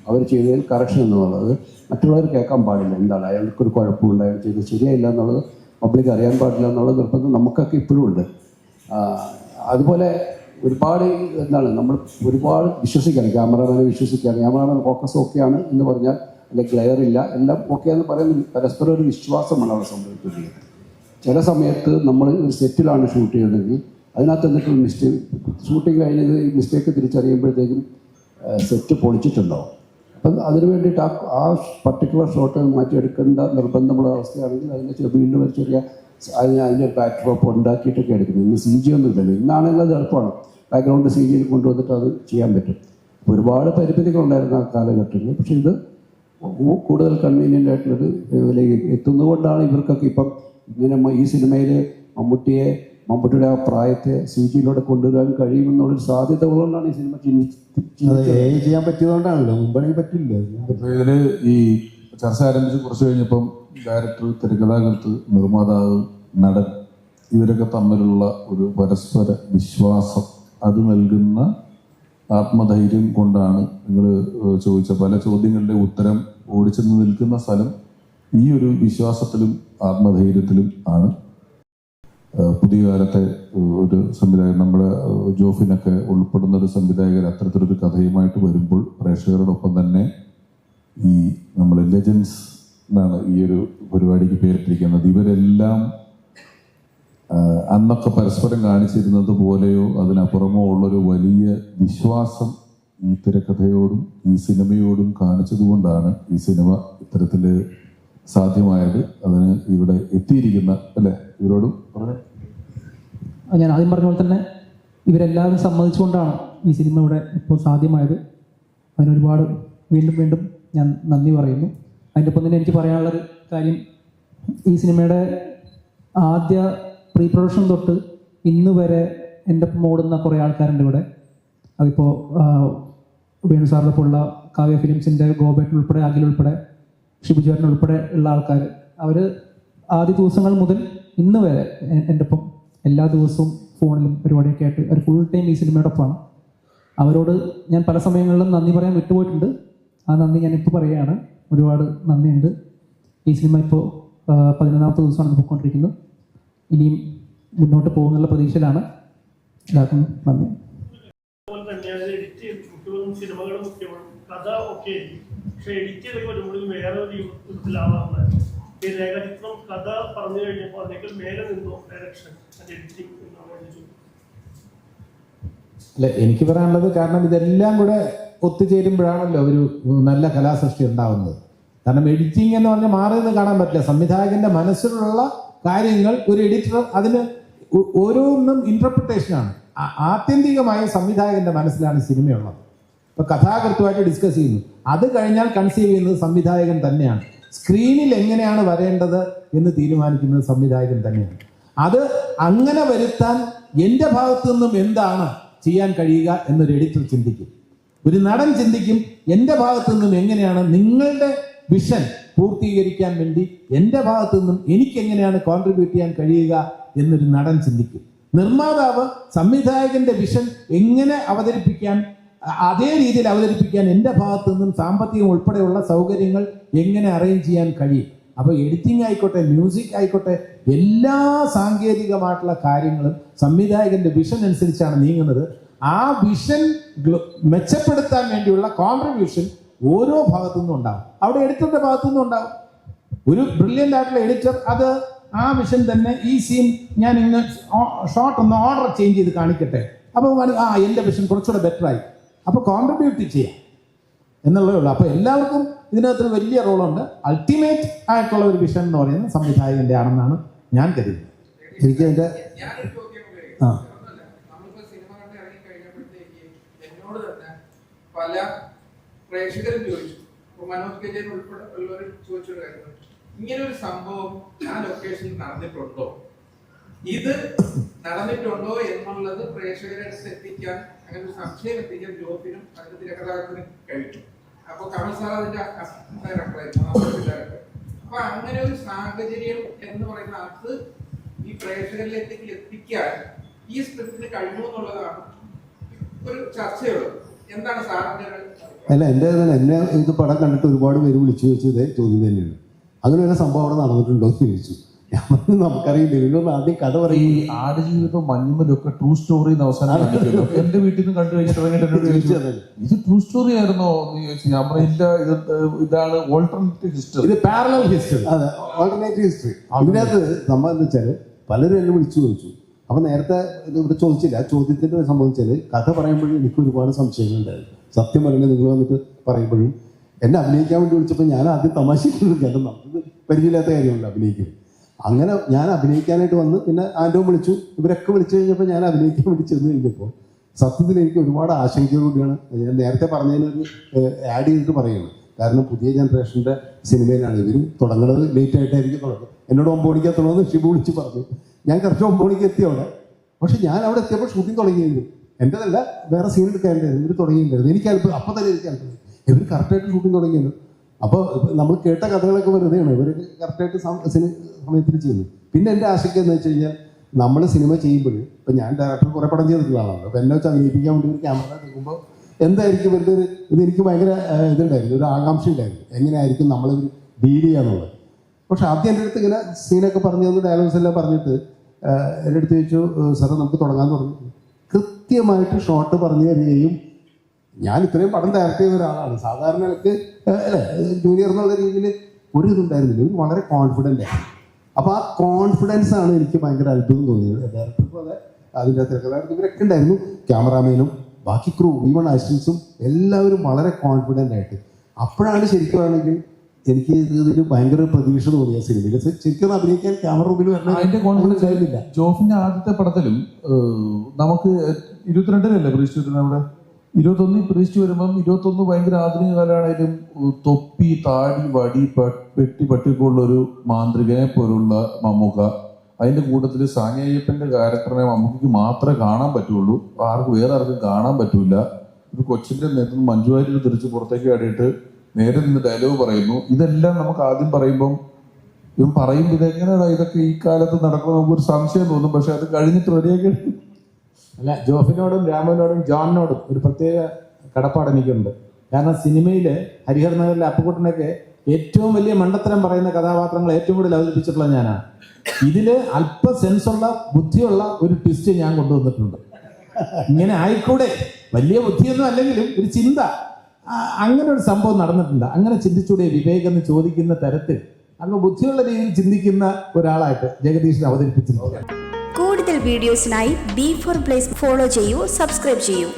അവർ ചെയ്തതിൽ കറക്ഷൻ എന്നുള്ളത് മറ്റുള്ളവർ കേൾക്കാൻ പാടില്ല. എന്താണ് അയാൾക്കൊരു കുഴപ്പമുണ്ട്, അയാൾ ചെയ്ത് ശരിയായില്ല എന്നുള്ളത് പബ്ലിക് അറിയാൻ പാടില്ല എന്നുള്ള നിർബന്ധം നമുക്കൊക്കെ ഇപ്പോഴും ഉണ്ട്. അതുപോലെ ഒരുപാട് നമ്മൾ ഒരുപാട് വിശ്വസിക്കണം, ക്യാമറമാനെ വിശ്വസിക്കുകയാണ്. ക്യാമറമാൻ ഫോക്കസ് ഓക്കെയാണ് എന്ന് പറഞ്ഞാൽ അല്ലെങ്കിൽ ക്ലിയർ ഇല്ല എല്ലാം ഓക്കെ എന്ന് പറയുന്നത് പരസ്പരം ഒരു വിശ്വാസമാണ് അവിടെ സംഭവിക്കുന്നത്. ചില സമയത്ത് നമ്മൾ ഒരു സെറ്റിലാണ് ഷൂട്ട് ചെയ്യുന്നതെങ്കിൽ അതിനകത്ത് എന്നിട്ട് മിസ്റ്റേക്ക് ഷൂട്ടിങ് കഴിഞ്ഞത് ഈ മിസ്റ്റേക്ക് തിരിച്ചറിയുമ്പോഴത്തേക്കും സെറ്റ് പൊളിച്ചിട്ടുണ്ടാവും. അപ്പം അതിന് വേണ്ടിയിട്ട് ആ പർട്ടിക്കുലർ ഷോട്ട് മാറ്റിയെടുക്കേണ്ട നിർബന്ധമുള്ള അവസ്ഥയാണെങ്കിൽ അതിൻ്റെ വീണ്ടും ഒരു ചെറിയ അതിൻ്റെ ബാക്ക് ഡ്രോപ്പ് ഉണ്ടാക്കിയിട്ടൊക്കെ എടുക്കുന്നത്. ഇന്ന് CG ഒന്നും ഇല്ലല്ലോ. ഇന്നാണെങ്കിൽ അത് എളുപ്പമാണ്, ബാക്ക്ഗ്രൗണ്ട് CGയിൽ കൊണ്ടുവന്നിട്ട് അത് ചെയ്യാൻ പറ്റും. ഒരുപാട് പരിമിതികളുണ്ടായിരുന്ന ആ കാലഘട്ടങ്ങളിൽ. പക്ഷേ ഇത് കൂടുതൽ കൺവീനിയൻ്റ് ആയിട്ടുള്ളൊരു ഇതിലേക്ക് എത്തുന്നതുകൊണ്ടാണ് ഇവർക്കൊക്കെ ഇപ്പം ഇങ്ങനെ ഈ സിനിമയിൽ മമ്മൂട്ടിയുടെ ആ പ്രായത്തെ CGയിലൂടെ കൊണ്ടുവരാൻ കഴിയുമെന്നുള്ളൊരു സാധ്യത ഉള്ളതുകൊണ്ടാണ് ഈ സിനിമ ചെയ്യാൻ പറ്റിയതുകൊണ്ടാണല്ലോ. മുമ്പാണെങ്കിൽ പറ്റില്ല. ഇതിൽ ഈ ചർച്ച ആരംഭിച്ച് കുറച്ച് കഴിഞ്ഞപ്പം ഡയറക്ടർ, തിരക്കഥാകൃത്ത്, നിർമ്മാതാവ്, നടൻ ഇവരൊക്കെ തമ്മിലുള്ള ഒരു പരസ്പര വിശ്വാസം അത് നൽകുന്ന ആത്മധൈര്യം കൊണ്ടാണ് നിങ്ങൾ ചോദിച്ച പല ചോദ്യങ്ങളുടെ ഉത്തരം ഓടിച്ചെന്ന് നിൽക്കുന്ന സ്ഥലം ഈ ഒരു വിശ്വാസത്തിലും ആത്മധൈര്യത്തിലും ആണ്. പുതിയ കാലത്തെ ഒരു സംവിധായകൻ, നമ്മുടെ ജോഫിനൊക്കെ ഉൾപ്പെടുന്ന ഒരു സംവിധായകർ അത്തരത്തിലൊരു കഥയുമായിട്ട് വരുമ്പോൾ പ്രേക്ഷകരോടൊപ്പം തന്നെ ഈ നമ്മൾ ലെജൻസ് എന്നാണ് ഈ ഒരു പരിപാടിക്ക് പേരിട്ടിരിക്കുന്നത്. ഇവരെല്ലാം അന്നൊക്കെ പരസ്പരം കാണിച്ചിരുന്നത് പോലെയോ അതിനപ്പുറമോ ഉള്ളൊരു വലിയ വിശ്വാസം ഈ തിരക്കഥയോടും ഈ സിനിമയോടും കാണിച്ചതുകൊണ്ടാണ് ഈ സിനിമ ഇത്തരത്തിൽ സാധ്യമായത്. അതിന് ഇവിടെ എത്തിയിരിക്കുന്ന അല്ലേ ഇവരോടും പറഞ്ഞു. ഞാൻ ആദ്യം പറഞ്ഞ പോലെ തന്നെ ഇവരെല്ലാവരും സമ്മതിച്ചുകൊണ്ടാണ് ഈ സിനിമ ഇവിടെ ഇപ്പോൾ സാധ്യമായത്. അതിനൊരുപാട് വീണ്ടും വീണ്ടും ഞാൻ നന്ദി പറയുന്നു. അതിൻ്റെ ഒപ്പം തന്നെ എനിക്ക് പറയാനുള്ളൊരു കാര്യം, ഈ സിനിമയുടെ ആദ്യ പ്രീ പ്രൊഡക്ഷൻ തൊട്ട് ഇന്ന് വരെ എൻ്റെ ഒപ്പം ഓടുന്ന കുറേ ആൾക്കാരുണ്ട് ഇവിടെ. അതിപ്പോൾ വേണു സാറിൻ്റെ ഒപ്പം ഉള്ള കാവ്യ ഫിലിംസിൻ്റെ ഗോപേട്ടൻ ഉൾപ്പെടെ, അഖിൽ ഉൾപ്പെടെ, ഷിബുചേട്ടൻ ഉൾപ്പെടെ ഉള്ള ആൾക്കാർ, അവർ ആദ്യ ദിവസങ്ങൾ മുതൽ ഇന്ന് വരെ എൻ്റെ ഒപ്പം എല്ലാ ദിവസവും ഫോണിലും പരിപാടിയൊക്കെ ആയിട്ട് ഒരു ഫുൾ ടൈം ഈ സിനിമയോടൊപ്പമാണ്. അവരോട് ഞാൻ പല സമയങ്ങളിലും നന്ദി പറയാൻ വിട്ടുപോയിട്ടുണ്ട്. ആ നന്ദി ഞാനിപ്പോൾ പറയുകയാണ്. ഒരുപാട് നന്ദിയുണ്ട്. ഈ സിനിമ ഇപ്പോൾ 11ാമത്തെ ദിവസമാണ് പോയിക്കൊണ്ടിരിക്കുന്നത്. ഇനിയും മുന്നോട്ട് പോകുന്നുള്ള പ്രതീക്ഷയിലാണ്. എല്ലാവർക്കും നന്ദി. സിനിമകൾ മുഖ്യമാണ്, കഥ ഒക്കെ പക്ഷെ എഡിറ്റ് ചെയ്തൊക്കെ വരുമ്പോഴും വേറെ ഒരു രൂപത്തിലാവാറുണ്ടായിരുന്നു. ഈ രേഖാചിത്രം കഥ പറഞ്ഞു കഴിഞ്ഞപ്പോൾ അതിനേക്കാൾ മേലെ നിന്നോ ഡയറക്ഷൻ എഡിറ്റിംഗ് എന്നാണ് ചോദിച്ചത്. അല്ല, എനിക്ക് പറയാനുള്ളത്, കാരണം ഇതെല്ലാം കൂടെ ഒത്തുചേരുമ്പോഴാണല്ലോ ഒരു നല്ല കലാസൃഷ്ടി ഉണ്ടാവുന്നത്. കാരണം എഡിറ്റിംഗ് എന്ന് പറഞ്ഞാൽ മാറി നിന്ന് കാണാൻ പറ്റില്ല. സംവിധായകന്റെ മനസ്സിലുള്ള കാര്യങ്ങൾ ഒരു എഡിറ്റർ അതിന് ഓരോന്നും ഇന്റർപ്രിട്ടേഷനാണ്. ആത്യന്തികമായി സംവിധായകന്റെ മനസ്സിലാണ് സിനിമയുള്ളത്. ഇപ്പൊ കഥാകൃത്തുമായിട്ട് ഡിസ്കസ് ചെയ്യുന്നു, അത് കഴിഞ്ഞാൽ കൺസീവ് ചെയ്യുന്നത് സംവിധായകൻ തന്നെയാണ്. സ്ക്രീനിൽ എങ്ങനെയാണ് വരേണ്ടത് എന്ന് തീരുമാനിക്കുന്നത് സംവിധായകൻ തന്നെയാണ്. അത് അങ്ങനെ വരുത്താൻ എൻ്റെ ഭാഗത്തു നിന്നും എന്താണ് ചെയ്യാൻ കഴിയുക എന്നൊരു എഡിറ്റർ ചിന്തിക്കും. ഒരു നടൻ ചിന്തിക്കും, എൻ്റെ ഭാഗത്തു നിന്നും എങ്ങനെയാണ് നിങ്ങളുടെ വിഷൻ പൂർത്തീകരിക്കാൻ വേണ്ടി എൻ്റെ ഭാഗത്തു നിന്നും എനിക്ക് എങ്ങനെയാണ് കോൺട്രിബ്യൂട്ട് ചെയ്യാൻ കഴിയുക എന്നൊരു നടൻ ചിന്തിക്കും. നിർമ്മാതാവ് സംവിധായകന്റെ വിഷൻ എങ്ങനെ അവതരിപ്പിക്കാൻ, അതേ രീതിയിൽ അവതരിപ്പിക്കാൻ എൻ്റെ ഭാഗത്തു നിന്നും സാമ്പത്തികം ഉൾപ്പെടെയുള്ള സൗകര്യങ്ങൾ എങ്ങനെ അറേഞ്ച് ചെയ്യാൻ കഴിയും. അപ്പോൾ എഡിറ്റിംഗ് ആയിക്കോട്ടെ, മ്യൂസിക് ആയിക്കോട്ടെ, എല്ലാ സാങ്കേതികമായിട്ടുള്ള കാര്യങ്ങളും സംവിധായകന്റെ വിഷൻ അനുസരിച്ചാണ് നീങ്ങുന്നത്. ആ വിഷൻ മെച്ചപ്പെടുത്താൻ വേണ്ടിയുള്ള കോൺട്രിബ്യൂഷൻ ഓരോ ഭാഗത്തു നിന്നും ഉണ്ടാവും. അവിടെ എഡിറ്ററുടെ ഭാഗത്തു നിന്നും ഉണ്ടാവും. ഒരു ബ്രില്യൻ്റ് ആയിട്ടുള്ള എഡിറ്റർ അത് ആ വിഷൻ തന്നെ, ഈ സീൻ ഞാൻ ഇന്ന് ഷോട്ട് ഒന്ന് ഓർഡർ ചേഞ്ച് ചെയ്ത് കാണിക്കട്ടെ, അപ്പോൾ എൻ്റെ വിഷൻ കുറച്ചുകൂടെ ബെറ്ററായി, അപ്പോൾ കോൺട്രിബ്യൂട്ട് ചെയ്യാം എന്നുള്ളതേ ഉള്ളൂ. അപ്പോൾ എല്ലാവർക്കും ഇതിനകത്തൊരു വലിയ റോളുണ്ട്. അൾട്ടിമേറ്റ് ആയിട്ടുള്ള ഒരു വിഷൻ എന്ന് പറയുന്നത് സംവിധായകന്റെ ആണെന്നാണ് ഞാൻ കരുതുന്നത്. എനിക്ക് എൻ്റെ പല പ്രേക്ഷകരും ചോദിച്ചു, മനോജ് കെജൻ ഉൾപ്പെടെ ഉള്ളവർ ചോദിച്ചൊരു കാര്യം, ഇങ്ങനെ ഒരു സംഭവം ആ ലൊക്കേഷനിൽ നടന്നിട്ടുണ്ടോ, ഇത് നടന്നിട്ടുണ്ടോ എന്നുള്ളത് പ്രേക്ഷകരെ എത്തിക്കാൻ, അങ്ങനെ ഒരു സംശയം എത്തിക്കാൻ ജോഫിനും അതിന്റെ തിരക്കഥാകൃത്തിനും കഴിഞ്ഞു. അപ്പൊ കമൽ സാർ അതിന്റെ ഡയറക്ടറായിരുന്നു. അപ്പൊ അങ്ങനെ ഒരു സാഹചര്യം എന്ന് പറയുന്ന അത് ഈ പ്രേക്ഷകരിലേക്ക് എത്തിക്കാൻ ഈ സ്ക്രിപ്റ്റിന് കഴിഞ്ഞു എന്നുള്ളതാണ് ഒരു ചർച്ചയുള്ളത്. എന്താണ് സാറിന്റെ? അല്ല, എന്നെ ഇത് പടം കണ്ടിട്ട് ഒരുപാട് പേര് വിളിച്ചു ചോദിച്ചു ഇതേ ചോദ്യം തന്നെയാണ്. അങ്ങനെ ഒരു സംഭവം അവിടെ നടന്നിട്ടുണ്ടോ എന്ന് ചോദിച്ചു. നമുക്കറിയില്ല, ഇവരൊന്ന് ആദ്യം കഥ പറയും. ഈ ആടുജീവിതം മഞ്ഞുമലൊക്കെ ട്രൂ സ്റ്റോറി അവസാനം കാണിക്കുമല്ലോ. എന്റെ വീട്ടിൽ നിന്ന് കണ്ടു കഴിഞ്ഞിട്ട് ഇത് ട്രൂ സ്റ്റോറി ആയിരുന്നോ എന്ന് ചോദിച്ചു. ഞാൻ പറഞ്ഞില്ല, ഇതാണ് ഓൾട്ടർനേറ്റീവ് ഹിസ്റ്ററി, ഇത് പാരലൽ ഹിസ്റ്ററി. അതെ, ഓൾട്ടർനേറ്റീവ് ഹിസ്റ്ററി. അതിനകത്ത് നമ്മൾ എന്താ വെച്ചാൽ പലരും എന്നെ വിളിച്ചു ചോദിച്ചു. അപ്പൊ നേരത്തെ ഇവിടെ ചോദിച്ചില്ല, ചോദ്യത്തിന്റെ സംബന്ധിച്ചാൽ കഥ പറയുമ്പോഴും എനിക്ക് ഒരുപാട് സംശയങ്ങളുണ്ടായിരുന്നു. സത്യം പറഞ്ഞാൽ നിങ്ങൾ വന്നിട്ട് പറയുമ്പോഴും എന്നെ അഭിനയിക്കാൻ വേണ്ടി വിളിച്ചപ്പോൾ ഞാൻ ആദ്യം തമാശക്കുള്ളൂ, കാരണം നമുക്ക് പരിചയമില്ലാത്ത കാര്യമല്ല അഭിനയിക്കുന്നത്. അങ്ങനെ ഞാൻ അഭിനയിക്കാനായിട്ട് വന്ന് പിന്നെ ആൻഡോ വിളിച്ചു, ഇവരൊക്കെ വിളിച്ചു കഴിഞ്ഞപ്പോൾ ഞാൻ അഭിനയിക്കാൻ വേണ്ടി ചെന്ന് കഴിഞ്ഞപ്പോൾ സത്യത്തിൽ എനിക്ക് ഒരുപാട് ആശങ്കയോടുകൂടിയാണ്. ഞാൻ നേരത്തെ പറഞ്ഞതിനൊരു ആഡ് ചെയ്തിട്ട് പറയുന്നത്, കാരണം പുതിയ ജനറേഷൻ്റെ സിനിമയിലാണ് ഇവർ തുടങ്ങുന്നത്. ലേറ്റ് ആയിട്ടായിരിക്കും തുടങ്ങുന്നത്. എന്നോട് 9 മണിക്ക് എത്തണമെന്ന് ഷിബു വിളിച്ച് പറഞ്ഞു. ഞാൻ കറക്റ്റ് 9 മണിക്ക് എത്തി അവിടെ. പക്ഷെ ഞാൻ അവിടെ എത്തിയപ്പോൾ ഷൂട്ടിംഗ് തുടങ്ങിയിരുന്നു. എൻ്റെതല്ല, വേറെ സീൻ എടുക്കാനുണ്ടായിരുന്നു. ഇവർ തുടങ്ങിയിട്ടുണ്ടായിരുന്നു. എനിക്ക് അല്പം അപ്പം തന്നെ എനിക്ക് അല്പം ഇവർ കറക്റ്റായിട്ട് ഷൂട്ടിംഗ് തുടങ്ങിയിരുന്നു. അപ്പോൾ നമ്മൾ കേട്ട കഥകളൊക്കെ വെറുതെയാണ്, ഇവർ കറക്റ്റായിട്ട് സമയത്തിന് ചെയ്യുന്നു. പിന്നെ എൻ്റെ ആശങ്ക എന്ന് വെച്ച് കഴിഞ്ഞാൽ, നമ്മൾ സിനിമ ചെയ്യുമ്പോൾ ഇപ്പം ഞാൻ ഡയറക്ടർ കുറേ പടം ചെയ്തിട്ടുള്ള ആളാണ്. അപ്പോൾ എന്നെ വെച്ച് അഭിനയിപ്പിക്കാൻ വേണ്ടി ഒരു ക്യാമറ എടുക്കുമ്പോൾ എന്തായിരിക്കും വലിയൊരു ഇതെനിക്ക് ഭയങ്കര ഇതുണ്ടായിരുന്നു, ഒരു ആകാംക്ഷ ഉണ്ടായിരുന്നു എങ്ങനെയായിരിക്കും നമ്മളിത് ഡീൽ ചെയ്യാന്നുള്ളത്. പക്ഷെ ആദ്യം എൻ്റെ അടുത്ത് ഇങ്ങനെ സീനൊക്കെ പറഞ്ഞു തന്നു, ഡയലോഗ്സ് എല്ലാം പറഞ്ഞിട്ട് എൻ്റെ അടുത്ത് ചോദിച്ചു, സാറേ നമുക്ക് തുടങ്ങാമെന്ന് പറഞ്ഞു. കൃത്യമായിട്ട് ഷോട്ട് പറഞ്ഞു തരികയും, ഞാൻ ഇത്രയും പടം ഡയറക്റ്റ് ചെയ്ത ഒരാളാണ്, സാധാരണ എനിക്ക് അല്ലേ ജൂനിയർ എന്നുള്ള രീതിയിൽ ഒരു ഇതുണ്ടായിരുന്നില്ല, ഒരു വളരെ കോൺഫിഡൻ്റ് ആയിരുന്നു. അപ്പോൾ ആ കോൺഫിഡൻസ് ആണ് എനിക്ക് ഭയങ്കര അത്ഭുതം തോന്നിയത്. ഡയറക്ടർക്കും അതെ, അതിൻ്റെ തിരക്കഥാകൃത്തും ഇവരൊക്കെ ഉണ്ടായിരുന്നു, ക്യാമറാമാനും ബാക്കി ക്രൂ ഈവൺ അസിസ്റ്റൻസും എല്ലാവരും വളരെ കോൺഫിഡൻ്റ് ആയിട്ട്. അപ്പോഴാണ് ശരിക്കുമാണെങ്കിൽ എനിക്ക് ഇതിൽ ഭയങ്കര പ്രതീക്ഷ തോന്നിയ സിനിമയിൽ. ശരിക്കും അഭിനയിക്കാൻ ക്യാമറ മുമ്പിൽ അതിന്റെ കോൺഫിഡൻസ് വരുന്നില്ല. ജോഫിന്റെ ആദ്യത്തെ പടത്തിലും നമുക്ക് 22-ലല്ലേ പ്രതീക്ഷിച്ചിട്ട്, നമ്മുടെ 21 പ്രതീക്ഷിച്ച് വരുമ്പം 21 ഭയങ്കര ആധുനിക കാലമാണെങ്കിലും തൊപ്പി, താടി, വടി, പട്ടിയൊക്കെ ഉള്ള ഒരു മാന്ത്രികനെ പോലുള്ള മമ്മൂക്ക. അതിന്റെ കൂട്ടത്തിൽ സാനിയയ്യപ്പന്റെ ക്യാരക്ടറിനെ മമ്മൂക്ക് മാത്രമേ കാണാൻ പറ്റുള്ളൂ, വേറെ ആർക്കും കാണാൻ പറ്റൂല. ഒരു കൊച്ചിന്റെ നേതൃത്വം മഞ്ജു വാര്യർ തിരിച്ച് പുറത്തേക്ക് ആടിയിട്ട് നേരെ നിന്ന് ഡയലോഗ് പറയുന്നു. ഇതെല്ലാം നമുക്ക് ആദ്യം പറയുമ്പം ഇവൻ പറയുമ്പോൾ ഇതെങ്ങനെയാണ് ഇതൊക്കെ ഈ കാലത്ത് നടക്കുന്നത് നമുക്കൊരു സംശയം തോന്നും. പക്ഷെ അത് കഴിഞ്ഞിട്ട് റെഡിയാക്കി. അല്ല, ജോഫിനോടും രാമനോടും ജോണിനോടും ഒരു പ്രത്യേക കടപ്പാട് എനിക്കുണ്ട്. കാരണം സിനിമയിൽ ഹരിഹർ നഗറിലെ അപ്പുക്കുട്ടനൊക്കെ ഏറ്റവും വലിയ മണ്ടത്തരം പറയുന്ന കഥാപാത്രങ്ങൾ ഏറ്റവും കൂടുതൽ അവതരിപ്പിച്ചിട്ടുള്ള ഞാനാണ്. ഇതില് അല്പ സെൻസുള്ള ബുദ്ധിയുള്ള ഒരു ട്വിസ്റ്റ് ഞാൻ കൊണ്ടുവന്നിട്ടുണ്ട്. ഇങ്ങനെ ആയിക്കൂടെ, വലിയ ബുദ്ധിയൊന്നും അല്ലെങ്കിലും ഒരു ചിന്ത, അങ്ങനെ ഒരു സംഭവം നടന്നിട്ടുണ്ട്. അങ്ങനെ ചിന്തിച്ചൂടെ വിവേക് എന്ന് ചോദിക്കുന്ന തരത്തിൽ അങ്ങ് ബുദ്ധിയുള്ള രീതിയിൽ ചിന്തിക്കുന്ന ഒരാളായിട്ട് ജഗദീഷിനെ അവതരിപ്പിച്ചിട്ടുണ്ട്. കൂടുതൽ വീഡിയോസിനായി B4 Place ഫോളോ ചെയ്യൂ, സബ്സ്ക്രൈബ് ചെയ്യൂ.